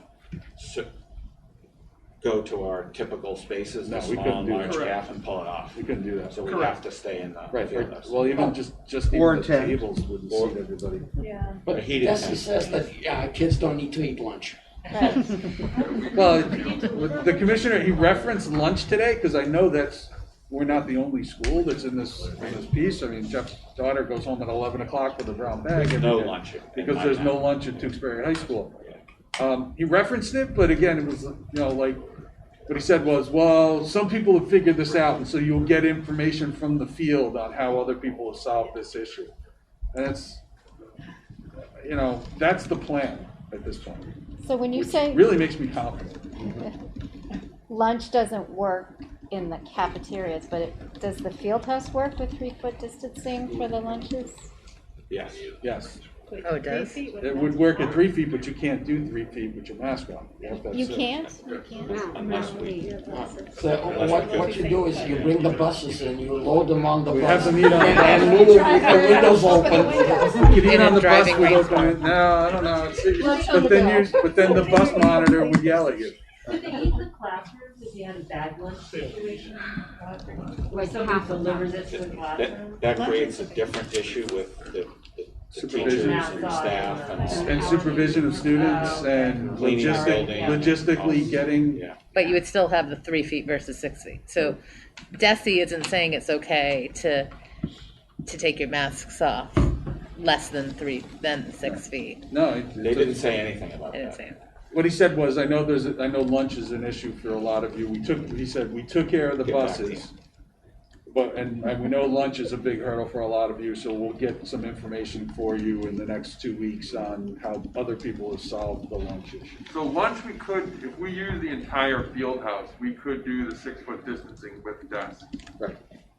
go to our typical spaces, the small, large half, and pull it off. We couldn't do that. So we have to stay in the field house. Well, even just Or even the tent. tables wouldn't seat everybody. Yeah. But DISA says that kids don't need to eat lunch. Well, the commissioner, he referenced lunch today, because I know that's we're not the only school that's in this piece. I mean, Jeff's daughter goes home at 11 o'clock with a brown bag. There's every no day lunch because there's no lunch at Tewksbury High School. He referenced it, but again, it was, like what he said was, well, some people have figured this out, and so you'll get information from the field on how other people have solved this issue. And that's the plan at this point. So when you Which say really makes me confident. lunch doesn't work in the cafeterias, but does the field house work with 3-foot distancing for the lunches? Yes. Yes. Oh, it does? It would work at 3 feet, but you can't do 3 feet with your mask on. You can't? You can't? Unless we, So what you do is you bring the buses in, you load them on the We bus. have them eat on the And bus. immediately the windows open. You can eat In a on the bus driving with range. open. No, I don't know. But then the bus monitor would yell at you. Do they eat in the classrooms if you had a bag lunch situation? Where somebody delivers it to the classroom? that creates a different issue with the teachers Supervision. and staff And supervision of students and Cleaning the building. logistically getting. Yeah. But you would still have the 3 feet versus 6 feet. So DESI isn't saying it's okay to take your masks off less than 6 feet. No, They didn't say anything about I didn't that. say it. what he said was, I know lunch is an issue for a lot of you. He said, we took care of the Get back to buses. And we know lunch is a big hurdle for a lot of you, so we'll get some information for you in the next 2 weeks on how other people have solved the lunch issue. So lunch, we could, if we use the entire field house, we could do the 6-foot distancing with desks. Right.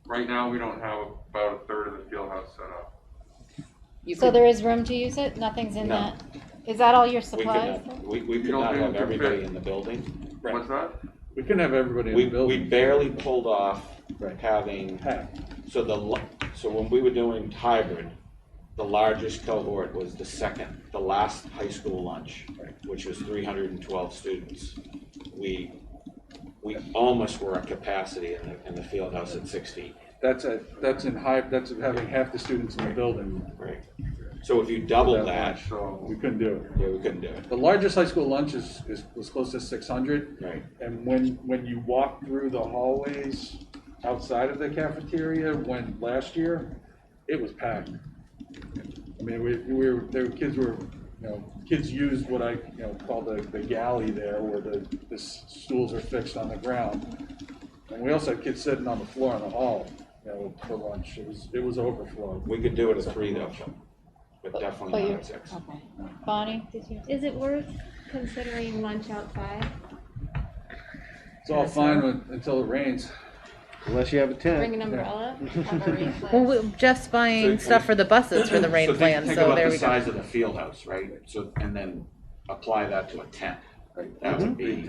Right now, we don't have about a third of the field house set up. So there is room to use it? Nothing's in No. that? Is that all your We supplies? could not have everybody in the building. What's that? We couldn't have everybody in We the building. barely pulled off Right. having, Half. so when we were doing hybrid, the largest cohort was the last high school lunch, which was 312 students. We almost were at capacity in the field house at 6 feet. That's having half the students in the building. Right. So if you double Without that, lunch, so we couldn't do it. yeah, we couldn't do it. The largest high school lunch was close to 600. Right. And when you walk through the hallways outside of the cafeteria, last year, it was packed. I mean, kids used what I call the galley there, where the stools are fixed on the ground. And we also had kids sitting on the floor in the hall, for lunch. It was overflowed. We could do it at 3 though, but definitely not at 6. Okay. Bonnie, did you? Is it worth considering lunch outside? It's all fine until it rains. Unless you have a tent. Bring an umbrella? Well, Jeff's buying stuff for the buses for the rain So plan, think so about there the we go. size of the field house, right? So, and then apply that to a tent. That would be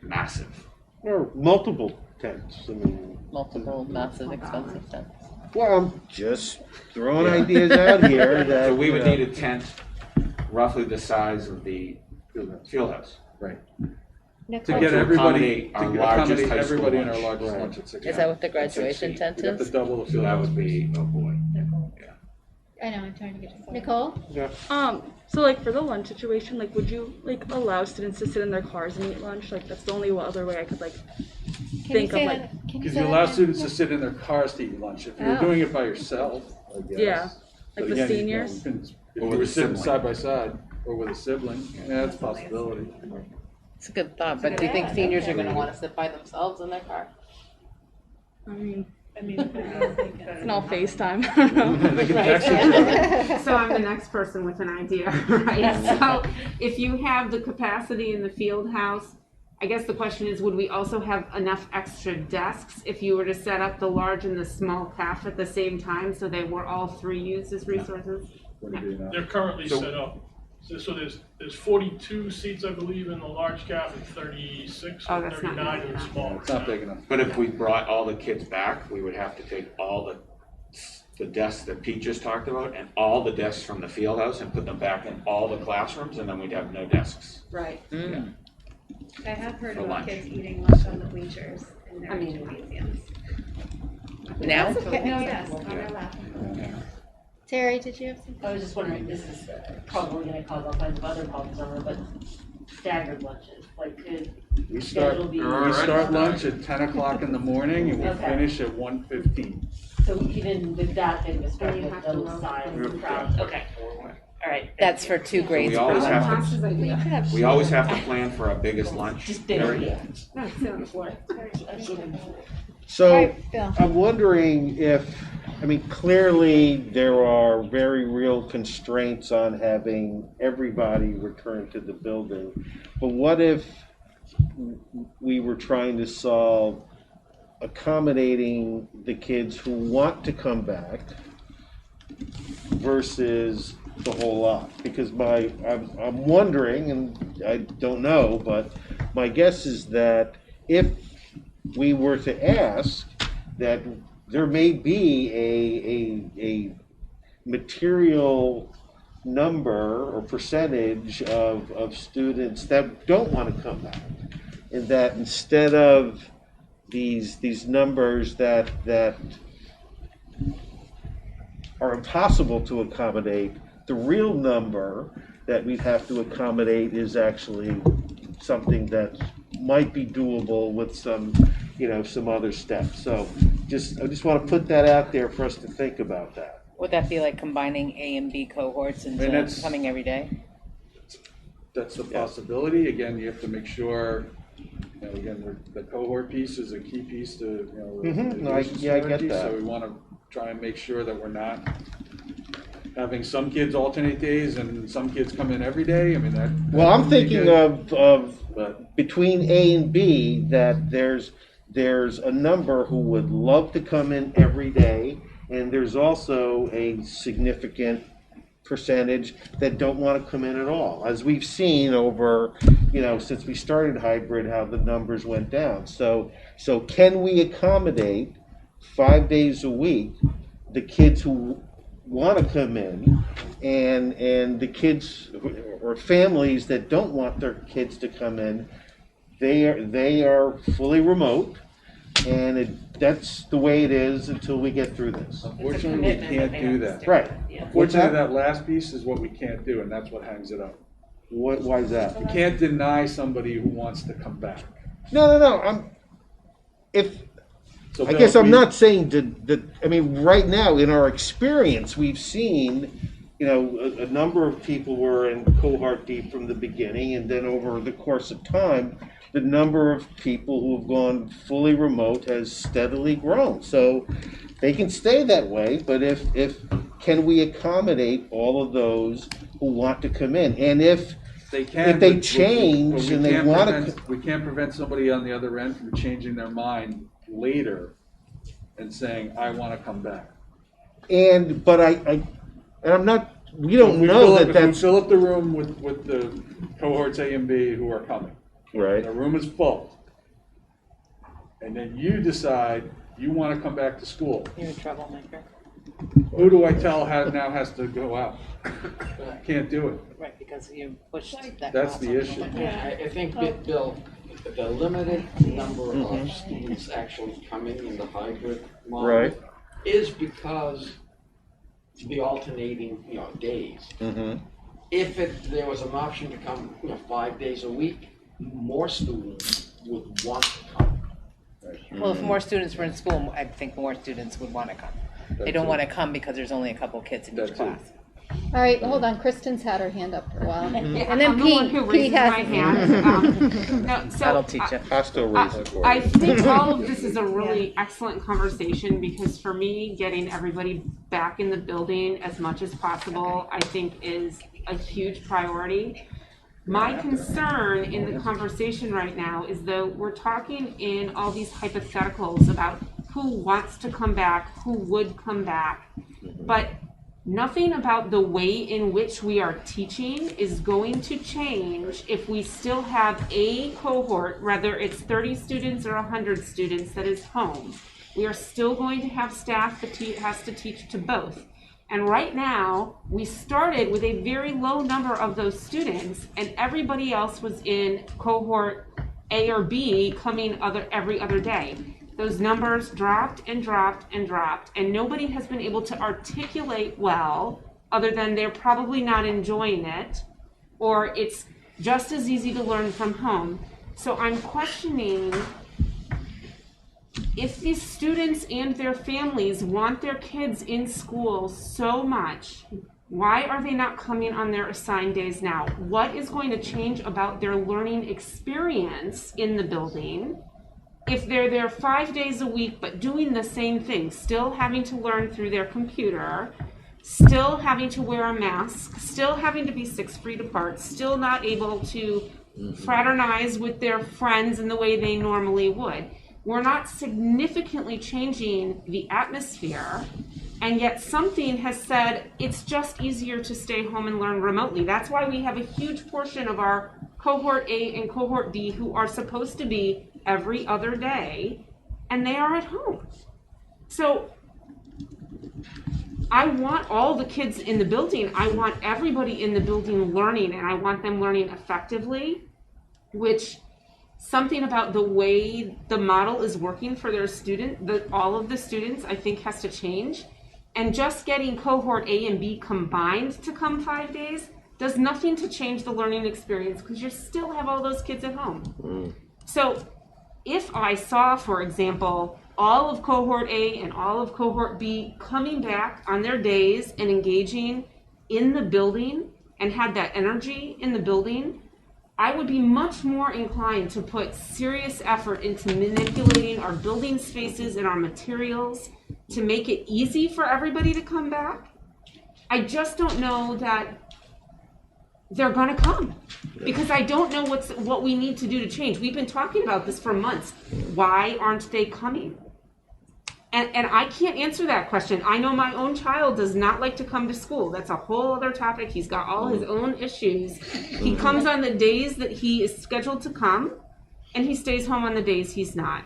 massive. Or multiple tents. I mean, Multiple, massive, expensive tents. well, I'm just throwing ideas out here that. So we would need a tent roughly the size of the field house. Right. Nicole? To get To everybody, accommodate our largest high school everybody in our lunch. largest Right. lunch at 6. Is that what the graduation feet. tent You have to is? double the So field that house. would be, oh boy. I know, I'm trying to get to Nicole? Yeah. So like for the lunch situation, like would you like allow students to sit in their cars and eat lunch? Like that's the only other way I could like think of like. Because you allow students to sit in their cars to eat lunch. If you're Oh. doing it by yourself, I guess. Yeah, like But the again, seniors. you can- If Or you with were a sitting sibling. side by side, or with a sibling, yeah, that's a possibility. It's a good thought, but do you think seniors are gonna wanna sit by themselves in their car? I mean, It's and all FaceTime. I don't know. They can text each other. So I'm the next person with an idea, right? So if you have the capacity in the field house, I guess the question is, would we also have enough extra desks if you were to set up the large and the small calf at the same time, so they were all 3 used as resources? Wouldn't be enough. They're currently So- set up. So there's 42 seats, I believe, in the large cap and 36 Oh, or that's not 39 in the enough. small. It's not big enough. But if we brought all the kids back, we would have to take all the desks that Pete just talked about and all the desks from the field house and put them back in all the classrooms, and then we'd have no desks. Right. I have heard For about lunch. kids eating lunch on the bleachers in their gymnasiums. Now? No, yes, on their lap. Terry, did you have something? I was just wondering, this is probably gonna cause all kinds of other problems on it, but staggered lunches, like could We start, schedule be? we start lunch at 10 o'clock in the morning and we Okay. finish at 1:15. So even with that, they would start And you with have to those roll. size crowds, okay, all right. That's for 2 grades. We always per have month. to, we always have to plan for our biggest lunch. Just bigger, yeah. No, sit on the floor. So Alright, Bill. I'm wondering if, I mean, clearly there are very real constraints on having everybody return to the building. But what if we were trying to solve accommodating the kids who want to come back versus the whole lot? Because I'm wondering, and I don't know, but my guess is that if we were to ask, that there may be a material number or percentage of students that don't want to come back, and that instead of these numbers that are impossible to accommodate, the real number that we'd have to accommodate is actually something that might be doable with some other steps. So I just want to put that out there for us to think about that. Would that be like combining A and B cohorts and coming every day? That's the possibility. Again, you have to make sure, again, the cohort piece is a key piece to, Mhm. No, I get strategy. that. So we want to try and make sure that we're not having some kids alternate days and some kids come in every day. I mean, that. Well, I'm thinking of But between A and B, that there's a number who would love to come in every day, and there's also a significant percentage that don't want to come in at all. As we've seen over, since we started hybrid, how the numbers went down. So can we accommodate 5 days a week the kids who want to come in, and the kids or families that don't want their kids to come in? They are fully remote, and that's the way it is until we get through this. unfortunately, we can't do that. Right. Unfortunately, that last piece is what we can't do, and that's what hangs it up. Why is that? You can't deny somebody who wants to come back. No. So I Bill, guess I'm we- not saying that. I mean, right now in our experience, we've seen, a number of people were in cohort D from the beginning, and then over the course of time, the number of people who have gone fully remote has steadily grown. So they can stay that way, but if can we accommodate all of those who want to come in? And if they can, if they but change we and they can't want prevent- we can't prevent somebody on the other end from changing their mind later and saying, I want to come back. but I'm not. We don't If we know fill that up- if we that's fill up the room with the cohorts A and B who are coming. right. The room is full. And then you decide you want to come back to school. You're a troublemaker. Who do I tell now has to go out? Can't do it. Right, because you pushed that. That's the issue. I think, Bill, the limited number of students actually coming in the hybrid model Right. is because the alternating, days. Mm-hmm. If there was an option to come, 5 days a week, more students would want to come. Well, if more students were in school, I think more students would want to come. They don't want to come because there's only a couple kids in each class. All right, hold on. Kristen's had her hand up for a while. Yeah, And then I'm the one who Pete raises has my his hand. That'll teach you. I still raise it for I you. think all of this is a really excellent conversation because for me, getting everybody back in the building as much as possible, I think is a huge priority. My concern in the conversation right now is though we're talking in all these hypotheticals about who wants to come back, who would come back, but nothing about the way in which we are teaching is going to change if we still have a cohort, whether it's 30 students or 100 students that is home. We are still going to have staff that has to teach to both. And right now, we started with a very low number of those students, and everybody else was in cohort A or B coming every other day. Those numbers dropped and dropped and dropped, and nobody has been able to articulate well, other than they're probably not enjoying it, or it's just as easy to learn from home. So I'm questioning if these students and their families want their kids in school so much, why are they not coming on their assigned days now? What is going to change about their learning experience in the building if they're there 5 days a week but doing the same thing, still having to learn through their computer, still having to wear a mask, still having to be 6 feet apart, still not able to fraternize with their friends in the way they normally would? We're not significantly changing the atmosphere, and yet something has said it's just easier to stay home and learn remotely. That's why we have a huge portion of our cohort A and cohort D who are supposed to be every other day, and they are at home. So I want all the kids in the building, I want everybody in the building learning, and I want them learning effectively, which something about the way the model is working for their all of the students, I think has to change. And just getting cohort A and B combined to come 5 days does nothing to change the learning experience, because you still have all those kids at home. So if I saw, for example, all of cohort A and all of cohort B coming back on their days and engaging in the building and had that energy in the building, I would be much more inclined to put serious effort into manipulating our building spaces and our materials to make it easy for everybody to come back. I just don't know that they're gonna come, because I don't know what we need to do to change. We've been talking about this for months. Why aren't they coming? And I can't answer that question. I know my own child does not like to come to school. That's a whole other topic. He's got all his own issues. He comes on the days that he is scheduled to come, and he stays home on the days he's not.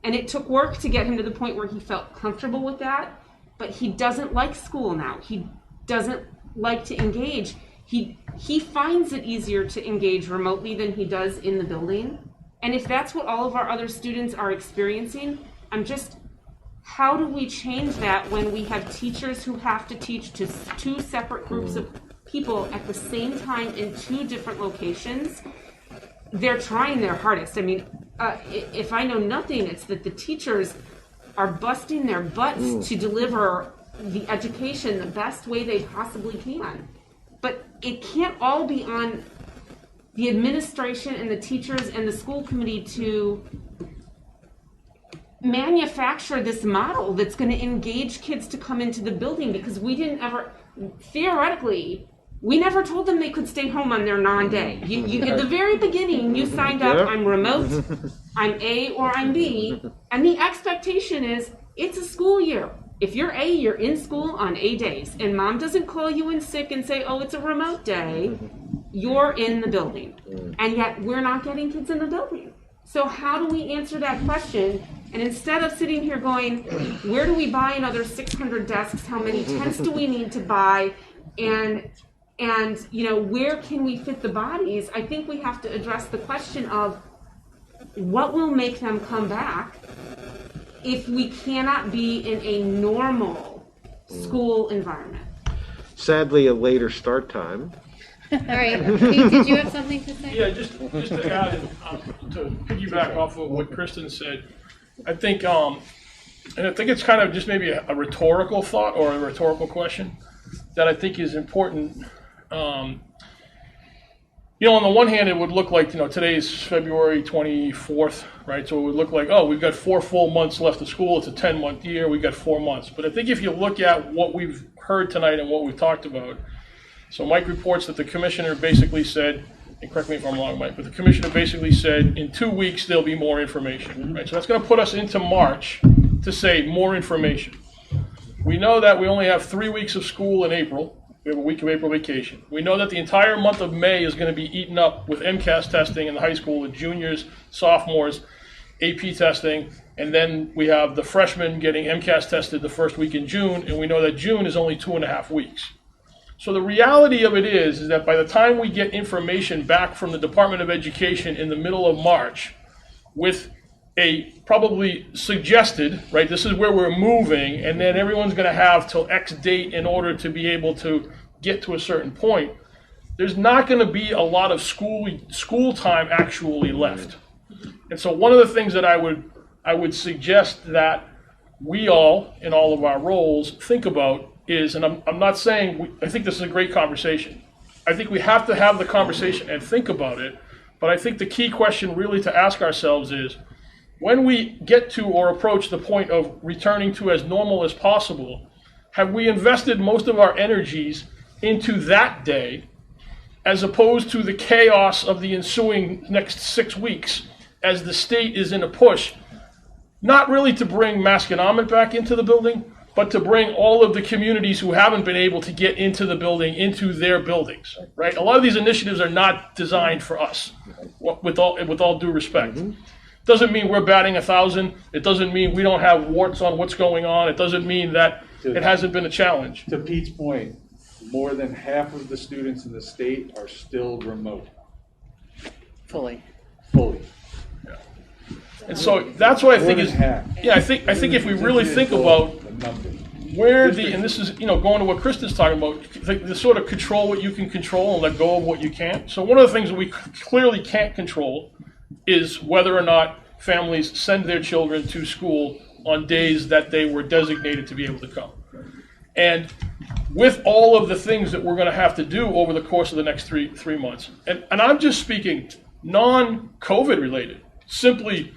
And it took work to get him to the point where he felt comfortable with that, but he doesn't like school now. He doesn't like to engage. He finds it easier to engage remotely than he does in the building. And if that's what all of our other students are experiencing, how do we change that when we have teachers who have to teach to 2 separate groups of people at the same time in 2 different locations? They're trying their hardest. I mean, if I know nothing, it's that the teachers are busting their butts to deliver the education the best way they possibly can. But it can't all be on the administration and the teachers and the school committee to manufacture this model that's going to engage kids to come into the building, because we didn't ever, theoretically, we never told them they could stay home on their non-day. You at the very beginning, you signed up, I'm remote, I'm A or I'm B, and the expectation is it's a school year. If you're A, you're in school on A days, and mom doesn't call you in sick and say, oh, it's a remote day, you're in the building. And yet we're not getting kids in the building. So how do we answer that question? And instead of sitting here going, where do we buy another 600 desks? How many tents do we need to buy? And where can we fit the bodies? I think we have to address the question of what will make them come back if we cannot be in a normal school environment. Sadly, a later start time. All right, Pete, did you have something to say? Yeah, just to add, to piggyback off of what Kristen said, I think, and I think it's kind of just maybe a rhetorical thought or a rhetorical question that I think is important. On the one hand, it would look like, today's February 24th, right? So it would look like, oh, we've got 4 full months left of school. It's a 10-month year. We've got 4 months. But I think if you look at what we've heard tonight and what we've talked about, so Mike reports that the commissioner basically said, and correct me if I'm wrong, Mike, but the commissioner basically said in 2 weeks there'll be more information, right? So that's going to put us into March to say more information. We know that we only have 3 weeks of school in April. We have a week of April vacation. We know that the entire month of May is going to be eaten up with MCAS testing in the high school with juniors, sophomores, AP testing, and then we have the freshmen getting MCAS tested the first week in June, and we know that June is only 2.5 weeks. So the reality of it is that by the time we get information back from the Department of Education in the middle of March with a probably suggested, right, this is where we're moving, and then everyone's going to have till X date in order to be able to get to a certain point, there's not going to be a lot of school time actually left. And so one of the things that I would suggest that we all, in all of our roles, think about is, and I'm not saying, I think this is a great conversation. I think we have to have the conversation and think about it, but I think the key question really to ask ourselves is, when we get to or approach the point of returning to as normal as possible, have we invested most of our energies into that day as opposed to the chaos of the ensuing next 6 weeks as the state is in a push, not really to bring Masconomet back into the building, but to bring all of the communities who haven't been able to get into the building into their buildings, right? A lot of these initiatives are not designed for us, with all due respect. Doesn't mean we're batting 1,000. It doesn't mean we don't have warts on what's going on. It doesn't mean that it hasn't been a challenge. To Pete's point, more than half of the students in the state are still remote. Fully. And so that's what I think is, I think if we really think about where and this is, going to what Kristen's talking about, the sort of control what you can control and let go of what you can't. So one of the things that we clearly can't control is whether or not families send their children to school on days that they were designated to be able to come. And with all of the things that we're going to have to do over the course of the next three months, and I'm just speaking non-COVID related, simply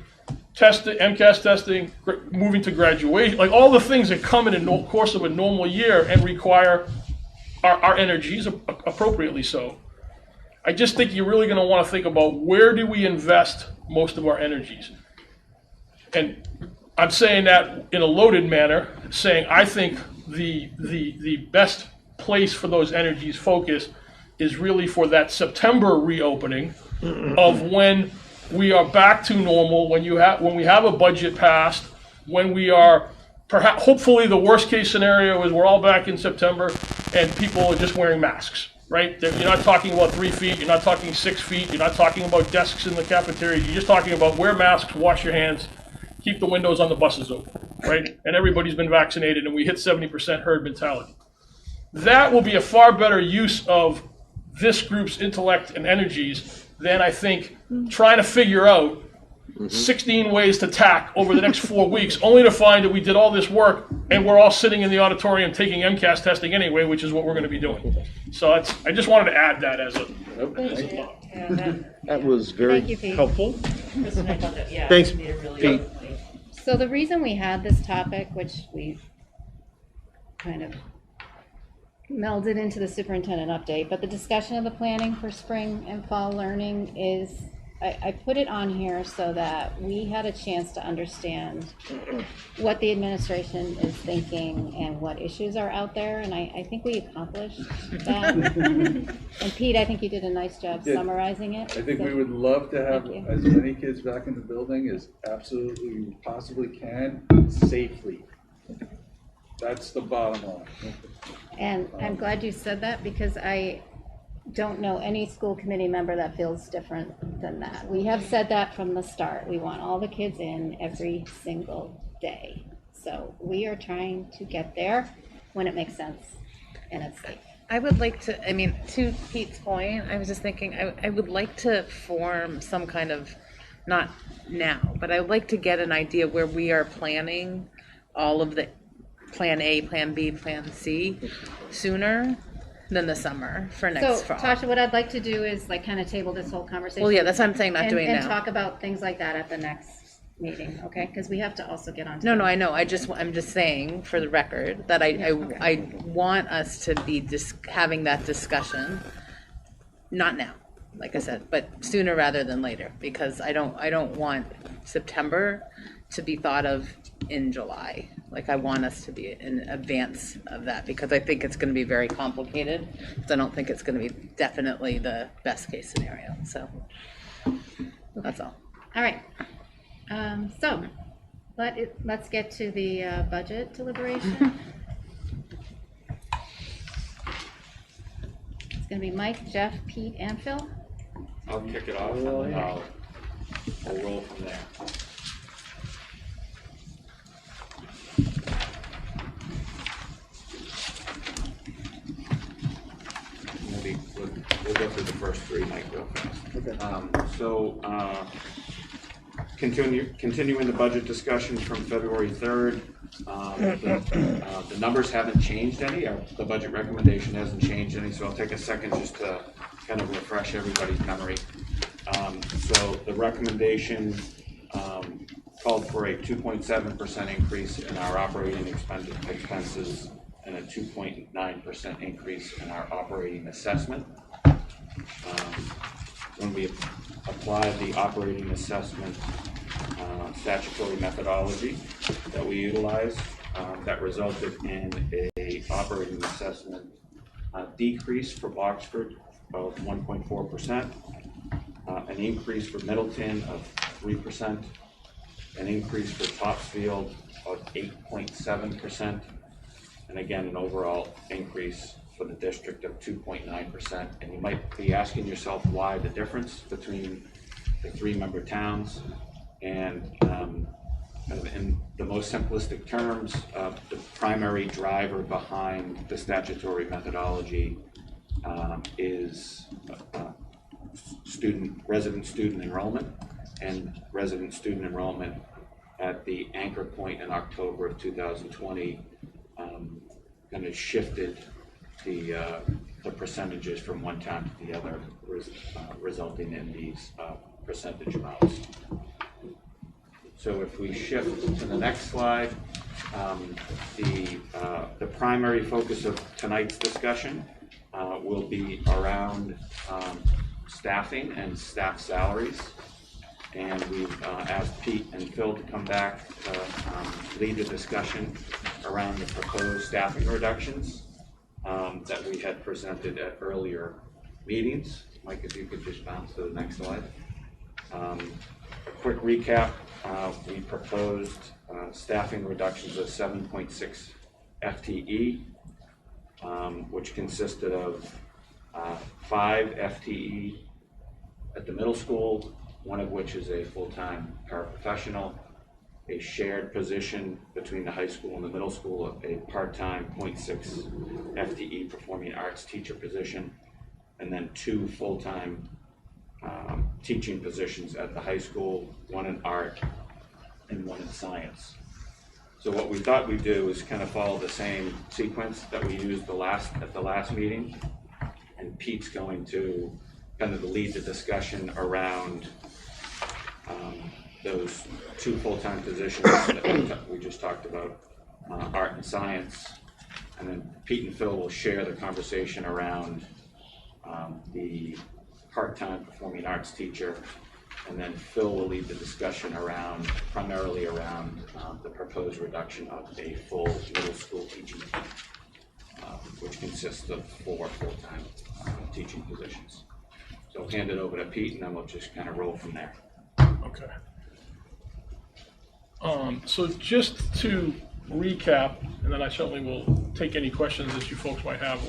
testing, MCAS testing, moving to graduation, like all the things that come in the course of a normal year and require our energies appropriately so. I just think you're really going to want to think about where do we invest most of our energies. And I'm saying that in a loaded manner, saying I think the best place for those energies focus is really for that September reopening of when we are back to normal, when we have a budget passed, when we are perhaps, hopefully the worst case scenario is we're all back in September and people are just wearing masks, right? You're not talking about 3 feet, you're not talking 6 feet, you're not talking about desks in the cafeteria, you're just talking about wear masks, wash your hands, keep the windows on the buses open, right? And everybody's been vaccinated and we hit 70% herd mentality. That will be a far better use of this group's intellect and energies than I think trying to figure out 16 ways to tack over the next 4 weeks, only to find that we did all this work and we're all sitting in the auditorium taking MCAS testing anyway, which is what we're going to be doing. So I just wanted to add that as a thought. That was very helpful. Yeah, Thanks, made it really Pete. So the reason we had this topic, which we kind of melded into the superintendent update, but the discussion of the planning for spring and fall learning is, I put it on here so that we had a chance to understand what the administration is thinking and what issues are out there, and I think we accomplished that. And Pete, I think you did a nice job summarizing it. I think we would love to have as many kids back in the building as absolutely we possibly can, safely. That's the bottom line. And I'm glad you said that, because I don't know any school committee member that feels different than that. We have said that from the start. We want all the kids in every single day. So we are trying to get there when it makes sense and it's safe. I would like to, to Pete's point, I was just thinking, I would like to form some kind of, not now, but I would like to get an idea where we are planning all of the Plan A, Plan B, Plan C sooner than the summer for next fall. Tasha, what I'd like to do is like kind of table this whole conversation. Well, yeah, that's what I'm saying, not doing and now. talk about things like that at the next meeting, okay? Because we have to also get on to No, I know. I'm just saying for the record that I want us to be having that discussion, not now, like I said, but sooner rather than later, because I don't want September to be thought of in July. Like, I want us to be in advance of that, because I think it's going to be very complicated. So I don't think it's going to be definitely the best case scenario. So that's all. All right. So let's get to the budget deliberation. It's going to be Mike, Jeff, Pete, and Phil. I'll kick it off and then I'll roll from there. We'll go through the first three, Mike, real fast. Okay. Continuing the budget discussions from February 3rd. The numbers haven't changed any. The budget recommendation hasn't changed any, so I'll take a second just to kind of refresh everybody's memory. So the recommendation called for a 2.7% increase in our operating expenses and a 2.9% increase in our operating assessment. When we applied the operating assessment statutory methodology that we utilize, that resulted in a operating assessment decrease for Boxford of 1.4%, an increase for Middleton of 3%, an increase for Topsfield of 8.7%, and again, an overall increase for the district of 2.9%. And you might be asking yourself why the difference between the three-member towns. And in the most simplistic terms, the primary driver behind the statutory methodology is resident student enrollment, and resident student enrollment at the anchor point in October of 2020 kind of shifted the percentages from one town to the other, resulting in these percentage amounts. So if we shift to the next slide, the primary focus of tonight's discussion will be around staffing and staff salaries. And we've asked Pete and Phil to come back to lead the discussion around the proposed staffing reductions that we had presented at earlier meetings. Mike, if you could just bounce to the next slide. A quick recap, we proposed staffing reductions of 7.6 FTE, which consisted of 5 FTE at the middle school, one of which is a full-time paraprofessional, a shared position between the high school and the middle school, a part-time 0.6 FTE performing arts teacher position, and then 2 full-time teaching positions at the high school, one in art and one in science. So what we thought we'd do is kind of follow the same sequence that we used at the last meeting, and Pete's going to kind of lead the discussion around those 2 full-time positions that we just talked about, art and science, and then Pete and Phil will share the conversation around the part-time performing arts teacher, and then Phil will lead the discussion primarily around the proposed reduction of a full middle school teaching team, which consists of 4 full-time teaching positions. So I'll hand it over to Pete, and then we'll just kind of roll from there. Okay. So just to recap, and then I certainly will take any questions that you folks might have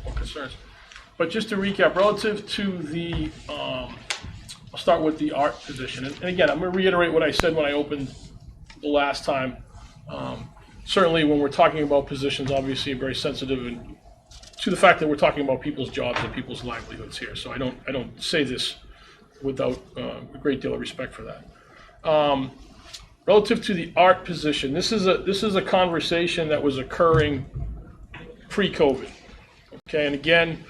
or concerns. But just to recap, relative to the, I'll start with the art position. And again, I'm going to reiterate what I said when I opened the last time. Certainly when we're talking about positions, obviously very sensitive to the fact that we're talking about people's jobs and people's livelihoods here. So I don't say this without a great deal of respect for that. Relative to the art position, this is a conversation that was occurring pre-COVID. Okay, and again,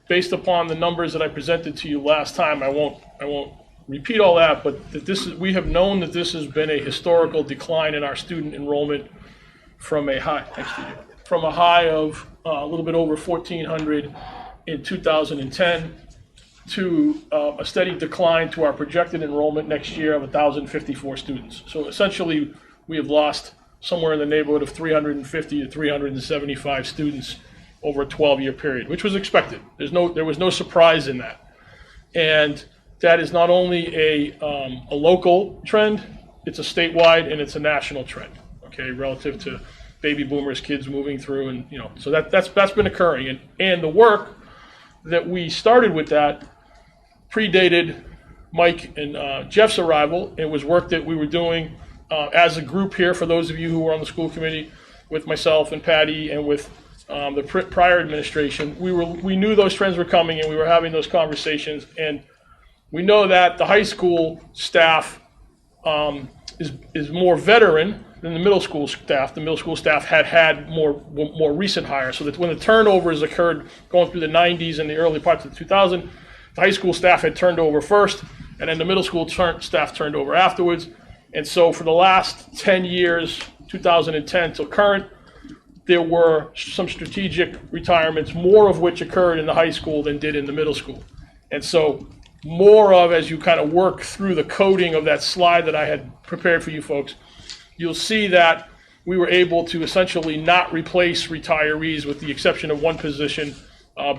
based upon the numbers that I presented to you last time, I won't repeat all that, but we have known that this has been a historical decline in our student enrollment from a high of a little bit over 1,400 in 2010 to a steady decline to our projected enrollment next year of 1,054 students. So essentially, we have lost somewhere in the neighborhood of 350 to 375 students over a 12-year period, which was expected. There was no surprise in that. And that is not only a local trend, it's a statewide and it's a national trend, okay, relative to baby boomers, kids moving through, and so that's been occurring. And the work that we started with that predated Mike and Jeff's arrival. It was work that we were doing as a group here, for those of you who were on the school committee, with myself and Patty and with the prior administration. We knew those trends were coming, and we were having those conversations. And we know that the high school staff is more veteran than the middle school staff. The middle school staff had more recent hires, so that when the turnovers occurred going through the 90s and the early parts of the 2000s, the high school staff had turned over first, and then the middle school staff turned over afterwards. And so for the last 10 years, 2010 till current, there were some strategic retirements, more of which occurred in the high school than did in the middle school. And so more of, as you kind of work through the coding of that slide that I had prepared for you folks, you'll see that we were able to essentially not replace retirees with the exception of one position,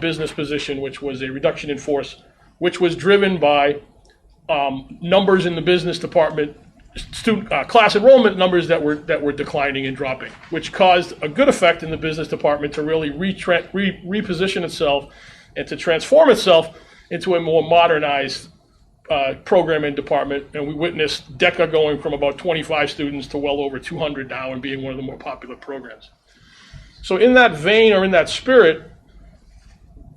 business position, which was a reduction in force, which was driven by numbers in the business department, class enrollment numbers that were declining and dropping, which caused a good effect in the business department to really reposition itself and to transform itself into a more modernized program and department. And we witnessed DECA going from about 25 students to well over 200 now and being one of the more popular programs. So in that vein, or in that spirit,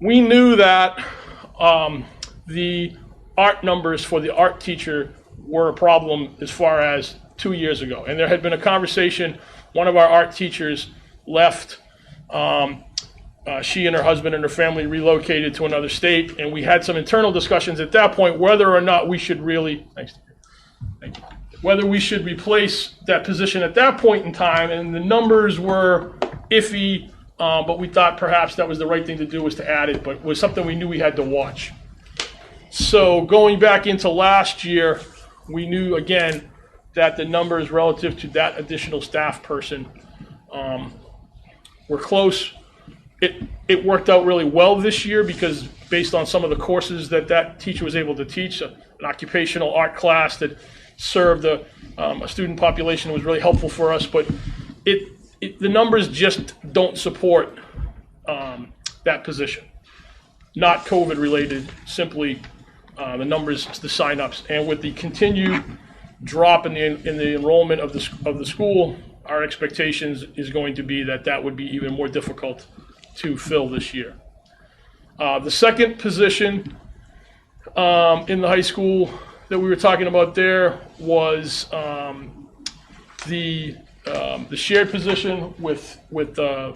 we knew that the art numbers for the art teacher were a problem as far as 2 years ago. And there had been a conversation, one of our art teachers left, she and her husband and her family relocated to another state, and we had some internal discussions at that point whether or not we should really, whether we should replace that position at that point in time, and the numbers were iffy, but we thought perhaps that was the right thing to do, was to add it, but it was something we knew we had to watch. So going back into last year, we knew again that the numbers relative to that additional staff person were close. It worked out really well this year because based on some of the courses that teacher was able to teach, an occupational art class that served a student population was really helpful for us, but the numbers just don't support that position. Not COVID related, simply the numbers, the sign-ups, and with the continued drop in the enrollment of the school, our expectations is going to be that would be even more difficult to fill this year. The second position in the high school that we were talking about there was the shared position with the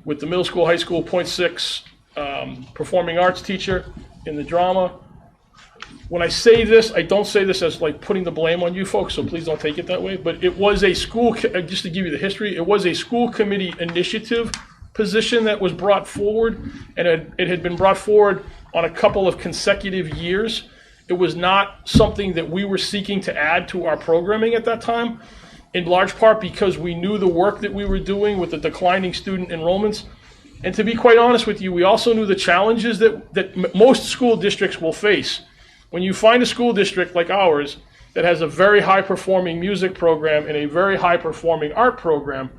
middle school, high school, 0.6 performing arts teacher in the drama. When I say this, I don't say this as like putting the blame on you folks, so please don't take it that way, but it was a school, just to give you the history, it was a school committee initiative position that was brought forward, and it had been brought forward on a couple of consecutive years. It was not something that we were seeking to add to our programming at that time, in large part because we knew the work that we were doing with the declining student enrollments. And to be quite honest with you, we also knew the challenges that most school districts will face. When you find a school district like ours that has a very high-performing music program and a very high-performing art program,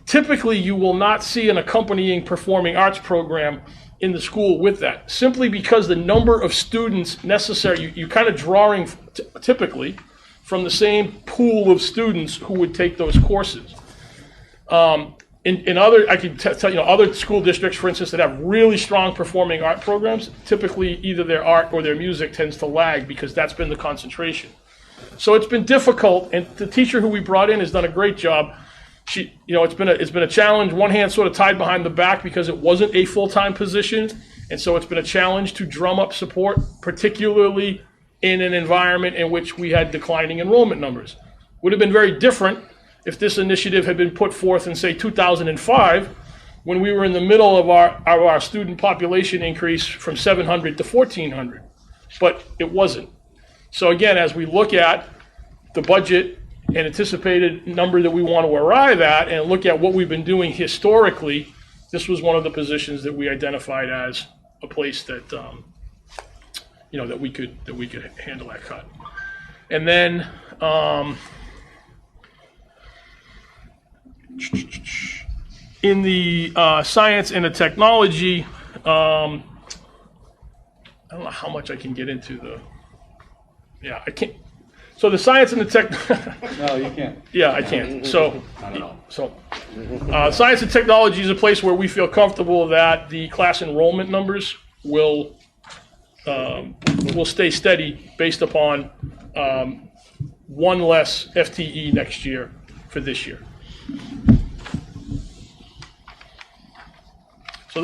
typically you will not see an accompanying performing arts program in the school with that, simply because the number of students necessary, you're kind of drawing typically from the same pool of students who would take those courses. In other, I can tell you, other school districts, for instance, that have really strong performing art programs, typically either their art or their music tends to lag because that's been the concentration. So it's been difficult, and the teacher who we brought in has done a great job. It's been a challenge. One hand sort of tied behind the back because it wasn't a full-time position, and so it's been a challenge to drum up support, particularly in an environment in which we had declining enrollment numbers. Would have been very different if this initiative had been put forth in, say, 2005, when we were in the middle of our student population increase from 700 to 1,400, but it wasn't. So again, as we look at the budget and anticipated number that we want to arrive at, and look at what we've been doing historically, this was one of the positions that we identified as a place that that we could handle that cut. And then in the science and the technology, I don't know how much I can get into I can't. So the science and the tech. No, you can't. Yeah, I can't. So, Not at all. Science and technology is a place where we feel comfortable that the class enrollment numbers will stay steady based upon one less FTE next year for this year. So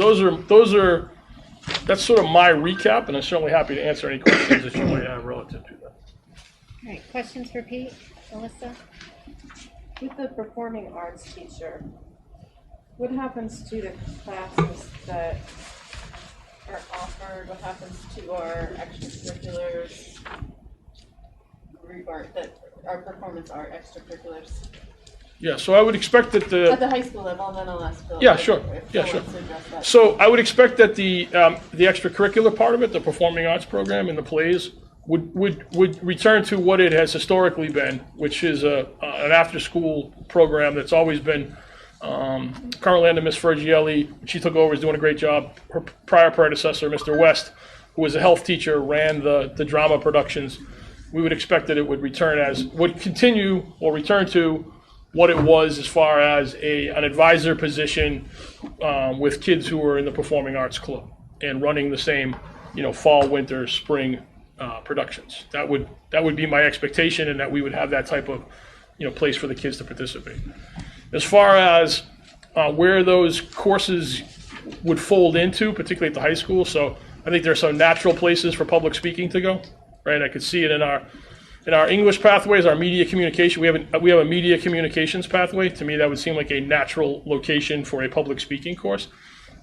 that's sort of my recap, and I'm certainly happy to answer any questions that you might have relative to that. All right, questions for Pete, Melissa? With the performing arts teacher, what happens to the classes that are offered? What happens to our extracurriculars that our performance art extracurriculars? Yeah, so I would expect that At the high school level, and then I'll ask Phil. Yeah, sure. Yeah, sure. So I would expect that the extracurricular part of it, the performing arts program and the plays, would return to what it has historically been, which is an after-school program that's always been currently under Ms. Fergielli. She took over, is doing a great job. Her prior predecessor, Mr. West, who was a health teacher, ran the drama productions. We would expect that it would return return to what it was as far as an advisor position with kids who were in the Performing Arts Club and running the same, fall, winter, spring productions. That would be my expectation, and that we would have that type of, place for the kids to participate. As far as where those courses would fold into, particularly at the high school, so I think there are some natural places for public speaking to go, right? I could see it in our English pathways, our media communication. We have a media communications pathway. To me, that would seem like a natural location for a public speaking course.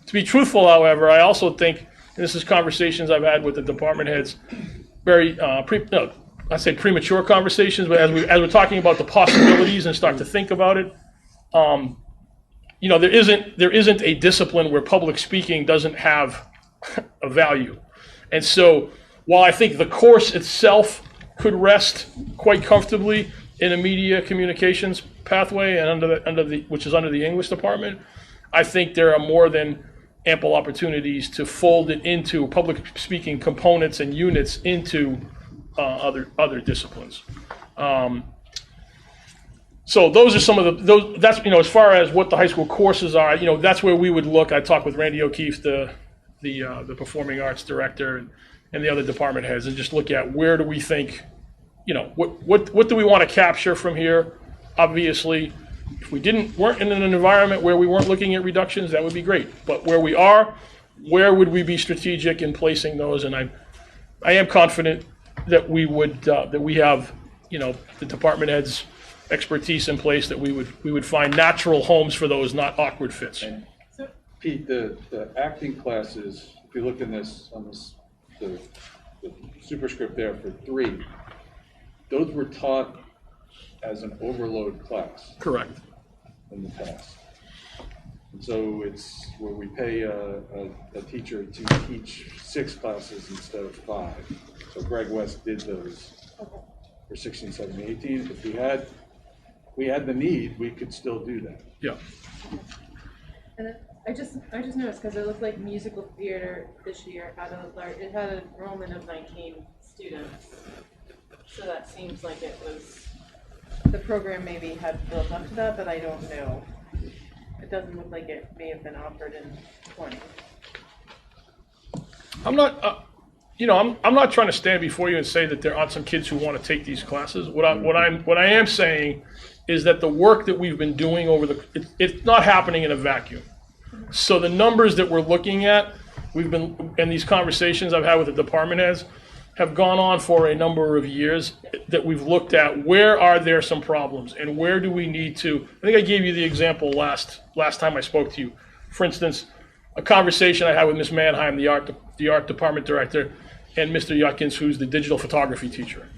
To be truthful, however, I also think, and this is conversations I've had with the department heads, very I say premature conversations, but as we're talking about the possibilities and start to think about it, there isn't a discipline where public speaking doesn't have a value. And so while I think the course itself could rest quite comfortably in a media communications pathway and which is under the English department, I think there are more than ample opportunities to fold it into public speaking components and units into other disciplines. So those are some of that's as far as what the high school courses are, that's where we would look. I talked with Randy O'Keefe, the performing arts director, and the other department heads, and just look at where do we think, what do we want to capture from here? Obviously, if we weren't in an environment where we weren't looking at reductions, that would be great. But where we are, where would we be strategic in placing those? And I am confident that we have, the department heads' expertise in place, that we would find natural homes for those, not awkward fits. And Pete, the acting classes, if you look in the superscript there for 3, those were taught as an overload class. Correct. In the past. And so it's where we pay a teacher to teach 6 classes instead of 5. So Greg West did those for 16, 17, 18. If we had the need, we could still do that. Yeah. And I just noticed, because it looked like musical theater this year had an enrollment of 19 students. So that seems like the program maybe had built up to that, but I don't know. It doesn't look like it may have been offered in 20. I'm not, I'm not trying to stand before you and say that there aren't some kids who want to take these classes. What I am saying is that the work that we've been doing it's not happening in a vacuum. So the numbers that we're looking at, and these conversations I've had with the department heads, have gone on for a number of years, that we've looked at where are there some problems and where do we need to. I think I gave you the example last time I spoke to you. For instance, a conversation I had with Ms. Mannheim, the art department director, and Mr. Yutkins, who's the digital photography teacher.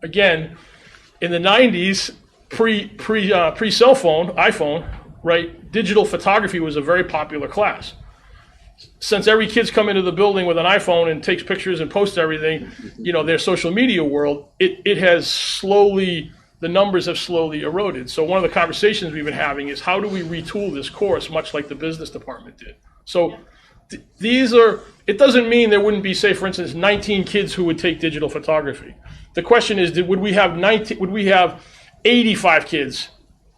Again, in the 90s, pre-cell phone, iPhone, right, digital photography was a very popular class. Since every kid's come into the building with an iPhone and takes pictures and posts everything, their social media world, it has slowly, the numbers have slowly eroded. So one of the conversations we've been having is how do we retool this course, much like the business department did. So it doesn't mean there wouldn't be, say, for instance, 19 kids who would take digital photography. The question is, would we have 85 kids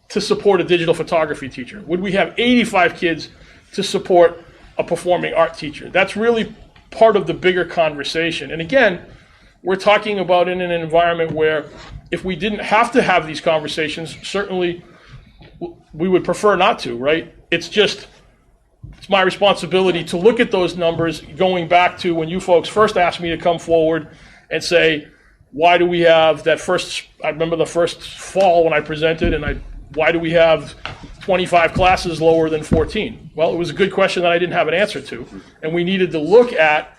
to support a digital photography teacher? Would we have 85 kids to support a performing art teacher? That's really part of the bigger conversation. And again, we're talking about in an environment where if we didn't have to have these conversations, certainly we would prefer not to, right? It's my responsibility to look at those numbers going back to when you folks first asked me to come forward and say, why do we have that first, I remember the first fall when I presented, and why do we have 25 classes lower than 14? Well, it was a good question that I didn't have an answer to, and we needed to look at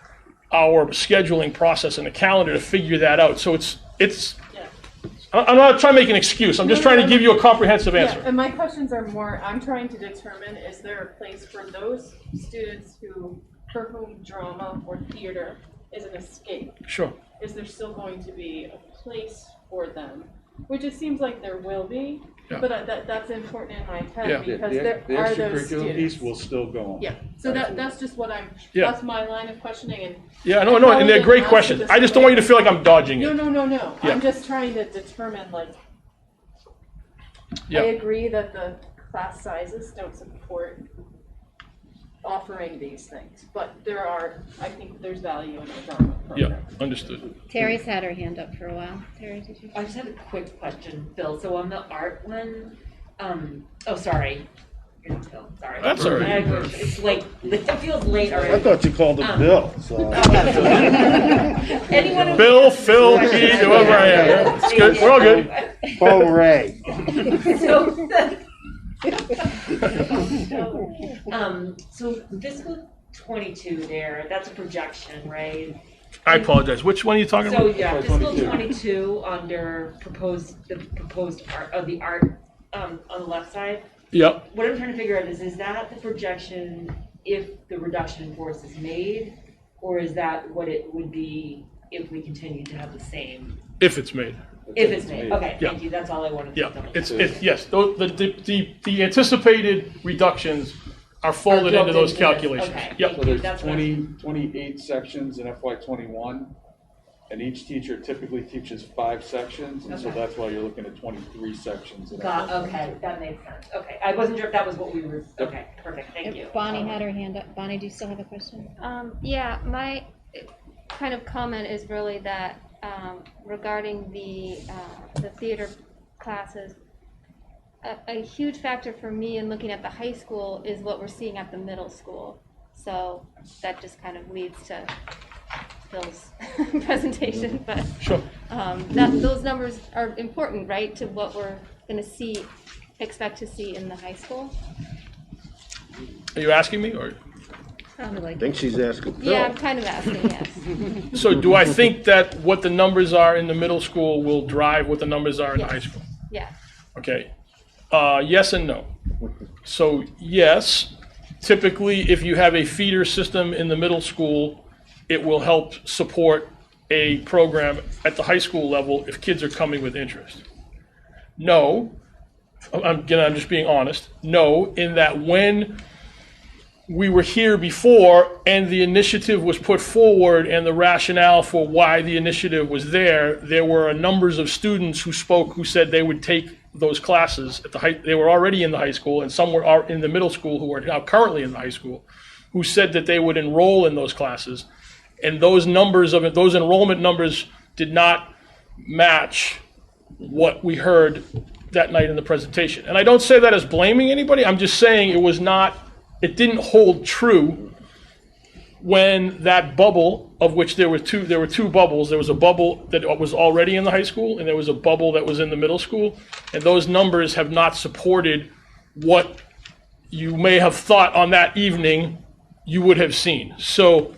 our scheduling process and the calendar to figure that out. So I'm not trying to make an excuse. I'm just trying to give you a comprehensive answer. And my questions are more, I'm trying to determine, is there a place for those students for whom drama or theater is an escape? Sure. Is there still going to be a place for them? Which it seems like there will be, Yeah. but that's important in my head Yeah. because The there are those extracurricular students. piece will still go on. Yeah, so that's just what Yeah. that's my line of questioning and. Yeah, no, and they're great questions. I just don't want you to feel like I'm dodging it. No. Yeah. I'm just trying to determine, like, Yeah. I agree that the class sizes don't support offering these things, but I think there's value in the drama program. Yeah, understood. Terry's had her hand up for a while. Terry, did you? I just had a quick question, Phil. So on the art one, sorry. You're not Phil, sorry. That's all right. It's late. It feels late already. I thought you called him Bill, so. Anyone who- Bill, Phil, Pete, whoever I am. It's good. We're all good. Paul Ray. So fiscal 22 there, that's a projection, right? I apologize. Which one are you talking So about? yeah, fiscal 22 under the proposed art of the art on the left side. Yep. What I'm trying to figure out is that the projection if the reduction in force is made, or is that what it would be if we continue to have the same? If it's made. If it's made. Okay, Yeah. thank you. That's all I wanted to know. Yes. The anticipated reductions are folded into those calculations. Okay. Yep. So there's That's what I'm- 28 sections in FY '21, and each teacher typically teaches 5 sections, and so Okay. that's why you're looking at 23 sections. in Got, FY okay, that makes sense. Okay, I wasn't sure if that was what we were, okay, perfect, thank you. Bonnie had her hand up. Bonnie, do you still have a question? Yeah, my kind of comment is really that regarding the theater classes, a huge factor for me in looking at the high school is what we're seeing at the middle school. So that just kind of leads to Phil's presentation, but Sure. those numbers are important, right, to what we're going to expect to see in the high school. Are you asking me, or? Sounded like. I think she's asking Phil. Yeah, I'm kind of asking, yes. So do I think that what the numbers are in the middle school will drive what the numbers are in the high school? Yeah. Okay. Yes and no. So yes, typically if you have a feeder system in the middle school, it will help support a program at the high school level if kids are coming with interest. No, I'm just being honest. No, in that when we were here before and the initiative was put forward and the rationale for why the initiative was there were numbers of students who spoke who said they would take those classes at they were already in the high school, and some were in the middle school who are now currently in the high school, who said that they would enroll in those classes. And those enrollment numbers did not match what we heard that night in the presentation. And I don't say that as blaming anybody. I'm just saying it didn't hold true when that bubble, of which there were two bubbles. There was a bubble that was already in the high school, and there was a bubble that was in the middle school. And those numbers have not supported what you may have thought on that evening you would have seen. So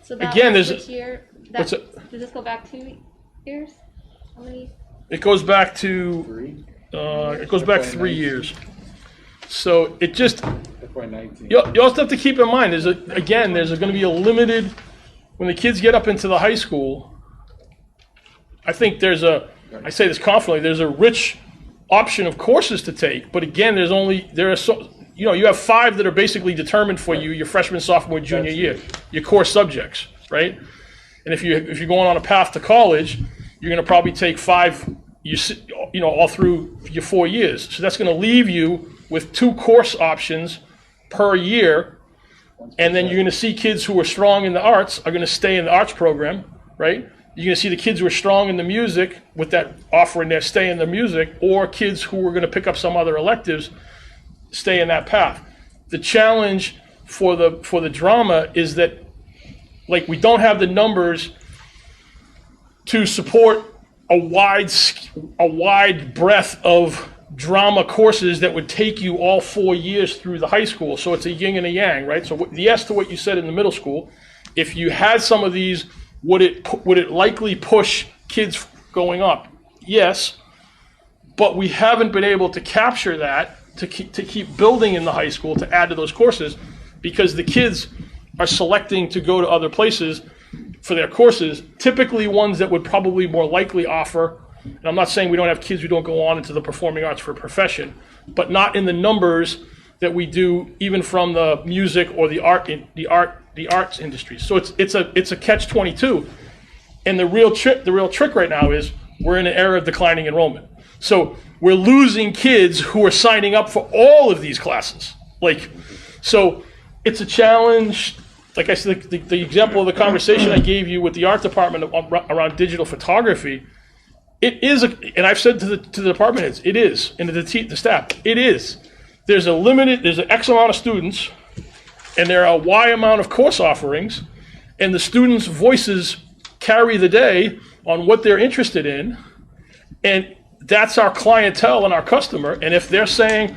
that again, was there's which year? what's Does it? this go back 2 years? How many? It goes back to 3 years. So it just FY19. you also have to keep in mind there's going to be a limited when the kids get up into the high school. I think I say this confidently, there's a rich option of courses to take, but again you have 5 that are basically determined for you your freshman, sophomore, junior year, your core subjects, right? And if you're going on a path to college, you're going to probably take 5 all through your 4 years. So that's going to leave you with 2 course options per year, and then you're going to see kids who are strong in the arts are going to stay in the arts program, right? You're going to see the kids who are strong in the music with that offering their stay in the music, or kids who are going to pick up some other electives stay in that path. The challenge for the drama is that, like, we don't have the numbers to support a wide breadth of drama courses that would take you all 4 years through the high school. So it's a yin and a yang, right? So yes to what you said in the middle school. If you had some of these, would it likely push kids going up? Yes, but we haven't been able to capture that to keep building in the high school to add to those courses, because the kids are selecting to go to other places for their courses, typically ones that would probably more likely offer, and I'm not saying we don't have kids who don't go on into the performing arts for a profession, but not in the numbers that we do even from the music or the arts industry. So it's a catch-22, and the real trick right now is we're in an era of declining enrollment. So we're losing kids who are signing up for all of these classes. So it's a challenge. Like I said, the example of the conversation I gave you with the art department around digital photography, it is, and I've said to the department heads, it is, and the staff, it is. There's an X amount of students, and there are a Y amount of course offerings, and the students' voices carry the day on what they're interested in, and that's our clientele and our customer. And if they're saying,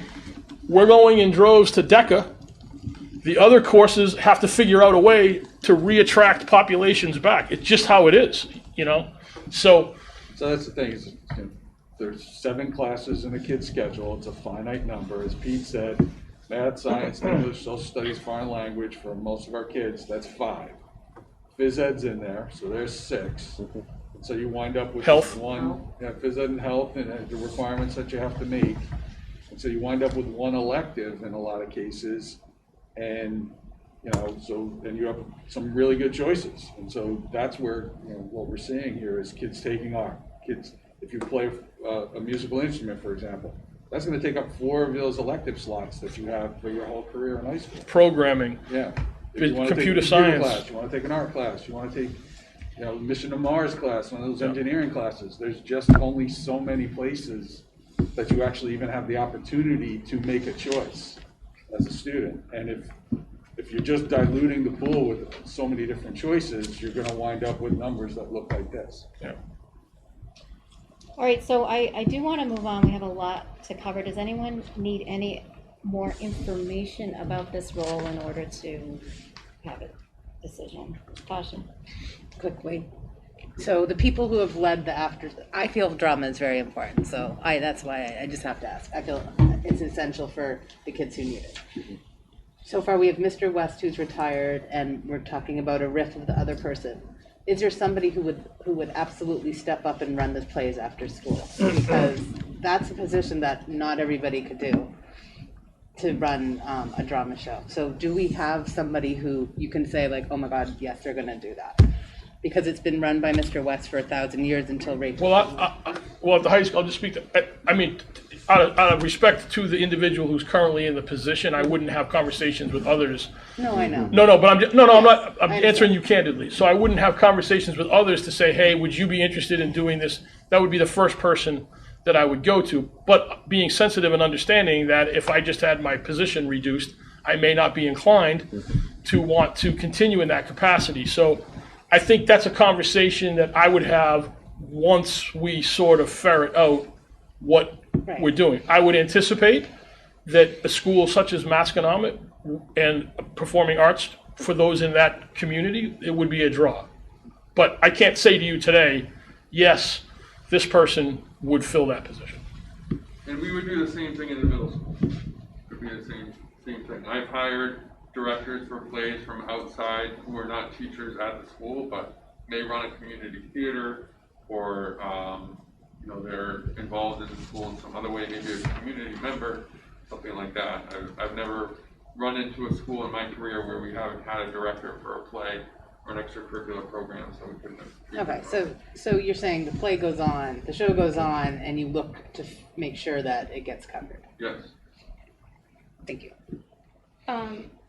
we're going in droves to DECA, the other courses have to figure out a way to re-attract populations back. It's just how it is, So that's the thing, is there's 7 classes in a kid's schedule. It's a finite number. As Pete said, math, science, English, social studies, foreign language for most of our kids, that's 5. Phys ed's in there, so there's 6. So you wind up with health. Phys ed and health, and the requirements that you have to meet. And so you wind up with 1 elective in a lot of cases. And then you have some really good choices, and so that's where what we're seeing here is kids taking art. Kids, if you play a musical instrument, for example, that's going to take up 4 of those elective slots that you have for your whole career in high school. Programming, If you want to computer take a science class, you want to take an art class, you want to take Mission to Mars class, one of those engineering classes. There's just only so many places that you actually even have the opportunity to make a choice as a student. And if you're just diluting the pool with so many different choices, you're going to wind up with numbers that look like this. All right, so I do want to move on. We have a lot to cover. Does anyone need any more information about this role in order to have a decision? Tasha? Quickly. So the people who have led I feel drama is very important. So that's why I just have to ask. I feel it's essential for the kids who need it. So far we have Mr. West who's retired, and we're talking about a riff of the other person. Is there somebody who would absolutely step up and run the plays after school? Because that's a position that not everybody could do, to run a drama show. So do we have somebody who you can say, like, oh my God, yes, they're going to do that? Because it's been run by Mr. West for 1,000 years until Rachel. Well, at the high school, I'll just speak to, out of respect to the individual who's currently in the position, I wouldn't have conversations with others. No, I know. No, but I'm answering you candidly. So I wouldn't have conversations with others to say, hey, would you be interested in doing this? That would be the first person that I would go to. But being sensitive and understanding that if I just had my position reduced, I may not be inclined to want to continue in that capacity. So I think that's a conversation that I would have once we sort of ferret out what we're doing. I would anticipate that a school such as MASCO and performing arts, for those in that community, it would be a draw. But I can't say to you today, yes, this person would fill that position. And we would do the same thing in the middle school. It would be the same thing. I've hired directors for plays from outside who are not teachers at the school, but may run a community theater, or they're involved in the school in some other way, maybe a community member, something like that. I've never run into a school in my career where we haven't had a director for a play or an extracurricular program, so we couldn't have. Okay, so you're saying the play goes on, the show goes on, and you look to make sure that it gets covered. Yes. Thank you.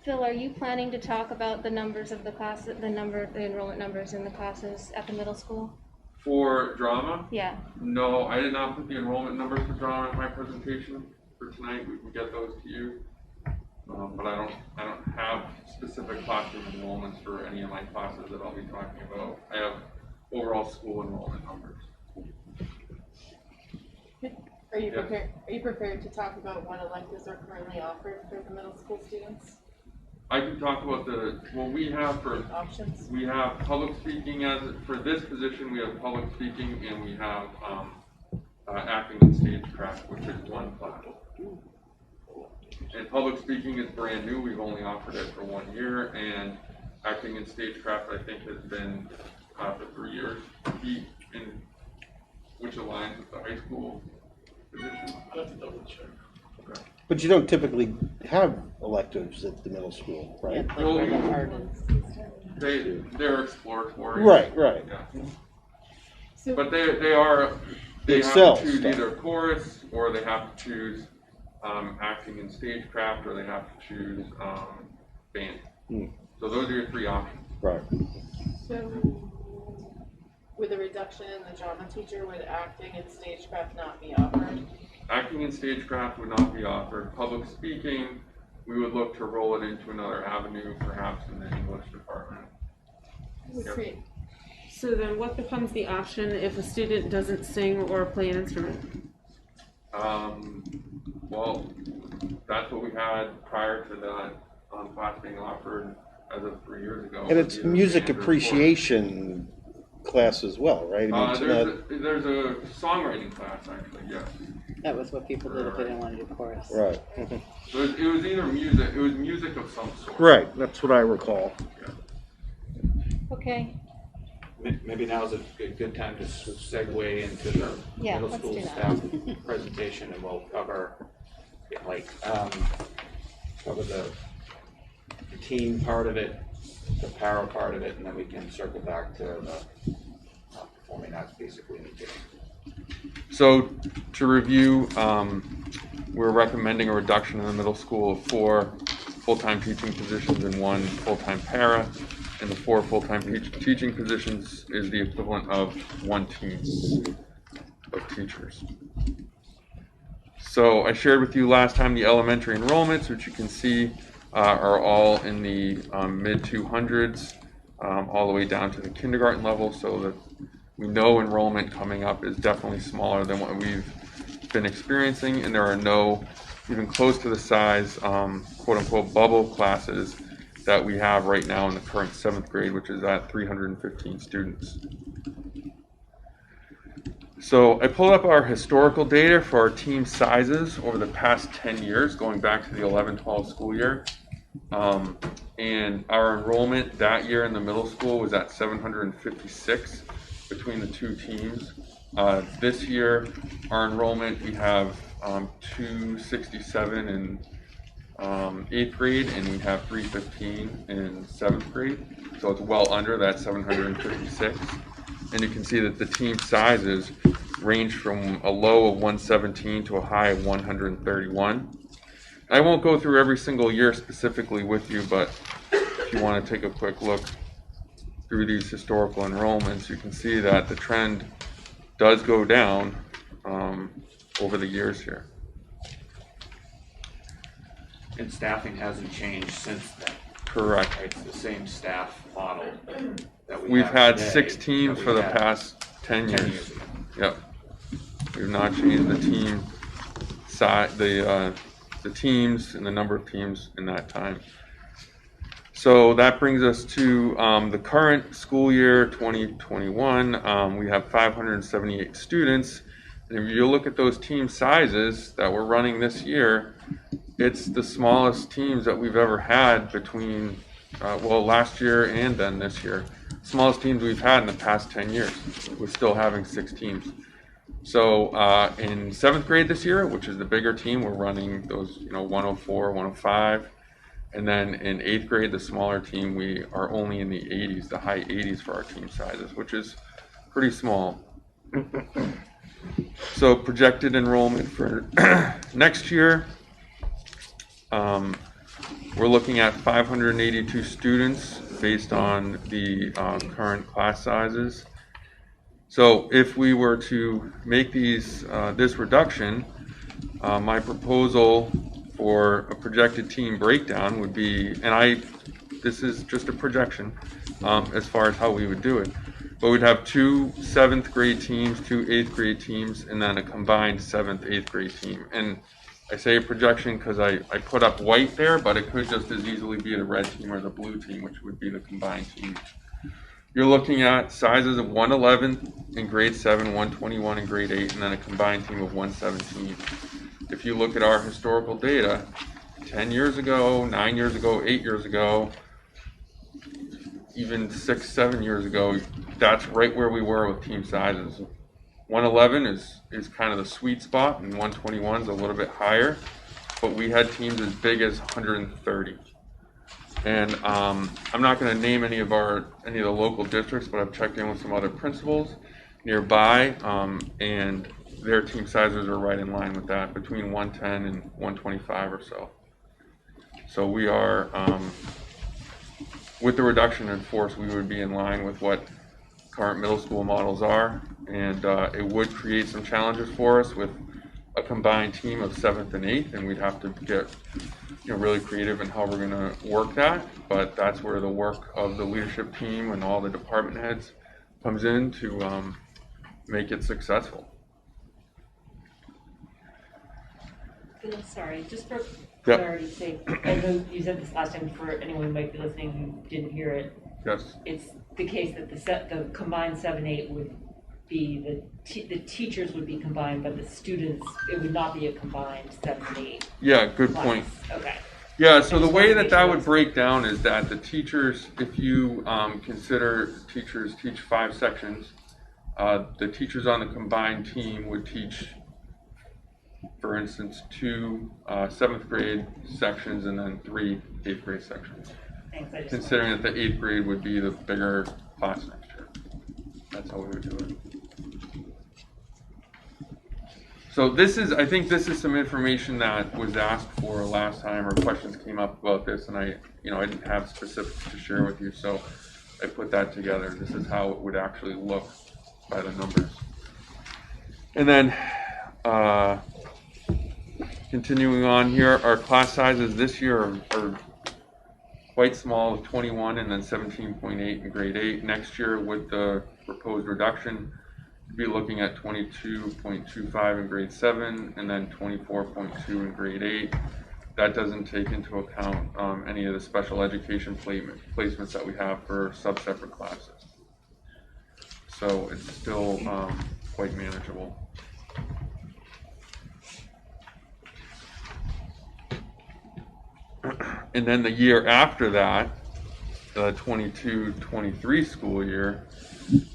Phil, are you planning to talk about the numbers of the the enrollment numbers in the classes at the middle school? For drama? Yeah. No, I did not put the enrollment numbers for drama in my presentation for tonight. We can get those to you. But I don't have specific classroom enrollments for any of my classes that I'll be talking about. I have overall school enrollment numbers. Are you prepared to talk about what electives are currently offered for the middle school students? I can talk about what we have for options. We have public speaking for this position. We have public speaking, and we have acting and stagecraft, which is one class. And public speaking is brand new. We've only offered it for 1 year, and acting and stagecraft I think has been for 3 years. Which aligns with the high school position. I'll have to double check. Okay. But you don't typically have electives at the middle school, right? They're exploratory. Right. Yeah. So, but they have to choose either chorus, or they have to choose acting and stagecraft, or they have to choose band. So those are your 3 options. Right. So with a reduction in the drama teacher, would acting and stagecraft not be offered? Acting and stagecraft would not be offered. Public speaking, we would look to roll it into another avenue, perhaps in the English department. Great. So then what becomes the option if a student doesn't sing or play an instrument? Well, that's what we had prior to that class being offered as of 3 years ago. And it's music appreciation class as well, right? There's a songwriting class, actually, yes. That was what people did if they didn't want to do chorus. Right. So it was either music, it was music of some sort. Right, that's what I recall. Yeah. Okay. Maybe now is a good time to segue into the middle school staff presentation, and we'll cover cover the team part of it, the para part of it, and then we can circle back to the performing arts basically. So to review, we're recommending a reduction in the middle school of 4 full-time teaching positions and 1 full-time para. And the 4 full-time teaching positions is the equivalent of 1 team of teachers. So I shared with you last time the elementary enrollments, which you can see are all in the mid 200s, all the way down to the kindergarten level, so that we know enrollment coming up is definitely smaller than what we've been experiencing, and there are no even close to the size quote-unquote bubble classes that we have right now in the current 7th grade, which is at 315 students. So I pulled up our historical data for our team sizes over the past 10 years, going back to the 11-12 school year. And our enrollment that year in the middle school was at 756 between the 2 teams. This year, our enrollment, we have 267 in 8th grade, and we have 315 in 7th grade. So it's well under that 756. And you can see that the team sizes range from a low of 117 to a high of 131. I won't go through every single year specifically with you, but if you want to take a quick look through these historical enrollments, you can see that the trend does go down over the years here. And staffing hasn't changed since then. Correct. It's the same staff model that we've had today 6 teams for the past 10 years. Yep. We've not changed the team size, the teams and the number of teams in that time. So that brings us to the current school year 2021. We have 578 students. And if you look at those team sizes that we're running this year, it's the smallest teams that we've ever had between, last year and then this year. Smallest teams we've had in the past 10 years. We're still having 6 teams. So in 7th grade this year, which is the bigger team, we're running those 104, 105. And then in 8th grade, the smaller team, we are only in the 80s, the high 80s for our team sizes, which is pretty small. So projected enrollment for next year, We're looking at 582 students based on the current class sizes. So if we were to make this reduction, my proposal for a projected team breakdown would be, this is just a projection as far as how we would do it, but we'd have 2 7th grade teams, 2 8th grade teams, and then a combined 7th, 8th grade team. And I say a projection because I put up white there, but it could just as easily be the red team or the blue team, which would be the combined team. You're looking at sizes of 111 in grade 7, 121 in grade 8, and then a combined team of 117. If you look at our historical data, 10 years ago, 9 years ago, 8 years ago, even 6, 7 years ago, that's right where we were with team sizes. 111 is kind of the sweet spot, and 121 is a little bit higher, but we had teams as big as 130. And I'm not going to name any of the local districts, but I've checked in with some other principals nearby, and their team sizes are right in line with that, between 110 and 125 or so. So we are, with the reduction in force, we would be in line with what current middle school models are, and it would create some challenges for us with a combined team of 7th and 8th, and we'd have to get really creative in how we're going to work that, but that's where the work of the leadership team and all the department heads comes in to make it successful. Phil, sorry, just for clarity's sake, I know you said this last time for anyone who might be listening who didn't hear it. Yes. It's the case that the combined 7-8 would be the teachers would be combined, but the students, it would not be a combined 7-8. Yeah, good class. point. Okay. Yeah, so the way that would break down is that the teachers, if you consider teachers teach 5 sections, the teachers on the combined team would teach, for instance, 2 7th grade sections and then 3 8th grade sections. Thanks, Considering that the 8th grade would be the bigger class next year. That's how we would do it. So I think this is some information that was asked for last time, or questions came up about this, and I didn't have specifics to share with you, so I put that together. This is how it would actually look by the numbers. And then continuing on here, our class sizes this year are quite small, with 21 and then 17.8 in grade 8. Next year, with the proposed reduction, we'd be looking at 22.25 in grade 7 and then 24.2 in grade 8. That doesn't take into account any of the special education placements that we have for sub-separate classes. So it's still quite manageable. And then the year after that, the 22-23 school year,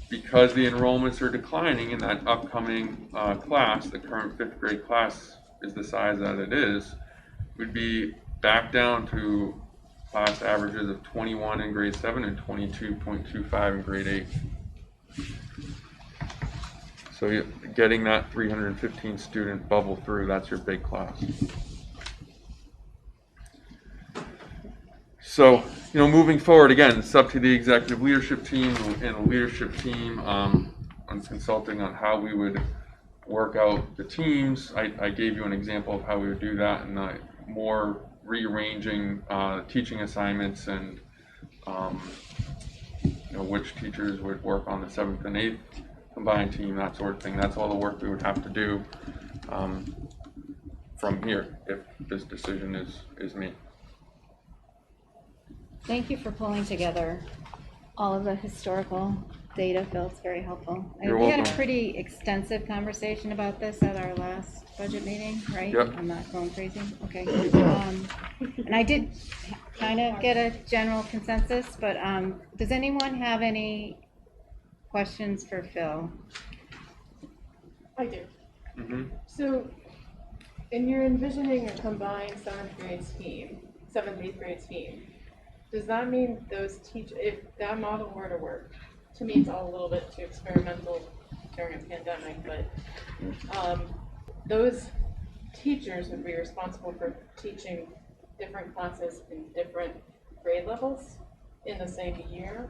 because the enrollments are declining in that upcoming class, the current 5th grade class is the size that it is, we'd be back down to class averages of 21 in grade 7 and 22.25 in grade 8. So you're getting that 315 student bubble through, that's your big class. So, moving forward, again, it's up to the executive leadership team and the leadership team on consulting on how we would work out the teams. I gave you an example of how we would do that, and more rearranging teaching assignments and which teachers would work on the 7th and 8th combined team, that sort of thing. That's all the work we would have to do from here if this decision is made. Thank you for pulling together all of the historical data, Phil. It's very helpful. You're we had a welcome. pretty extensive conversation about this at our last budget meeting, right? Yep. I'm not going crazy? Okay. And I did kind of get a general consensus, but does anyone have any questions for Phil? I do. Mm-hmm. So, and you're envisioning a combined 7th grade team, 7th, 8th grade team. Does that mean those if that model were to work, to me it's all a little bit too experimental during a pandemic, but those teachers would be responsible for teaching different classes in different grade levels in the same year?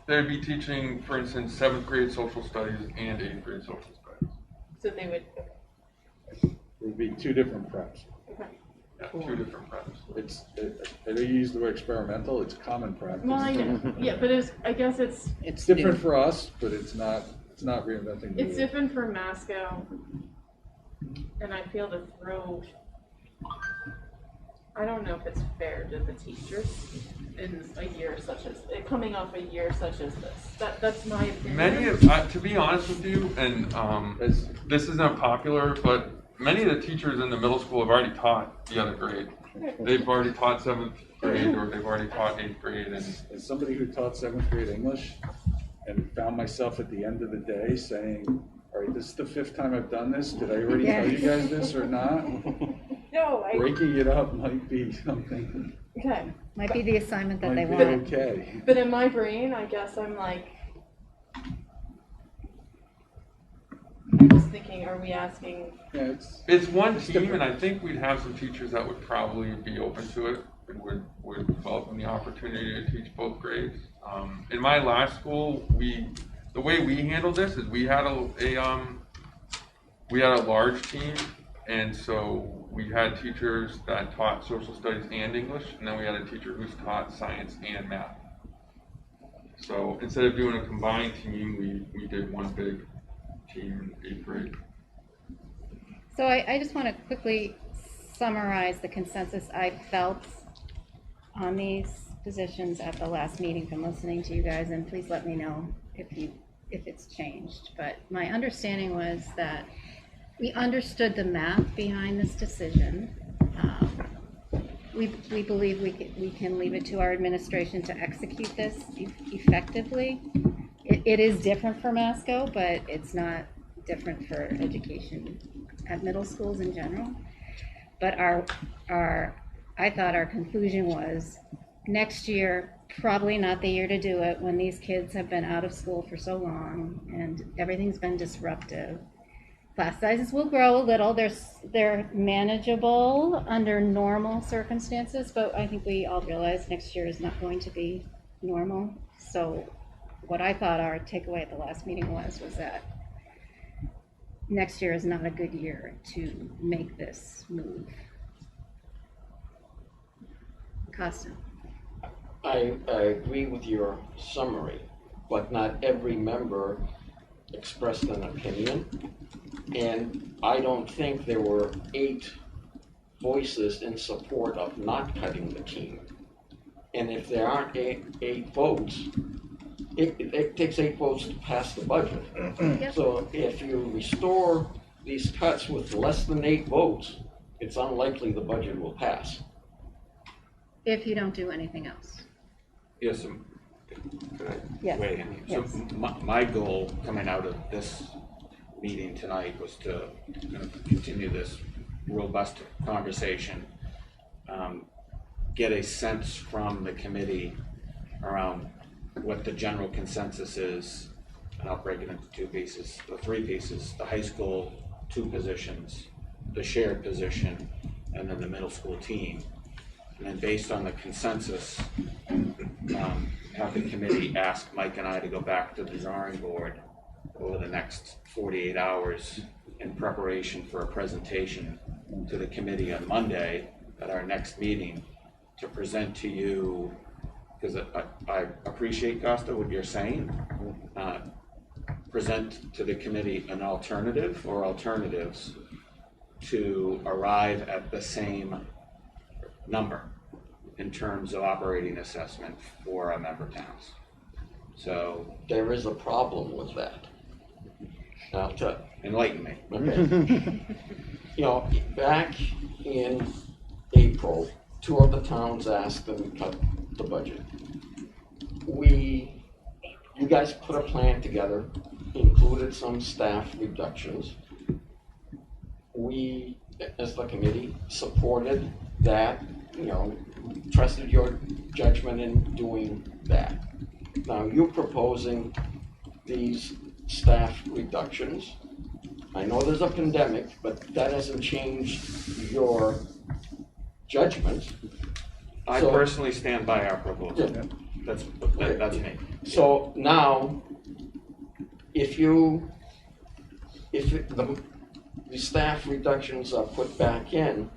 They'd be teaching, for instance, 7th grade social studies and 8th grade social studies. So they would, It would be two different preps. okay. Yeah, 2 different preps. They use the word experimental, it's common practice. Well, I know, yeah, but I guess it's It's different for us, but it's not reinventing the It's wheel. different for MASCO, and I feel to throw, I don't know if it's fair to the teachers in a year such as, coming off a year such as this. That's my opinion. Many of, to be honest with you, and this isn't popular, but many of the teachers in the middle school have already taught the other grade. They've already taught 7th grade, or they've already taught 8th grade. And as somebody who taught 7th grade English, and found myself at the end of the day saying, all right, this is the 5th time I've done this. Did I already tell you guys this or not? No, Breaking it up might be something. Okay. Might be the assignment that they Might be want. okay. But in my brain, I guess I'm like, I'm just thinking, are we asking? Yeah, it's one team, and I think we'd have some teachers that would probably be open to it and would welcome the opportunity to teach both grades. In my last school, the way we handled this is we had a large team, and so we had teachers that taught social studies and English, and then we had a teacher who's taught science and math. So instead of doing a combined team, we did one big team in 8th grade. So I just want to quickly summarize the consensus I felt on these positions at the last meeting from listening to you guys, and please let me know if it's changed. But my understanding was that we understood the math behind this decision. We believe we can leave it to our administration to execute this effectively. It is different for MASCO, but it's not different for education at middle schools in general. But I thought our conclusion was next year, probably not the year to do it when these kids have been out of school for so long and everything's been disruptive. Class sizes will grow a little. They're manageable under normal circumstances, but I think we all realize next year is not going to be normal. So what I thought our takeaway at the last meeting was that next year is not a good year to make this move. Costa. I agree with your summary, but not every member expressed an opinion. And I don't think there were 8 voices in support of not cutting the team. And if there aren't eight votes, it takes 8 votes to pass the budget. Yep. So if you restore these cuts with less than 8 votes, it's unlikely the budget will pass. If you don't do anything else. Yes, could I Yes. weigh in? Yes. So my goal coming out of this meeting tonight was to continue this robust conversation, get a sense from the committee around what the general consensus is, and I'll break it into 2 pieces, or 3 pieces: the high school 2 positions, the shared position, and then the middle school team. And then based on the consensus, have the committee ask Mike and I to go back to the drawing board over the next 48 hours in preparation for a presentation to the committee on Monday at our next meeting to present to you, because I appreciate, Costa, what you're saying, present to the committee an alternative or alternatives to arrive at the same number in terms of operating assessment for our member towns. So there is a problem with that. Now, to enlighten me. Okay. You know, back in April, 2 of the towns asked them to cut the budget. You guys put a plan together, included some staff reductions. We, as the committee, supported that, trusted your judgment in doing that. Now, you're proposing these staff reductions. I know there's a pandemic, but that hasn't changed your judgment. I So- personally stand by our proposal. Yeah. That's me. So now, if the staff reductions are put back in,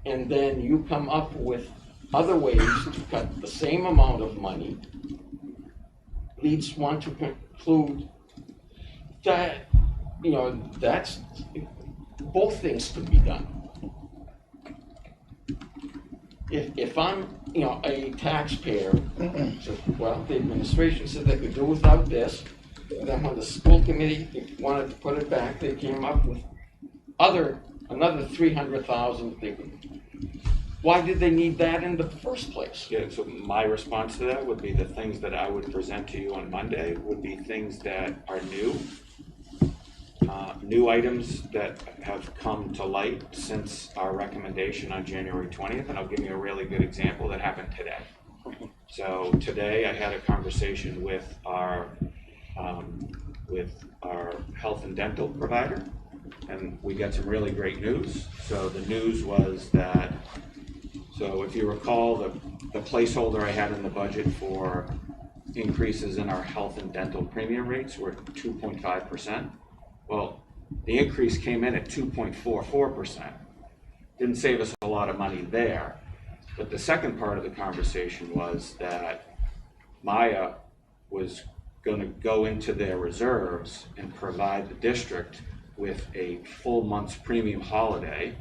and then you come up with other ways to cut the same amount of money, leads one to conclude that, that's, both things could be done. If I'm, a taxpayer, so, well, the administration said they could do without this, and then when the school committee wanted to put it back, they came up with another 300,000. Why did they need that in the first place? Yeah, so my response to that would be the things that I would present to you on Monday would be things that are new items that have come to light since our recommendation on January 20th, and I'll give you a really good example that happened today. So today I had a conversation with our health and dental provider, and we got some really great news. So the news was that, so if you recall, the placeholder I had in the budget for increases in our health and dental premium rates were 2.5%. Well, the increase came in at 2.44%. Didn't save us a lot of money there. But the second part of the conversation was that Maya was going to go into their reserves and provide the district with a full month's premium holiday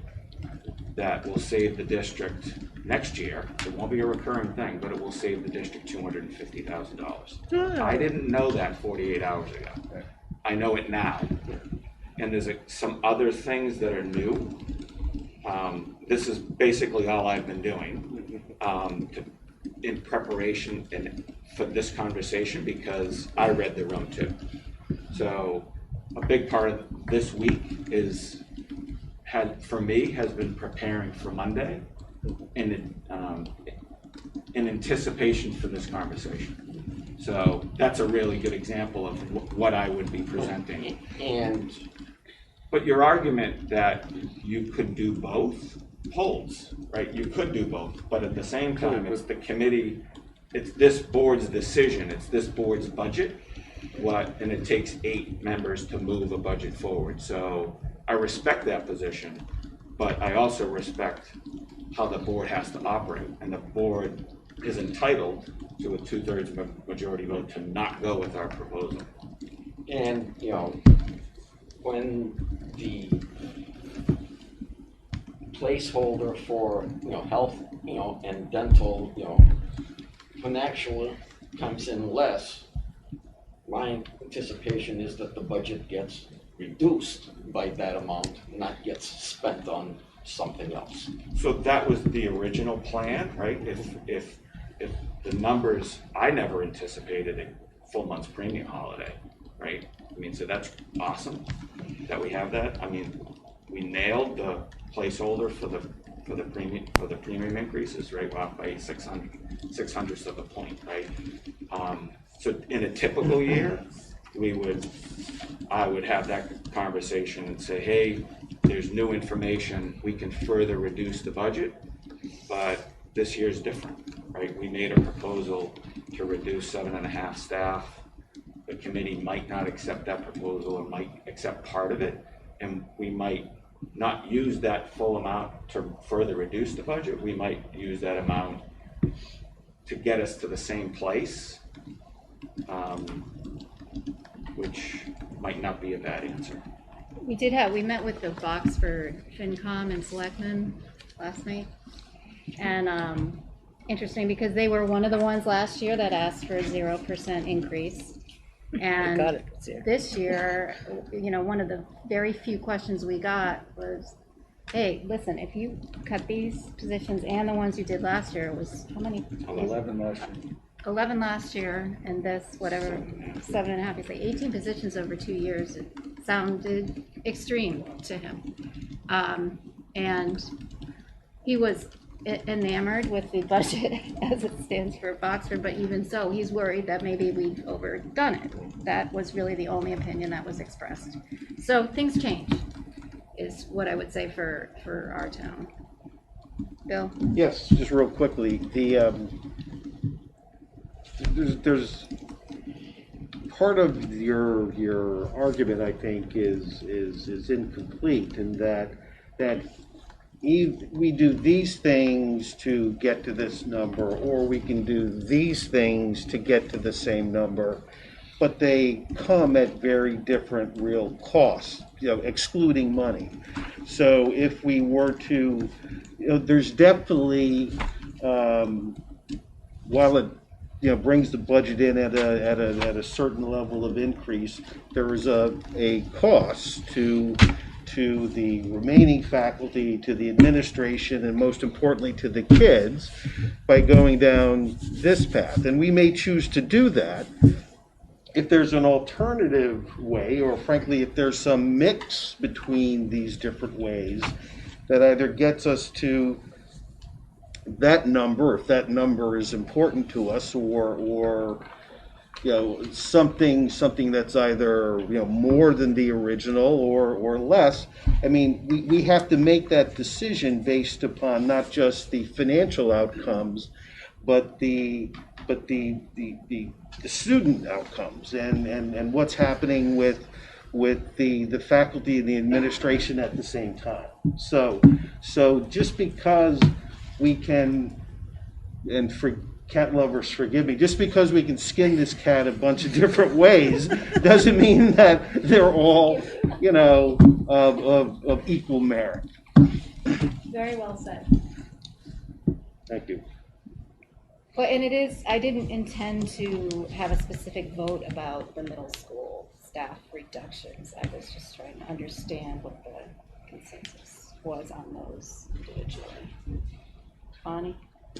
that will save the district next year. It won't be a recurring thing, but it will save the district $250,000. I didn't know that 48 hours ago. I know it now. And there's some other things that are new. This is basically all I've been doing in preparation for this conversation, because I read the room too. So a big part of this week for me has been preparing for Monday in anticipation for this conversation. So that's a really good example of what I would be presenting. But your argument that you could do both holds, right? You could do both, but at the same time, it's the committee, it's this board's decision, it's this board's budget, and it takes 8 members to move a budget forward. So I respect that position, but I also respect how the board has to operate, and the board is entitled to a 2/3 majority vote to not go with our proposal. And, when the placeholder for, health, and dental, when actually comes in less, my anticipation is that the budget gets reduced by that amount, not gets spent on something else. So that was the original plan, right? If the numbers, I never anticipated a full month's premium holiday, right? I mean, so that's awesome that we have that. I mean, we nailed the placeholder for the premium increases, right? We're off by 600ths of a point, right? So in a typical year, I would have that conversation and say, hey, there's new information, we can further reduce the budget, but this year's different, right? We made a proposal to reduce 7.5 staff. The committee might not accept that proposal or might accept part of it, and we might not use that full amount to further reduce the budget. We might use that amount to get us to the same place, which might not be a bad answer. We met with the Boxford FinCom and Selectmen last night, and interesting because they were one of the ones last year that asked for a 0% increase. And this year, one of the very few questions we got was, hey, listen, if you cut these positions and the ones you did last year, it was how many? 11 last year. 11 last year, and this, whatever, 7.5, it's like 18 positions over 2 years. It sounded extreme to him. And he was enamored with the budget as it stands for Boxford, but even so, he's worried that maybe we've overdone it. That was really the only opinion that was expressed. So things change, is what I would say for our town. Bill? Yes, just real quickly, there's part of your argument, I think, is incomplete in that we do these things to get to this number, or we can do these things to get to the same number, but they come at very different real costs, excluding money. So if we were to, there's definitely, while it brings the budget in at a certain level of increase, there is a cost to the remaining faculty, to the administration, and most importantly to the kids by going down this path. And we may choose to do that if there's an alternative way, or frankly, if there's some mix between these different ways that either gets us to that number, if that number is important to us, or something that's either more than the original or less. I mean, we have to make that decision based upon not just the financial outcomes, but the student outcomes and what's happening with the faculty and the administration at the same time. So just because we can, and for cat lovers forgive me, just because we can skin this cat a bunch of different ways doesn't mean that they're all of equal merit. Very well said. Thank you. But, and it is, I didn't intend to have a specific vote about the middle school staff reductions. I was just trying to understand what the consensus was on those individually. Bonnie?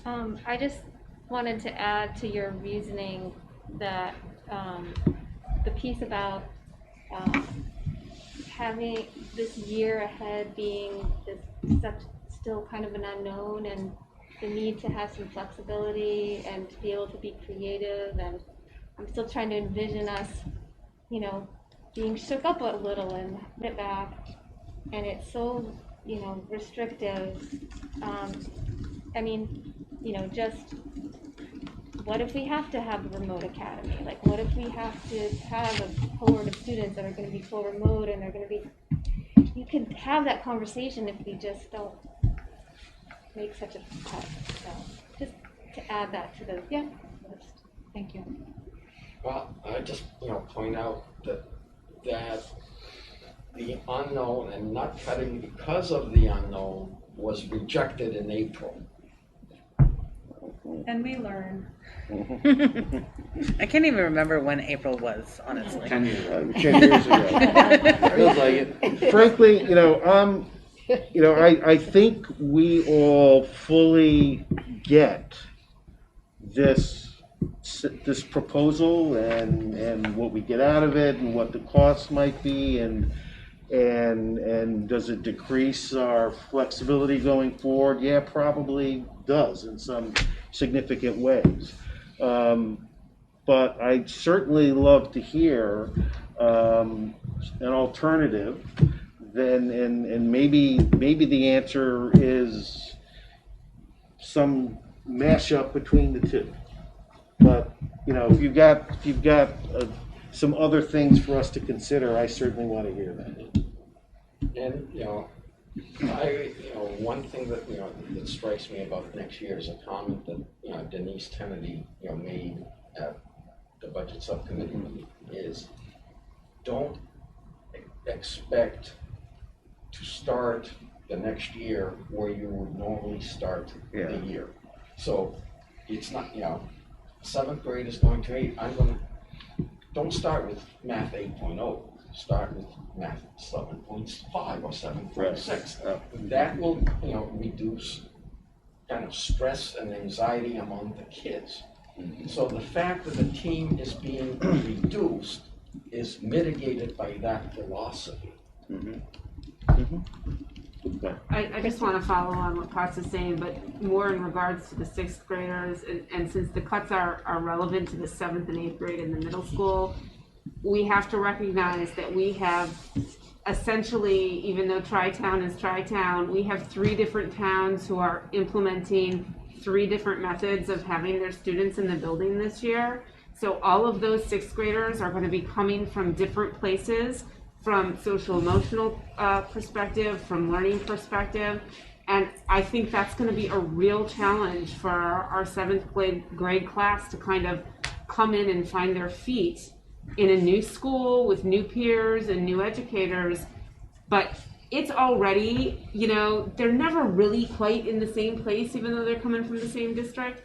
I just wanted to add to your reasoning that the piece about having this year ahead being still kind of an unknown, and the need to have some flexibility and to be able to be creative, and I'm still trying to envision us, being shook up a little and hit back, and it's so, restrictive. I mean, just what if we have to have a remote academy? Like, what if we have to have a cohort of students that are going to be full remote, and they're going to be, you can have that conversation if we just don't make such a cut. So just to add that to the list. Thank you. Well, I just point out that the unknown and not cutting because of the unknown was rejected in April. And we learn. I can't even remember when April was, honestly. 10 years ago. 10 years ago. Feels like it. Frankly, I think we all fully get this proposal and what we get out of it and what the costs might be, and does it decrease our flexibility going forward? Yeah, probably does in some significant ways. But I'd certainly love to hear an alternative. Then and maybe the answer is some mashup between the two. But if you've got some other things for us to consider, I certainly want to hear that. And one thing that that strikes me about next year is a comment that Denise Kennedy made at the budget subcommittee meeting is, don't expect to start the next year where you would normally start the year. So it's not, 7th grade is going to 8th. Don't start with math 8.0. Start with math 7.5 or 7.6. That will, reduce kind of stress and anxiety among the kids. So the fact that the team is being reduced is mitigated by that philosophy. I just want to follow on what Cost is saying, but more in regards to the 6th graders, and since the cuts are relevant to the 7th and 8th grade in the middle school, we have to recognize that we have essentially, even though Tri-Town is Tri-Town, we have 3 different towns who are implementing 3 different methods of having their students in the building this year. So all of those 6th graders are going to be coming from different places, from social emotional perspective, from learning perspective. And I think that's going to be a real challenge for our 7th grade class to kind of come in and find their feet in a new school with new peers and new educators. But it's already, you know, they're never really quite in the same place, even though they're coming from the same district.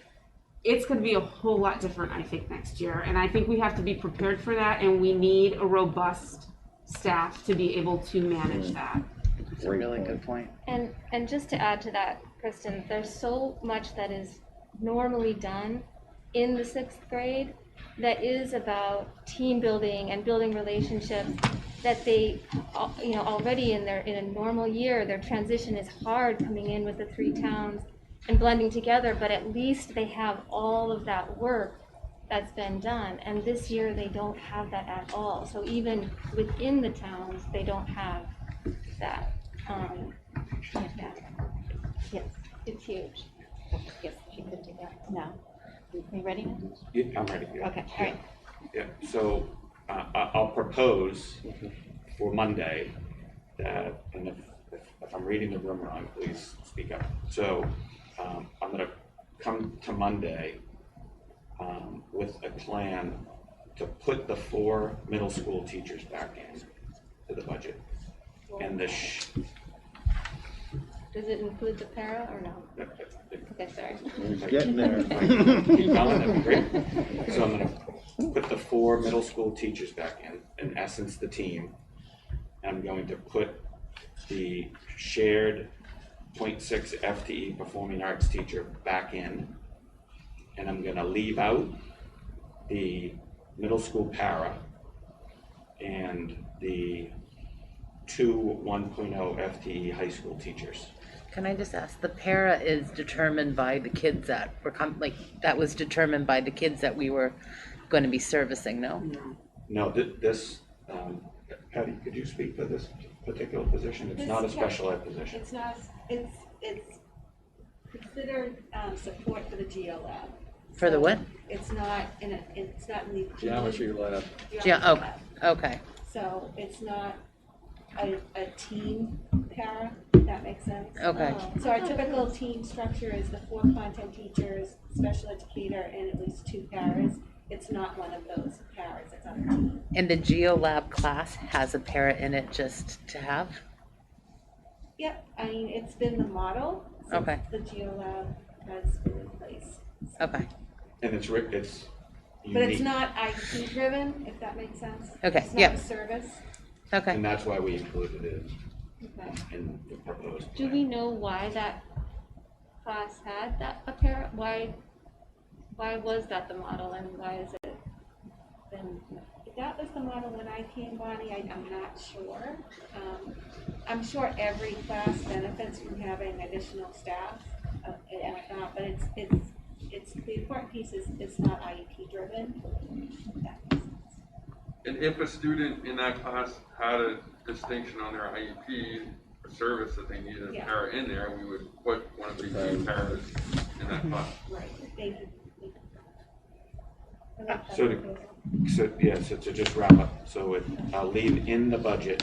It's going to be a whole lot different, I think, next year. And I think we have to be prepared for that, and we need a robust staff to be able to manage that. That's a really good point. And just to add to that, Kristen, there's so much that is normally done in the 6th grade that is about team building and building relationships that they, you know, already in a normal year, their transition is hard coming in with the 3 towns and blending together, but at least they have all of that work that's been done. And this year they don't have that at all. So even within the towns, they don't have that. Yes, it's huge. Yes, she could do that now. Are you ready now? Yeah, I'm ready. Yeah. Okay, all right. Yeah, so I'll propose for Monday that, and if I'm reading the room wrong, please speak up. So I'm going to come to Monday with a plan to put the 4 middle school teachers back in to the budget. And Does it include the para or no? Okay, sorry. He's getting there. Keep going, that'd be great. So I'm going to put the 4 middle school teachers back in essence, the team. I'm going to put the shared 0.6 FTE performing arts teacher back in. And I'm going to leave out the middle school para and the 2 1.0 FTE high school teachers. Can I just ask, the para is determined by the kids that were that was determined by the kids that we were going to be servicing, no? No, this, Patty, could you speak to this particular position? It's not a special ed position. It's not, it's considered support for the Geo Lab. For the what? It's not in the Geometry lab. Okay. So it's not a team para, if that makes sense. Okay. So our typical team structure is the 4 content teachers, special educator, and at least 2 paras. It's not one of those paras, it's on a team. And the GeoLab class has a para in it just to have? Yep, I mean, it's been the model since the Geo Lab has been in place. Okay. And it's unique. But it's not IT driven, if that makes sense. Okay, It's not a service. Okay. And that's why we included it Okay. in the proposed. Do we know why that class had that a para? Why was that the model, and why is it been? That was the model when I came, Bonnie. I'm not sure. I'm sure every class benefits from having additional staff, but it's the important piece is it's not IEP driven. And if a student in that class had a distinction on their IEP or service that they needed a para in there, we would put one of the 2 paras in that class. Right. Thank you. So to just wrap up, so I'll leave in the budget.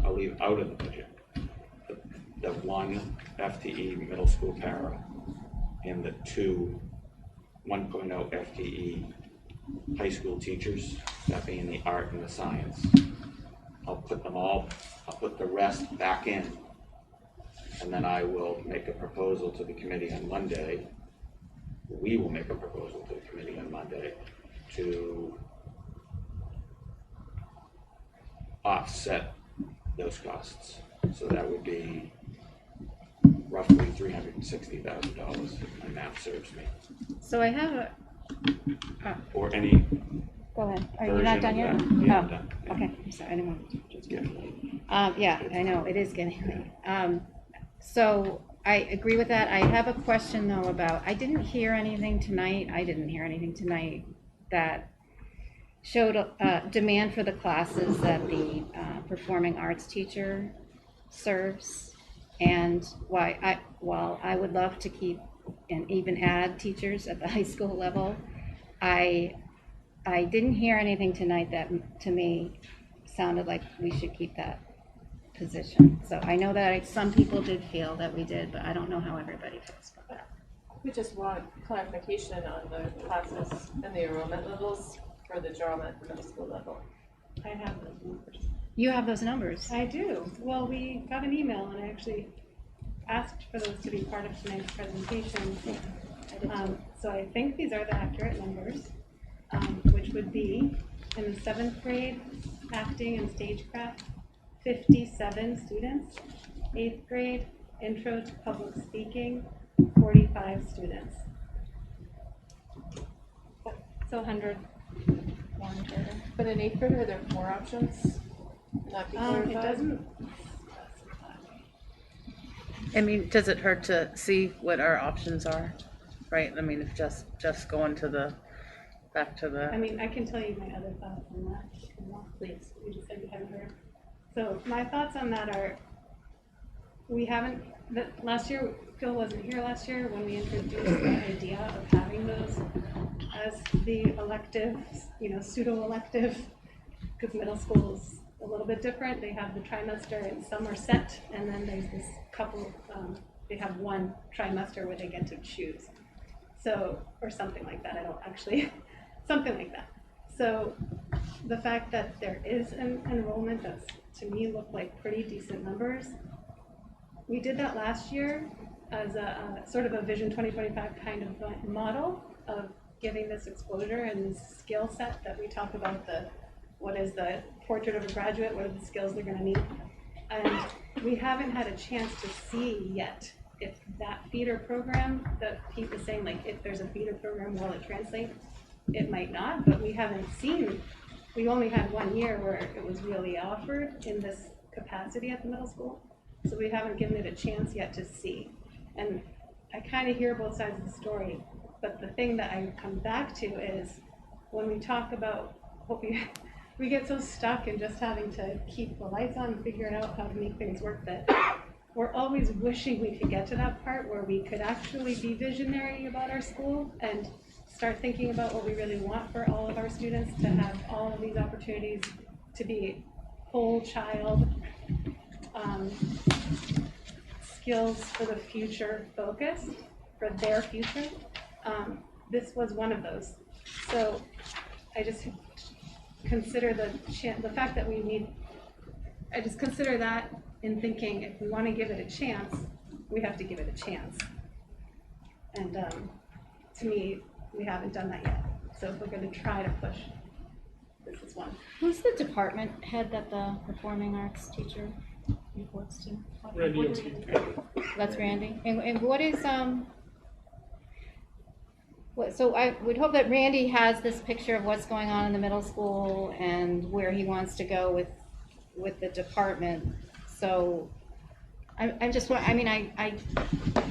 I'll leave out of the budget the 1 FTE middle school para and the 2 1.0 FTE high school teachers, that being the art and the science. I'll put the rest back in, and then I will make a proposal to the committee on Monday. We will make a proposal to the committee on Monday to offset those costs. So that would be roughly $360,000 if my math serves me. So I have a. Or any. Go ahead. Are you not done yet? Yeah, I'm done. Okay. I'm sorry. I didn't want to. It's getting late. Yeah, I know it is getting late. So I agree with that. I have a question though about. I didn't hear anything tonight. That showed demand for the classes that the performing arts teacher serves. And while I would love to keep and even add teachers at the high school level, I didn't hear anything tonight that to me sounded like we should keep that position. So I know that some people did feel that we did, but I don't know how everybody feels about that. We just want clarification on the classes and the enrollment levels for the drama at the middle school level. I have those numbers. You have those numbers. I do. Well, we got an email and I actually asked for those to be part of tonight's presentation. So I think these are the accurate numbers, which would be in the 7th grade, acting and stagecraft, 57 students. 8th grade, intro to public speaking, 45 students. So 101 total. But in 8th grade, are there 4 options? Not It clarified? doesn't. I mean, does it hurt to see what our options are, right? I mean, if just going to the, back to the. I mean, I can tell you my other thoughts on that. If you want, please. You just said you haven't heard. So my thoughts on that are, last year, Phil wasn't here last year when we introduced the idea of having those as the elective, pseudo-elective, because middle school's a little bit different. They have the trimester and some are set, and then there's this couple, they have one trimester where they get to choose. So, or something like that, I don't actually, something like that. So the fact that there is an enrollment that's, to me, look like pretty decent numbers. We did that last year as a sort of a Vision 2025 kind of model of giving this exposure and this skill set that we talk about, what is the portrait of a graduate, what are the skills they're gonna need. And we haven't had a chance to see yet if that feeder program that Pete was saying, like if there's a feeder program, will it translate? It might not, but we haven't seen, we only had 1 year where it was really offered in this capacity at the middle school. So we haven't given it a chance yet to see. And I kind of hear both sides of the story, but the thing that I come back to is when we talk about, we get so stuck in just having to keep the lights on and figure out how to make things work that we're always wishing we could get to that part where we could actually be visionary about our school and start thinking about what we really want for all of our students to have all of these opportunities to be whole child, skills for the future focused, for their future. This was one of those. So I just consider the fact that I just consider that in thinking if we want to give it a chance, we have to give it a chance. And to me, we haven't done that yet. So if we're going to try to push, this is one. Who's the department head that the performing arts teacher reports to? Randy. That's Randy. And what is so I would hope that Randy has this picture of what's going on in the middle school and where he wants to go with the department. So I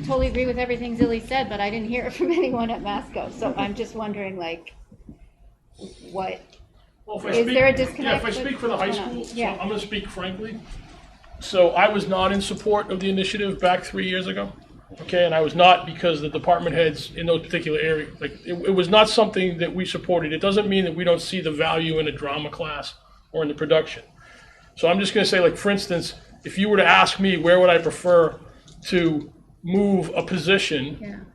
totally agree with everything Zilly said, but I didn't hear it from anyone at MASCO. So I'm just wondering, like, what is there a disconnect? Yeah, if I speak for the high school, yeah. so I'm going to speak frankly. So I was not in support of the initiative back 3 years ago. Okay, and I was not because the department heads in those particular areas, like it was not something that we supported. It doesn't mean that we don't see the value in a drama class or in the production. So I'm just going to say, like, for instance, if you were to ask me where would I prefer to move a position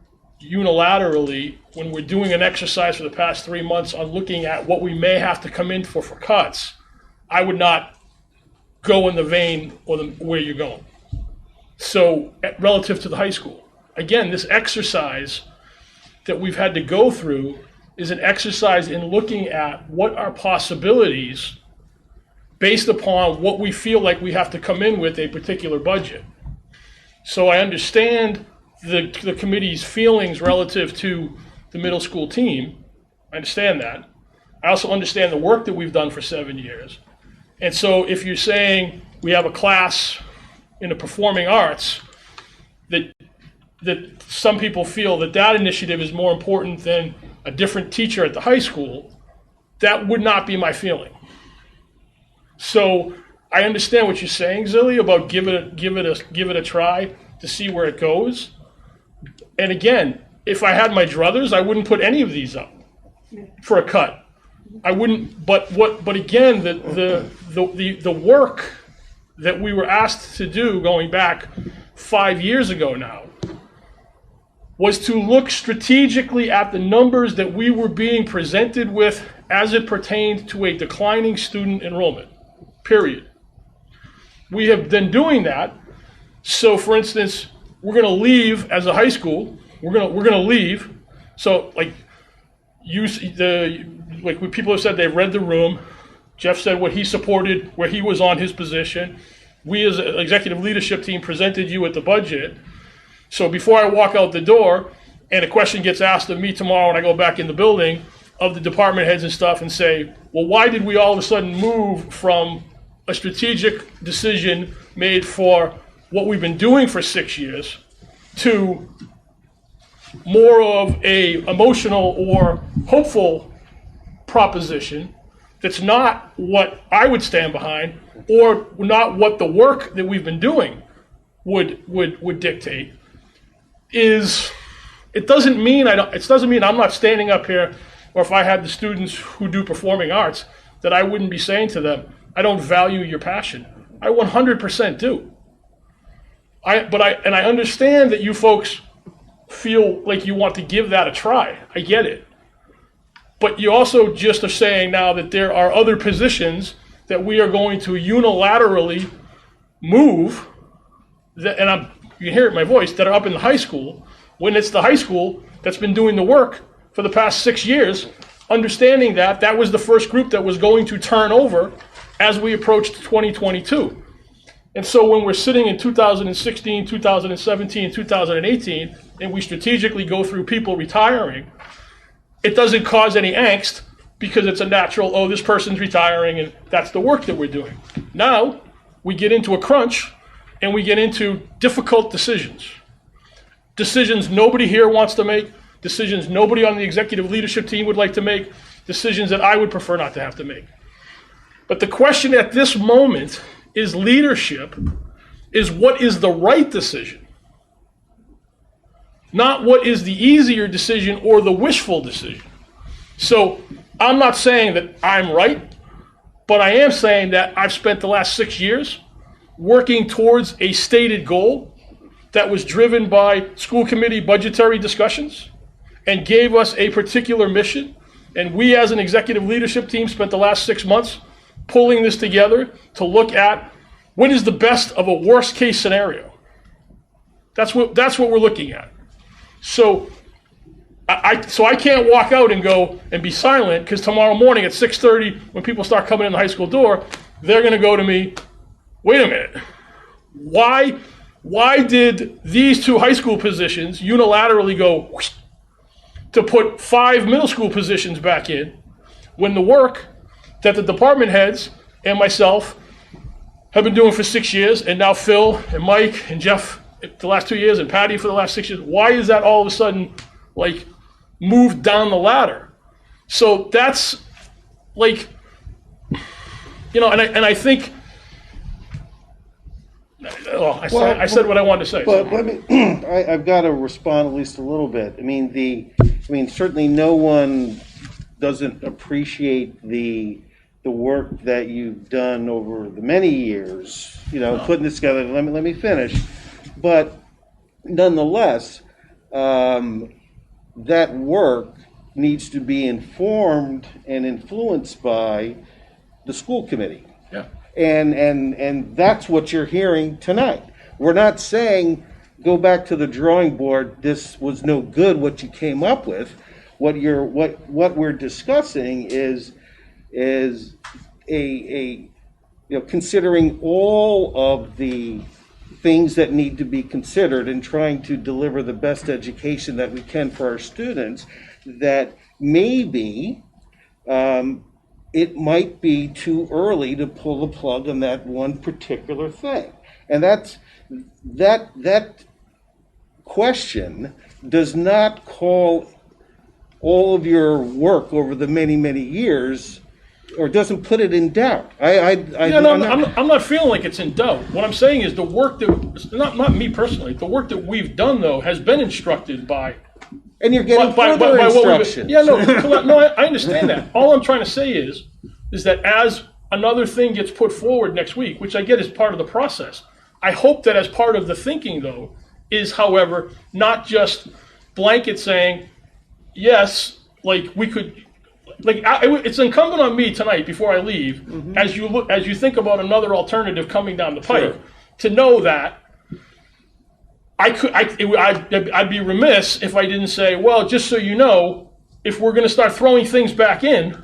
unilaterally when we're doing an exercise for the past 3 months on looking at what we may have to come in for cuts, I would not go in the vein or where you're going. So relative to the high school, again, this exercise that we've had to go through is an exercise in looking at what are possibilities based upon what we feel like we have to come in with a particular budget. So I understand the committee's feelings relative to the middle school team. I understand that. I also understand the work that we've done for 7 years. And so if you're saying we have a class in the performing arts, that some people feel that initiative is more important than a different teacher at the high school, that would not be my feeling. So I understand what you're saying, Zilly, about give it a try to see where it goes. And again, if I had my druthers, I wouldn't put any of these up for a cut. I wouldn't. But again, the work that we were asked to do going back 5 years ago now was to look strategically at the numbers that we were being presented with as it pertained to a declining student enrollment, period. We have been doing that. So for instance, we're going to leave as a high school, we're going to leave. So like when people have said they've read the room, Jeff said what he supported, where he was on his position. We as an executive leadership team presented you with the budget. So before I walk out the door and a question gets asked of me tomorrow when I go back in the building of the department heads and stuff and say, well, why did we all of a sudden move from a strategic decision made for what we've been doing for 6 years to more of a emotional or hopeful proposition that's not what I would stand behind or not what the work that we've been doing would dictate. It doesn't mean I'm not standing up here, or if I had the students who do performing arts, that I wouldn't be saying to them, I don't value your passion. I 100% do. And I understand that you folks feel like you want to give that a try. I get it. But you also just are saying now that there are other positions that we are going to unilaterally move, and you can hear it in my voice, that are up in the high school, when it's the high school that's been doing the work for the past 6 years, understanding that that was the first group that was going to turn over as we approached 2022. And so when we're sitting in 2016, 2017, 2018, and we strategically go through people retiring, it doesn't cause any angst because it's a natural, oh, this person's retiring and that's the work that we're doing. Now we get into a crunch and we get into difficult decisions. Decisions nobody here wants to make, decisions nobody on the executive leadership team would like to make, decisions that I would prefer not to have to make. But the question at this moment is leadership, is what is the right decision? Not what is the easier decision or the wishful decision. So I'm not saying that I'm right, but I am saying that I've spent the last 6 years working towards a stated goal that was driven by school committee budgetary discussions and gave us a particular mission. And we as an executive leadership team spent the last 6 months pulling this together to look at what is the best of a worst case scenario. That's what we're looking at. So I can't walk out and go and be silent, because tomorrow morning at 6:30, when people start coming in the high school door, they're going to go to me, wait a minute, why did these 2 high school positions unilaterally go whoosh, to put 5 middle school positions back in, when the work that the department heads and myself have been doing for 6 years, and now Phil and Mike and Jeff the last 2 years and Patty for the last 6 years, why is that all of a sudden like moved down the ladder? So that's like, and I think, well, I said what I wanted to say. But let me, I've got to respond at least a little bit. I mean, certainly no one doesn't appreciate the work that you've done over the many years, putting this together. Let me finish. But nonetheless, that work needs to be informed and influenced by the school committee. Yeah. And that's what you're hearing tonight. We're not saying go back to the drawing board, this was no good what you came up with. What we're discussing is a considering all of the things that need to be considered and trying to deliver the best education that we can for our students, that maybe it might be too early to pull the plug on that one particular thing. And that question does not call all of your work over the many, many years, or doesn't put it in doubt. I'm not feeling like it's in doubt. What I'm saying is the work that, not me personally, the work that we've done though has been instructed by. And you're getting further instructions. No, I understand that. All I'm trying to say is that as another thing gets put forward next week, which I get is part of the process, I hope that as part of the thinking though, is however, not just blanket saying, yes, like we could, it's incumbent on me tonight before I leave, as you think about another alternative coming down the pike, to know that I'd be remiss if I didn't say, well, just so you know, if we're going to start throwing things back in,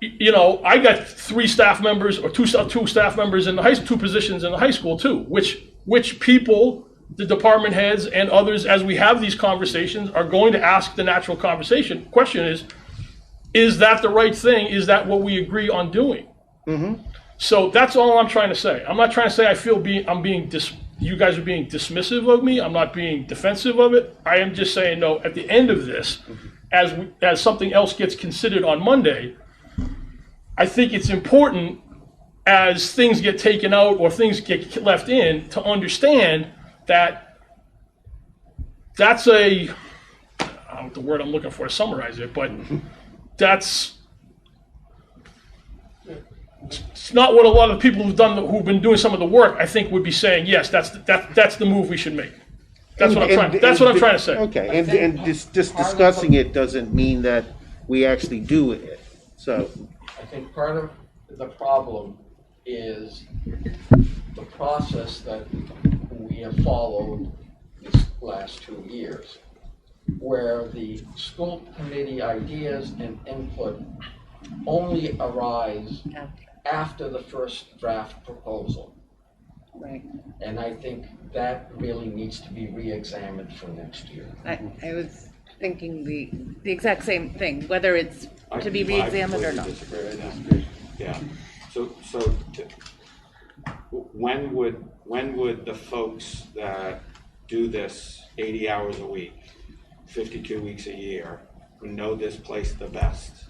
I got 3 staff members or two staff members in the high school, 2 positions in the high school too, which people, the department heads and others, as we have these conversations, are going to ask the natural conversation. Question is that the right thing? Is that what we agree on doing? So that's all I'm trying to say. I'm not trying to say you guys are being dismissive of me. I'm not being defensive of it. I am just saying, no, at the end of this, as something else gets considered on Monday, I think it's important as things get taken out or things get left in to understand that that's I don't know the word I'm looking for to summarize it, but it's not what a lot of the people who've been doing some of the work, I think, would be saying. Yes, that's the move we should make. That's what I'm trying to say. Okay, and just discussing it doesn't mean that we actually do it. So I think part of the problem is the process that we have followed these last 2 years, where the school committee ideas and input only arise after the first draft proposal. Right. And I think that really needs to be re-examined for next year. I was thinking the exact same thing, whether it's to be re-examined or not. Yeah. So when would the folks that do this 80 hours a week, 52 weeks a year, who know this place the best,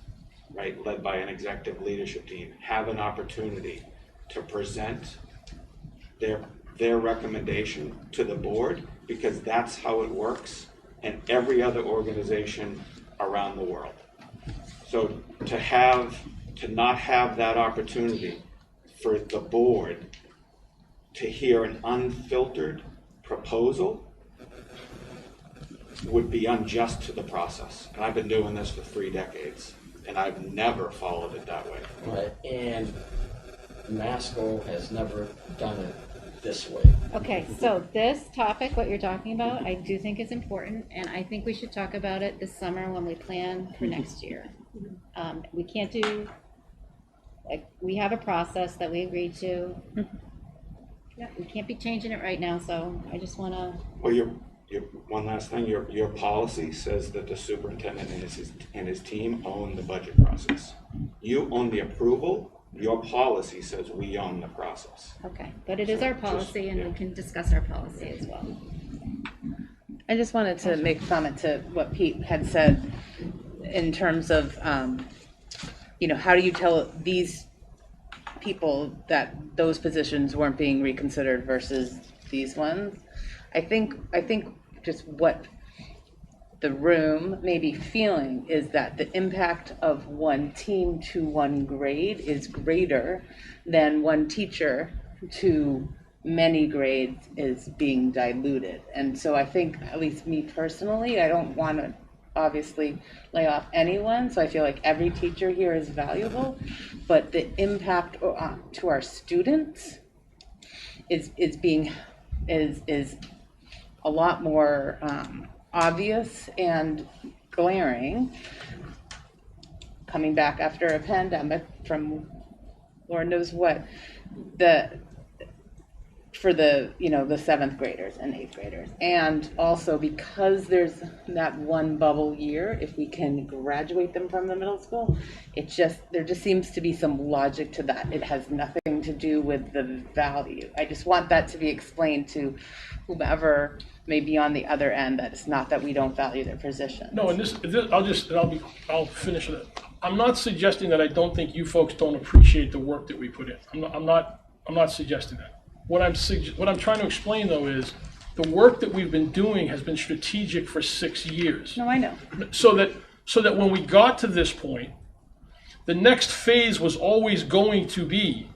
right, led by an executive leadership team, have an opportunity to present their recommendation to the board? Because that's how it works in every other organization around the world. So to not have that opportunity for the board to hear an unfiltered proposal would be unjust to the process. And I've been doing this for 3 decades, and I've never followed it that way. Right, and MASCO has never done it this way. Okay, so this topic, what you're talking about, I do think is important, and I think we should talk about it this summer when we plan for next year. We can't do, we have a process that we agreed to. We can't be changing it right now, so I just want to. Well, one last thing, your policy says that the superintendent and his team own the budget process. You own the approval. Your policy says we own the process. Okay, but it is our policy, and we can discuss our policy as well. I just wanted to make a comment to what Pete had said in terms of, how do you tell these people that those positions weren't being reconsidered versus these ones? I think just what the room may be feeling is that the impact of one team to one grade is greater than one teacher to many grades is being diluted. And so I think, at least me personally, I don't want to obviously lay off anyone, so I feel like every teacher here is valuable, but the impact to our students is a lot more obvious and glaring coming back after a pandemic from Lord knows what, for the 7th graders and 8th graders. And also because there's that one bubble year, if we can graduate them from the middle school, there just seems to be some logic to that. It has nothing to do with the value. I just want that to be explained to whomever may be on the other end, that it's not that we don't value their position. No, and I'll finish it. I'm not suggesting that I don't think you folks don't appreciate the work that we put in. I'm not suggesting that. What I'm trying to explain though is the work that we've been doing has been strategic for 6 years. No, I know. So that when we got to this point, the next phase was always going to be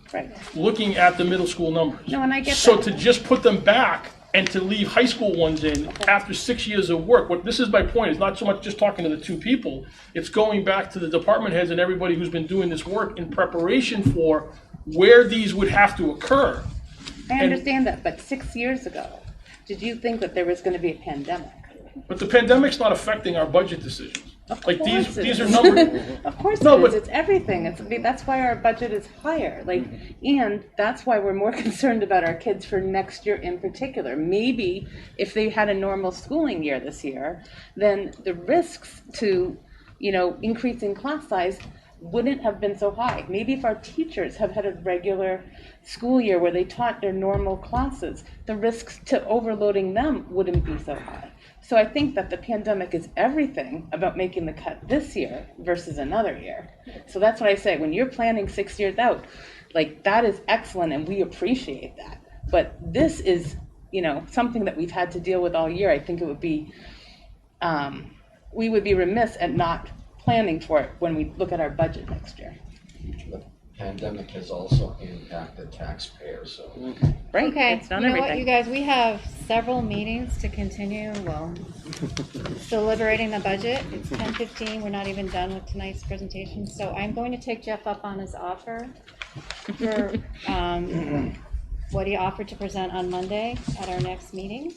looking at the middle school numbers. No, and I get so that. to just put them back and to leave high school ones in after 6 years of work, this is my point, is not so much just talking to the two people, it's going back to the department heads and everybody who's been doing this work in preparation for where these would have to occur. I understand that, but 6 years ago, did you think that there was going to be a pandemic? But the pandemic's not affecting our budget decisions. Of Like course these it are is. numbers. Of course No, it is. but- It's everything. That's why our budget is higher. And that's why we're more concerned about our kids for next year in particular. Maybe if they had a normal schooling year this year, then the risks to, increasing class size wouldn't have been so high. Maybe if our teachers have had a regular school year where they taught their normal classes, the risks to overloading them wouldn't be so high. So I think that the pandemic is everything about making the cut this year versus another year. So that's what I say, when you're planning 6 years out, that is excellent and we appreciate that. But this is, something that we've had to deal with all year. I think it would be, we would be remiss at not planning for it when we look at our budget next year. The pandemic has also impacted taxpayers, so. Right, Okay, it's done you know what, everything. you guys, we have several meetings to continue, deliberating the budget. It's 10:15, we're not even done with tonight's presentation. So I'm going to take Jeff up on his offer for what he offered to present on Monday at our next meeting.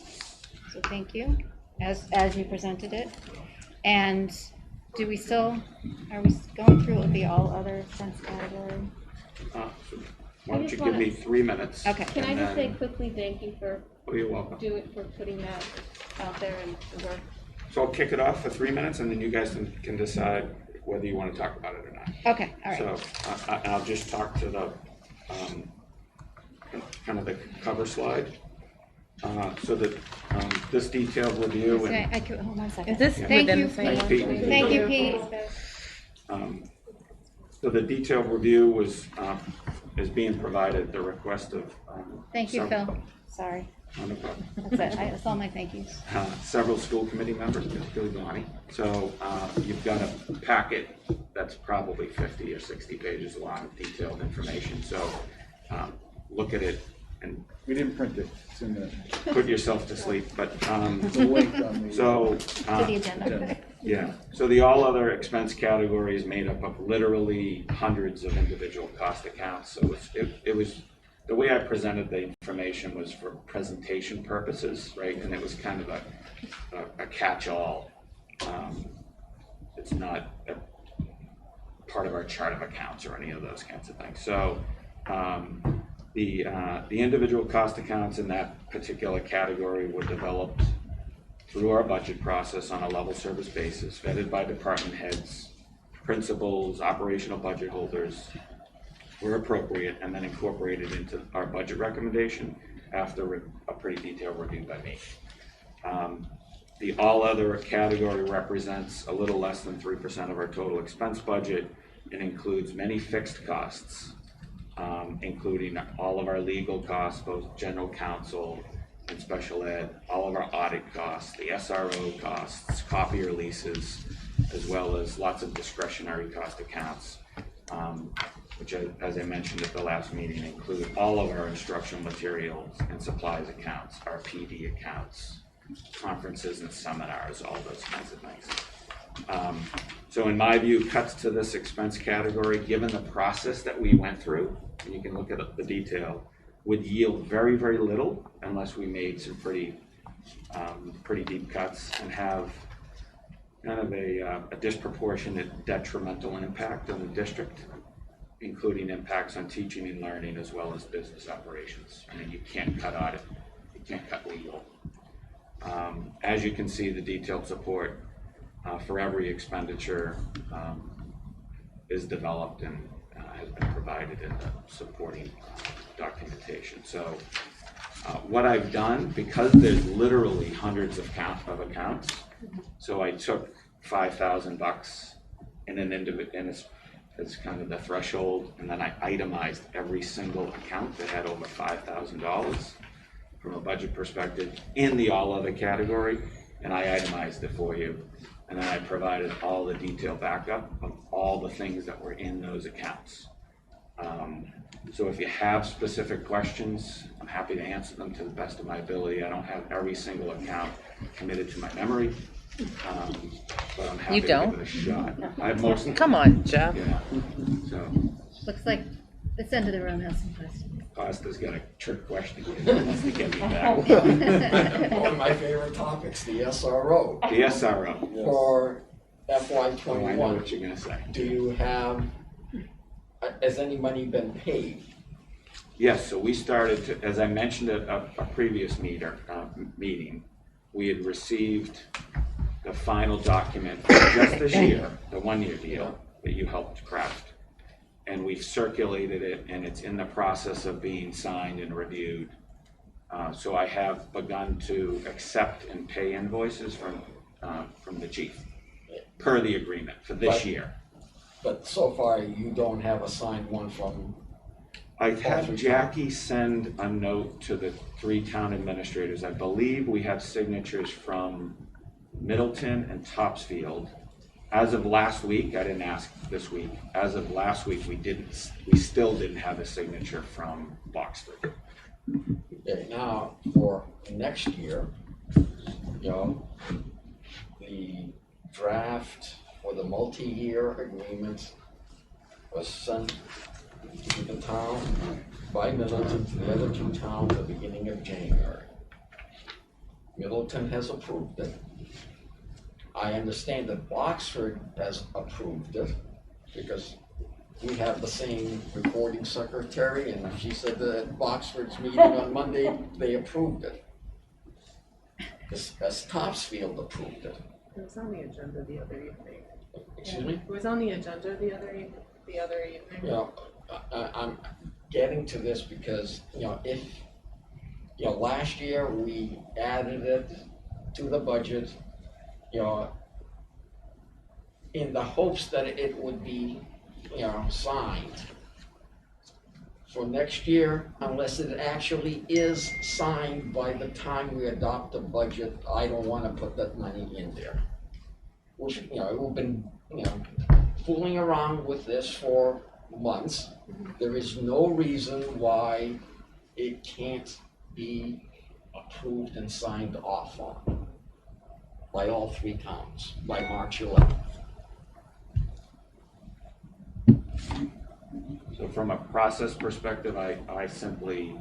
So thank you, as you presented it. And are we going through the all other expense category? Why don't you give me 3 minutes? Okay. Can I just say quickly, thank you for you're welcome. for putting that out there and the work. So I'll kick it off for 3 minutes, and then you guys can decide whether you want to talk about it or not. Okay, all right. So I'll just talk to the kind of the cover slide. So that this detailed review and Hold on a second. Is this Thank within you, the same Pete. one? Thank you, Pete. so the detailed review is being provided at the request of Thank you, Phil. Sorry. No problem. That's it. That's all my thank yous. Several school committee members, particularly Bonnie. So you've got a packet that's probably 50 or 60 pages long of detailed information. So look at it and We didn't print it. It's in there. put yourself to sleep. But It's a link on the. so To the agenda. yeah. So the all other expense category is made up of literally hundreds of individual cost accounts. So it was the way I presented the information was for presentation purposes, right? And it was kind of a catch-all. It's not a part of our chart of accounts or any of those kinds of things. So the individual cost accounts in that particular category were developed through our budget process on a level service basis, vetted by department heads, principals, operational budget holders, where appropriate, and then incorporated into our budget recommendation after a pretty detailed review by me. The all other category represents a little less than 3% of our total expense budget and includes many fixed costs, including all of our legal costs, both general counsel and special ed, all of our audit costs, the SRO costs, copier leases, as well as lots of discretionary cost accounts, which, as I mentioned at the last meeting, include all of our instructional materials and supplies accounts, our PD accounts, conferences and seminars, all those kinds of things. So in my view, cuts to this expense category, given the process that we went through, and you can look at the detail, would yield very, very little unless we made some pretty deep cuts and have kind of a disproportionate detrimental impact on the district, including impacts on teaching and learning as well as business operations. I mean, you can't cut audit, you can't cut legal. As you can see, the detailed support for every expenditure is developed and has been provided in the supporting documentation. So What I've done, because there's literally hundreds of accounts, so I took $5,000 in an individual, and it's kind of the threshold, and then I itemized every single account that had over $5,000 from a budget perspective in the all other category, and I itemized it for you. And then I provided all the detailed backup of all the things that were in those accounts. So if you have specific questions, I'm happy to answer them to the best of my ability. I don't have every single account committed to my memory, but I'm happy You to don't? give it a shot. I have most. Come on, Jeff. Yeah. So Looks like this end of the room has some questions. Costa's got a trick question. He wants to get me back. One of my favorite topics, the SRO. The SRO. For Oh, I FY21. know what you're gonna say. Do you have, has any money been paid? Yes, so we started to, as I mentioned at a previous meeting, we had received the final document for just this year, the 1-year deal that you helped craft. And we've circulated it, and it's in the process of being signed and reviewed. So I have begun to accept and pay invoices from the chief, per the agreement for this year. But so far, you don't have a signed one from. I've had Jackie send a note to the 3 town administrators. I believe we have signatures from Middleton and Topsfield. As of last week, I didn't ask this week, as of last week, we still didn't have a signature from Boxford. Okay, now, for next year, the draft for the multi-year agreement was sent to the town by Middleton to the other 2 towns at the beginning of January. Middleton has approved it. I understand that Boxford has approved it because we have the same recording secretary, and she said that at Boxford's meeting on Monday, they approved it. As Topsfield approved it. It was on the agenda the other evening. Excuse me? It was on the agenda the other evening. I'm getting to this because, if, last year we added it to the budget, in the hopes that it would be, signed. For next year, unless it actually is signed by the time we adopt the budget, I don't want to put that money in there. Which, we've been, fooling around with this for months. There is no reason why it can't be approved and signed off on by all 3 towns by March 11th. So from a process perspective, I simply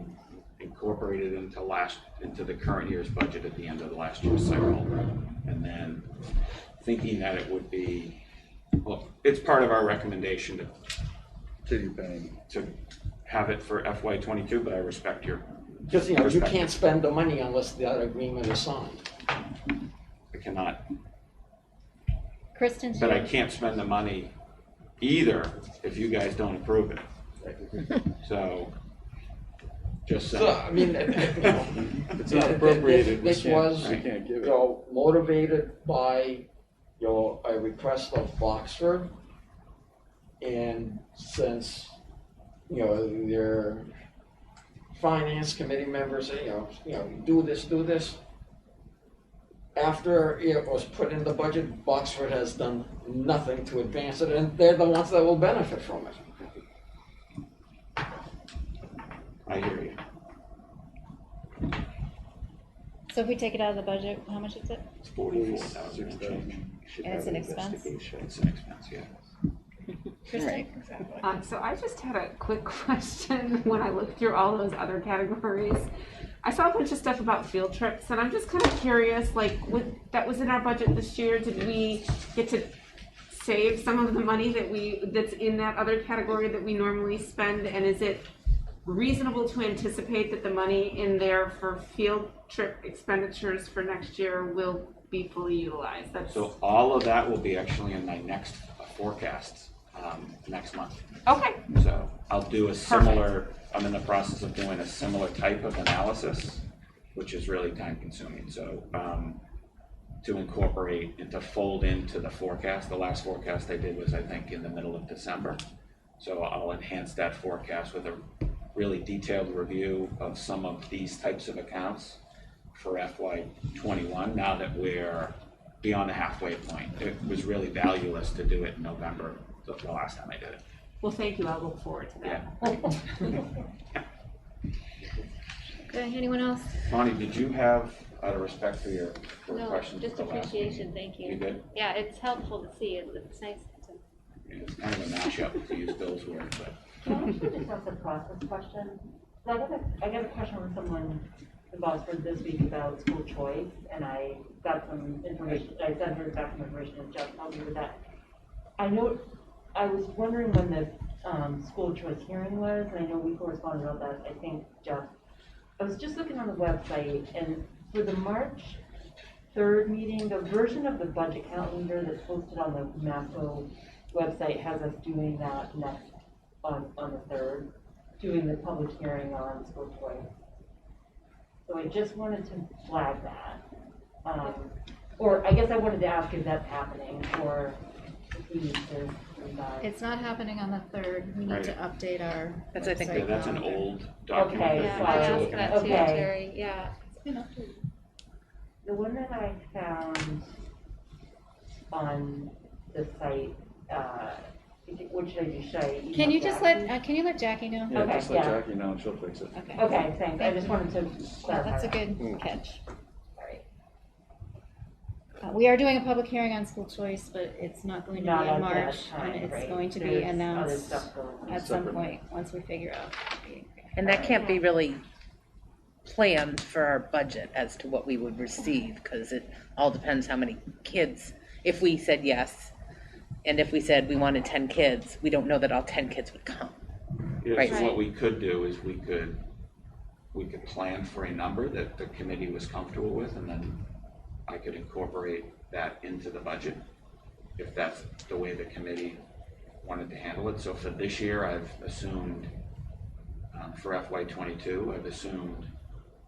incorporated into the current year's budget at the end of the last year's cycle. And then thinking that it would be, well, it's part of our recommendation to have it for FY22, but I respect your Because, you can't spend the money unless the agreement is signed. I cannot. Kristen, But I can't spend the money either if you guys don't approve it. So, just saying. So, I mean, It's not appropriated, This was, we can't give it. motivated by, a request of Boxford. And since, their finance committee members say, do this. After it was put in the budget, Boxford has done nothing to advance it, and they're the ones that will benefit from it. I hear you. so if we take it out of the budget, how much is it? It's 44,000 and change. And it's an expense? It's an expense, yeah. Kristen? So I just had a quick question when I looked through all those other categories. I saw a bunch of stuff about field trips, and I'm just kind of curious, that was in our budget this year, did we get to save some of the money that's in that other category that we normally spend, and is it reasonable to anticipate that the money in there for field trip expenditures for next year will be fully utilized? So all of that will be actually in my next forecasts next month. Okay. So I'll do a similar, I'm in the process of doing a similar type of analysis, which is really time consuming. So to incorporate and to fold into the forecast, the last forecast I did was, I think, in the middle of December. So I'll enhance that forecast with a really detailed review of some of these types of accounts for FY21, now that we're beyond the halfway point. It was really valueless to do it in November, the last time I did it. Well, thank you. I'll look forward to that. Yeah. Okay, anyone else? Bonnie, did you have, out of respect for your No, questions? just at the last appreciation, meeting? thank you. You good? Yeah, it's helpful to see it, it's nice to. It's kind of a mashup, to use Bill's word, but. Can I actually just ask a process question? So I got a question from someone in Boxford this week about school choice, and I got some information, I sent her back some information, and Jeff helped me with that. I was wondering when the school choice hearing was, and I know we corresponded about that, I think, Jeff. I was just looking on the website, and for the March 3rd meeting, the version of the budget calendar that's posted on the MASCO website has us doing that next on the 3rd, doing the public hearing on school choice. So I just wanted to flag that. Or I guess I wanted to ask if that's happening, or if we need to revise. It's not happening on the 3rd. We need to update our. That's, I think, website Yeah, that's an calendar. old document. Okay, Yeah, so I I asked was- that too, okay. Terry, yeah. The one that I found on the site, what should I do? Should I email Can you just Jackie? can you let Jackie know? Yeah, Okay, just let yeah. Jackie know and she'll fix it. Okay. Okay, thanks. I just wanted to Yeah, clarify. that's a that. good catch. We are doing a public hearing on school choice, but it's not going to Not be at in that March, time, and it's right? going to be There's other announced stuff going on. at some point, once we figure out. And that can't be really planned for our budget as to what we would receive, because it all depends how many kids. If we said yes, and if we said we wanted 10 kids, we don't know that all 10 kids would come. Yeah, Right. so what we could do is we could plan for a number that the committee was comfortable with, and then I could incorporate that into the budget, if that's the way the committee wanted to handle it. So for this year, I've assumed, for FY22, I've assumed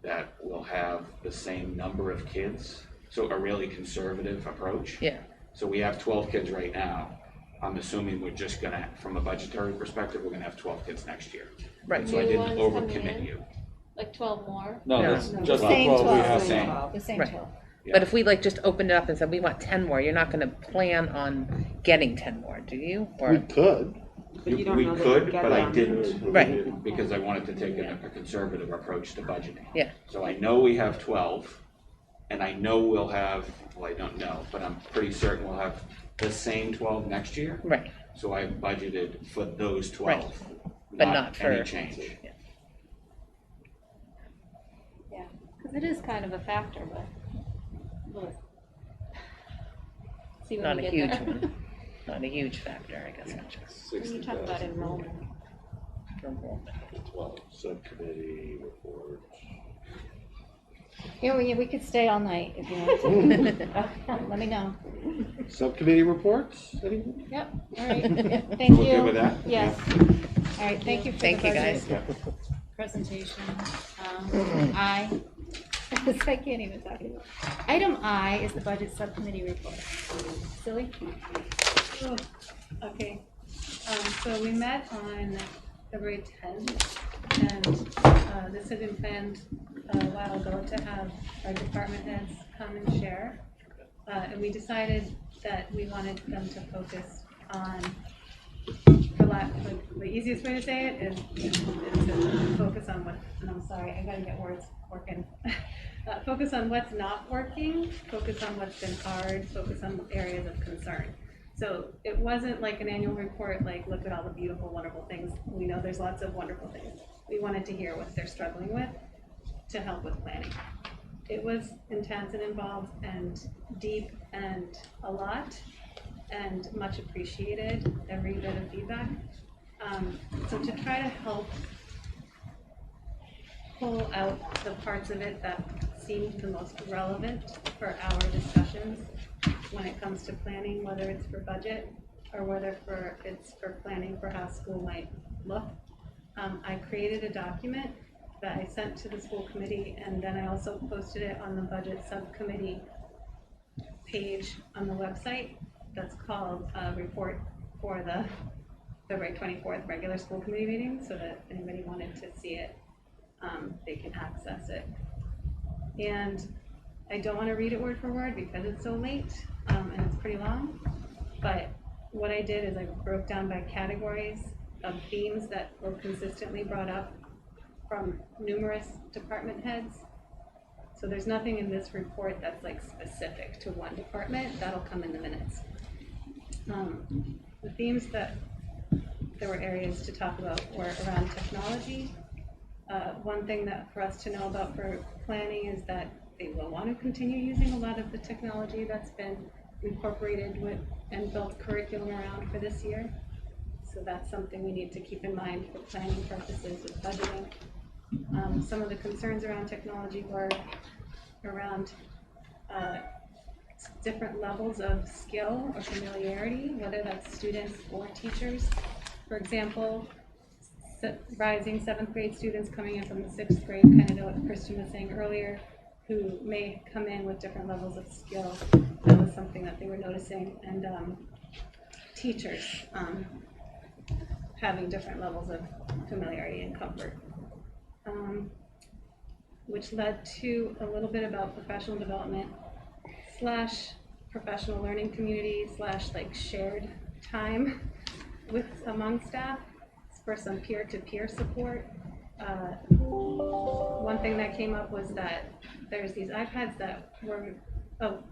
that we'll have the same number of kids, so a really conservative approach. Yeah. So we have 12 kids right now. I'm assuming we're just gonna, from a budgetary perspective, we're gonna have 12 kids next year. Right. So I New didn't ones coming overcommit in? you. Like 12 more? No, No. that's The just the same 12 we 12. have. Same. The same Right. 12. Yeah. But if we just opened it up and said we want 10 more, you're not going to plan on getting 10 more, do you? We Or could. But you don't We know that could, you get but I them. didn't. Right. Because I wanted to take a conservative approach to budgeting. Yeah. So I know we have 12, and I know we'll have, well, I don't know, but I'm pretty certain we'll have the same 12 next year. right, So I budgeted for those 12. but not for any change. Yeah. Yeah, because it is kind of a factor, but we'll see when Not we a get huge there. one. Not a huge factor, I guess. When you talk about enrollment. Subcommittee report. Yeah, we could stay all night if you want to. Let me know. Subcommittee reports? Anyone? Yep, all right. Thank you. We're good with that? Yes. All right, thank you for the Thank you, budget guys. presentation. I can't even talk anymore. Item I is the budget subcommittee report. Silly? Oh, okay. So we met on February 10th, and this had been planned a while ago to have our department heads come and share. And we decided that we wanted them to focus on, the easiest way to say it is to focus on what, and I'm sorry, I gotta get words working. Focus on what's not working, focus on what's been hard, focus on areas of concern. So it wasn't like an annual report, like look at all the beautiful, wonderful things. We know there's lots of wonderful things. We wanted to hear what they're struggling with to help with planning. It was intense and involved and deep and a lot and much appreciated, every bit of feedback. So to try to help pull out the parts of it that seemed the most relevant for our discussions when it comes to planning, whether it's for budget or whether it's for planning for how school might look. I created a document that I sent to the school committee, and then I also posted it on the budget subcommittee page on the website. That's called report for the February 24th regular school committee meeting, so that if anybody wanted to see it, they can access it. And I don't want to read it word for word because it's so late and it's pretty long, but what I did is I broke down by categories of themes that were consistently brought up from numerous department heads. So there's nothing in this report that's like specific to one department. That'll come in the minutes. The themes that there were areas to talk about were around technology. One thing that for us to know about for planning is that they will want to continue using a lot of the technology that's been incorporated with and built curriculum around for this year. So that's something we need to keep in mind for planning purposes with budgeting. Some of the concerns around technology were around different levels of skill or familiarity, whether that's students or teachers. For example, rising 7th grade students coming in from the 6th grade, kind of what Kristen was saying earlier, who may come in with different levels of skill. That was something that they were noticing. And teachers having different levels of familiarity and comfort. Which led to a little bit about professional development / professional learning community / like shared time among staff for some peer-to-peer support. One thing that came up was that there's these iPads that were,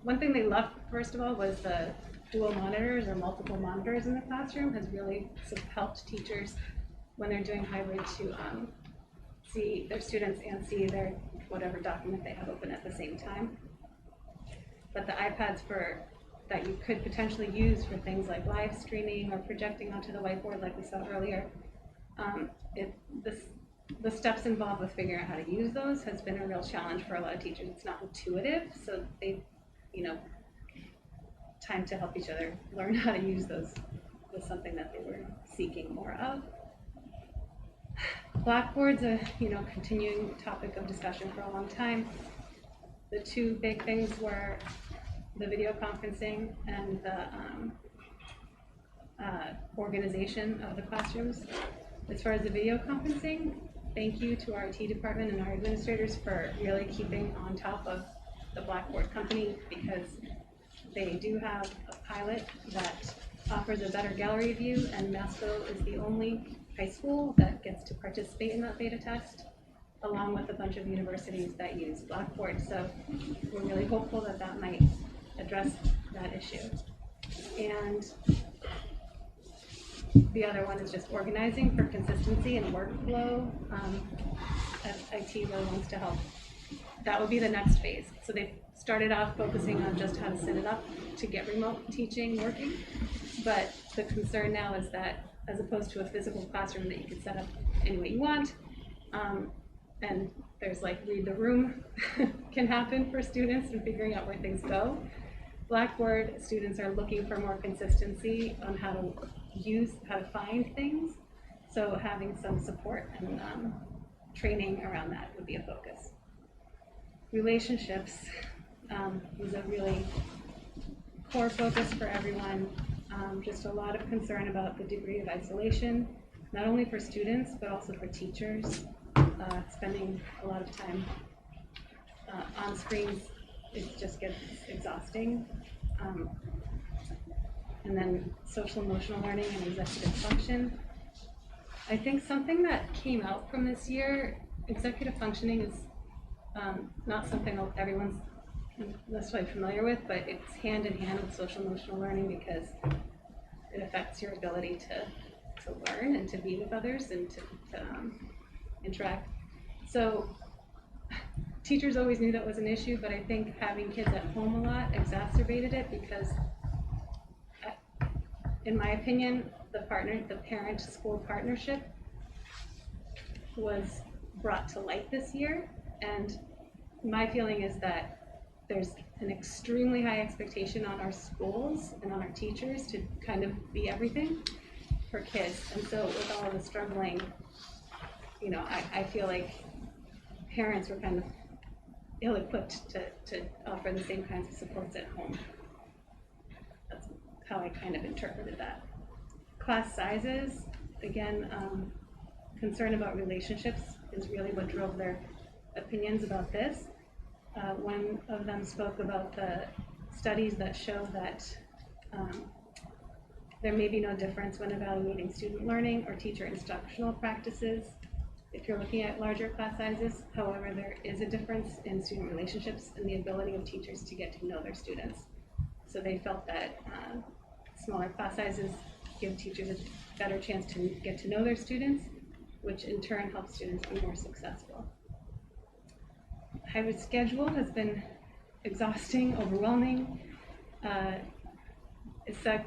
one thing they loved, first of all, was the dual monitors or multiple monitors in the classroom has really helped teachers when they're doing hybrid to see their students and see their whatever document they have open at the same time. But the iPads that you could potentially use for things like live streaming or projecting onto the whiteboard like we saw earlier, the steps involved with figuring out how to use those has been a real challenge for a lot of teachers. It's not intuitive, so they, time to help each other learn how to use those was something that they were seeking more of. Blackboard's a continuing topic of discussion for a long time. The two big things were the video conferencing and the organization of the classrooms. As far as the video conferencing, thank you to our IT department and our administrators for really keeping on top of the Blackboard company, because they do have a pilot that offers a better gallery view, and MASCO is the only high school that gets to participate in that beta test, along with a bunch of universities that use Blackboard. So we're really hopeful that that might address that issue. And the other one is just organizing for consistency and workflow. IT really wants to help. That would be the next phase. So they started off focusing on just how to set it up to get remote teaching working. But the concern now is that as opposed to a physical classroom that you can set up any way you want, and there's like read the room can happen for students and figuring out where things go. Blackboard students are looking for more consistency on how to find things. So having some support and training around that would be a focus. Relationships was a really core focus for everyone. Just a lot of concern about the degree of isolation, not only for students, but also for teachers. Spending a lot of time on screens, it just gets exhausting. And then social emotional learning and executive function. I think something that came out from this year, executive functioning is not something everyone's necessarily familiar with, but it's hand in hand with social emotional learning because it affects your ability to learn and to be with others and to interact. So teachers always knew that was an issue, but I think having kids at home a lot exacerbated it because, in my opinion, the parent-school partnership was brought to light this year, and my feeling is that there's an extremely high expectation on our schools and on our teachers to kind of be everything for kids. And so with all of the struggling, you know, I feel like parents were kind of ill-equipped to offer the same kinds of supports at home. That's how I kind of interpreted that. Class sizes, again, concern about relationships is really what drove their opinions about this. One of them spoke about the studies that show that there may be no difference when evaluating student learning or teacher instructional practices if you're looking at larger class sizes. However, there is a difference in student relationships and the ability of teachers to get to know their students. So they felt that smaller class sizes give teachers a better chance to get to know their students, which in turn helps students be more successful. Hybrid schedule has been exhausting, overwhelming.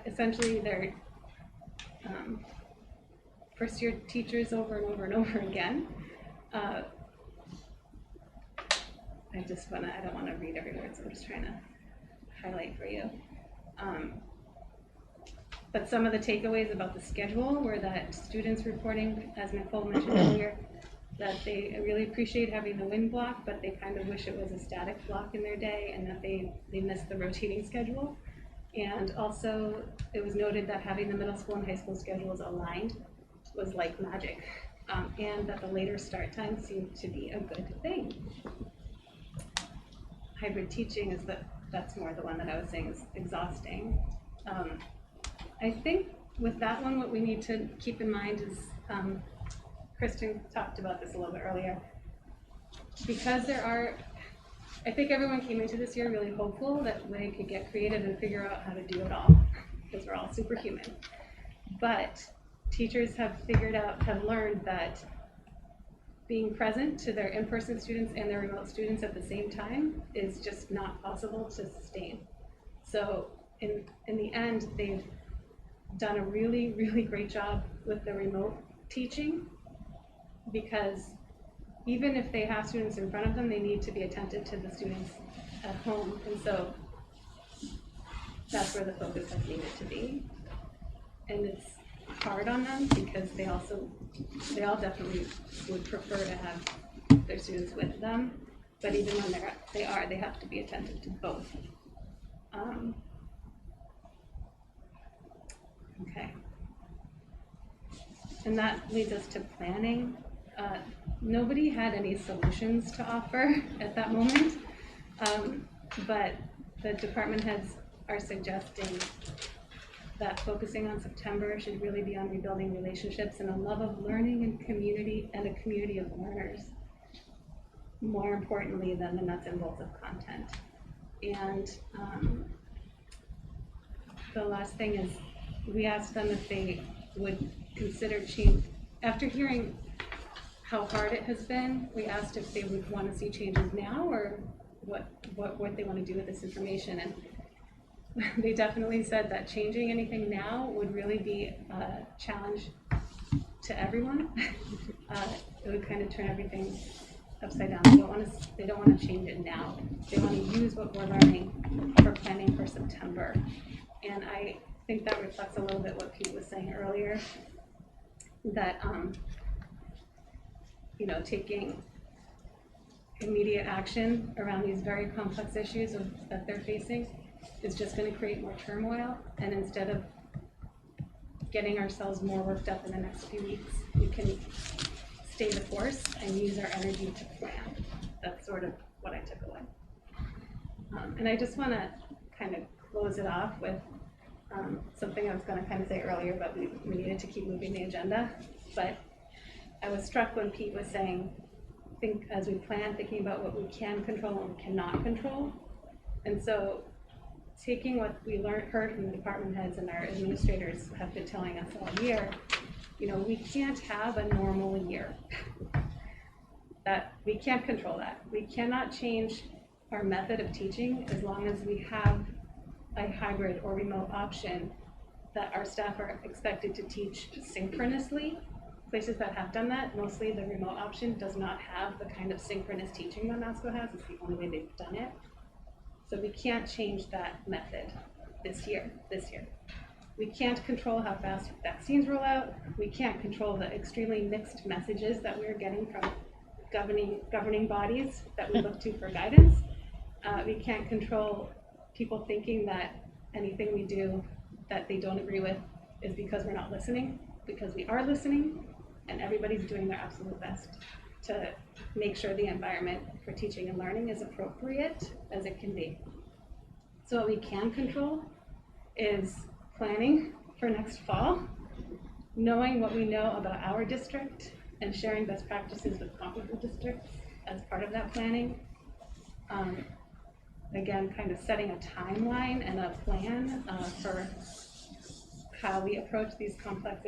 Essentially, they're first-year teachers over and over and over again. I don't want to read every word, so I'm just trying to highlight for you. But some of the takeaways about the schedule were that students reporting, as Nicole mentioned earlier, that they really appreciate having the wind block, but they kind of wish it was a static block in their day, and that they miss the rotating schedule. And also, it was noted that having the middle school and high school schedules aligned was like magic, and that the later start time seemed to be a good thing. Hybrid teaching that's more the one that I was saying is exhausting. I think with that one, what we need to keep in mind is, Kristen talked about this a little bit earlier, because I think everyone came into this year really hopeful that they could get creative and figure out how to do it all, because we're all superhuman. But teachers have learned that being present to their in-person students and their remote students at the same time is just not possible to sustain. So in the end, they've done a really, really great job with the remote teaching, because even if they have students in front of them, they need to be attentive to the students at home. And so that's where the focus has needed to be. And it's hard on them because they all definitely would prefer to have their students with them. But even when they have to be attentive to both. Okay. And that leads us to planning. Nobody had any solutions to offer at that moment, but the department heads are suggesting that focusing on September should really be on rebuilding relationships and a love of learning and community and a community of learners, more importantly than the nuts and bolts of content. And the last thing is, we asked them if they would consider change. After hearing how hard it has been, we asked if they would want to see changes now, or what they want to do with this information. And they definitely said that changing anything now would really be a challenge to everyone. It would kind of turn everything upside down. They don't want to change it now. They want to use what we're learning for planning for September. And I think that reflects a little bit what Pete was saying earlier, that taking immediate action around these very complex issues that they're facing is just going to create more turmoil. And instead of getting ourselves more worked up in the next few weeks, we can stay the course and use our energy to plan. That's sort of what I took away. And I just want to kind of close it off with something I was going to kind of say earlier, but we needed to keep moving the agenda. But I was struck when Pete was saying, as we plan, thinking about what we can control and cannot control. And so taking what we heard from the department heads and our administrators have been telling us all year, we can't have a normal year. That we can't control that. We cannot change our method of teaching as long as we have a hybrid or remote option that our staff are expected to teach synchronously. Places that have done that, mostly the remote option does not have the kind of synchronous teaching that MASCO has. It's the only way they've done it. So we can't change that method this year. We can't control how fast vaccines roll out. We can't control the extremely mixed messages that we're getting from governing bodies that we look to for guidance. We can't control people thinking that anything we do that they don't agree with is because we're not listening, because we are listening, and everybody's doing their absolute best to make sure the environment for teaching and learning is appropriate as it can be. So what we can control is planning for next fall, knowing what we know about our district and sharing best practices with comparable districts as part of that planning. Again, kind of setting a timeline and a plan for how we approach these complex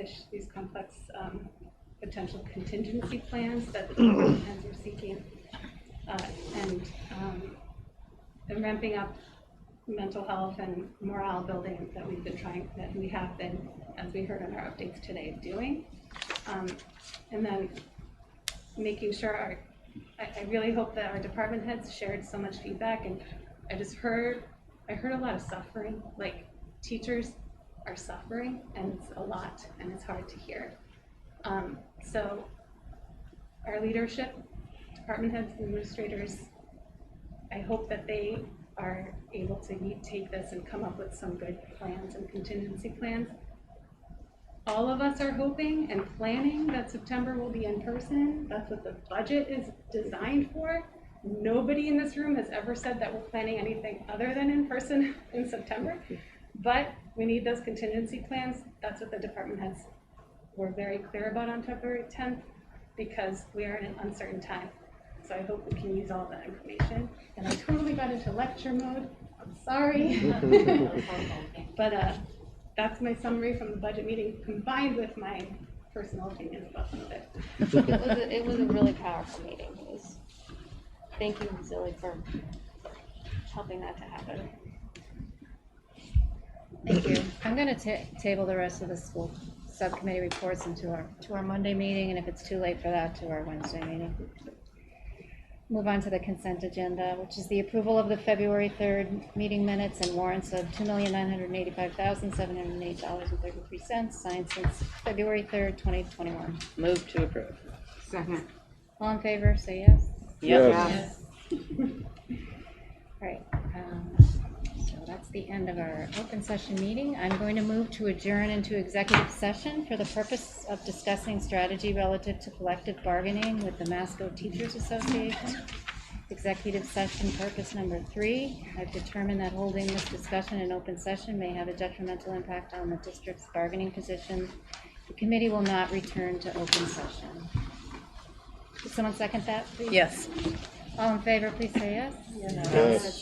potential contingency plans that the department heads are seeking, and ramping up mental health and morale building that we have been, as we heard in our updates today, doing. And then making sure I really hope that our department heads shared so much feedback, and I heard a lot of suffering, like teachers are suffering, and it's a lot, and it's hard to hear. So our leadership, department heads, administrators, I hope that they are able to take this and come up with some good plans and contingency plans. All of us are hoping and planning that September will be in person. That's what the budget is designed for. Nobody in this room has ever said that we're planning anything other than in person in September, but we need those contingency plans. That's what the department heads were very clear about on February 10th, because we are in an uncertain time. So I hope we can use all that information. And I totally got into lecture mode. I'm sorry. But that's my summary from the budget meeting, combined with my personal opinions about some of it. It was a really powerful meeting. Thank you, Zilly, for helping that to happen. Thank you. I'm going to table the rest of the school subcommittee reports into our Monday meeting, and if it's too late for that, to our Wednesday meeting. Move on to the consent agenda, which is the approval of the February 3rd meeting minutes and warrants of $2,985,708.33 signed since February 3rd, 2021. Move to approve. Second. All in favor, say yes. Yes. All right. So that's the end of our open session meeting. I'm going to move to adjourn into executive session for the purpose of discussing strategy relative to collective bargaining with the MASCO Teachers Association. Executive session purpose number 3. I've determined that holding this discussion in open session may have a detrimental impact on the district's bargaining position. The committee will not return to open session. Could someone second that, please? Yes. All in favor, please say yes. Yes.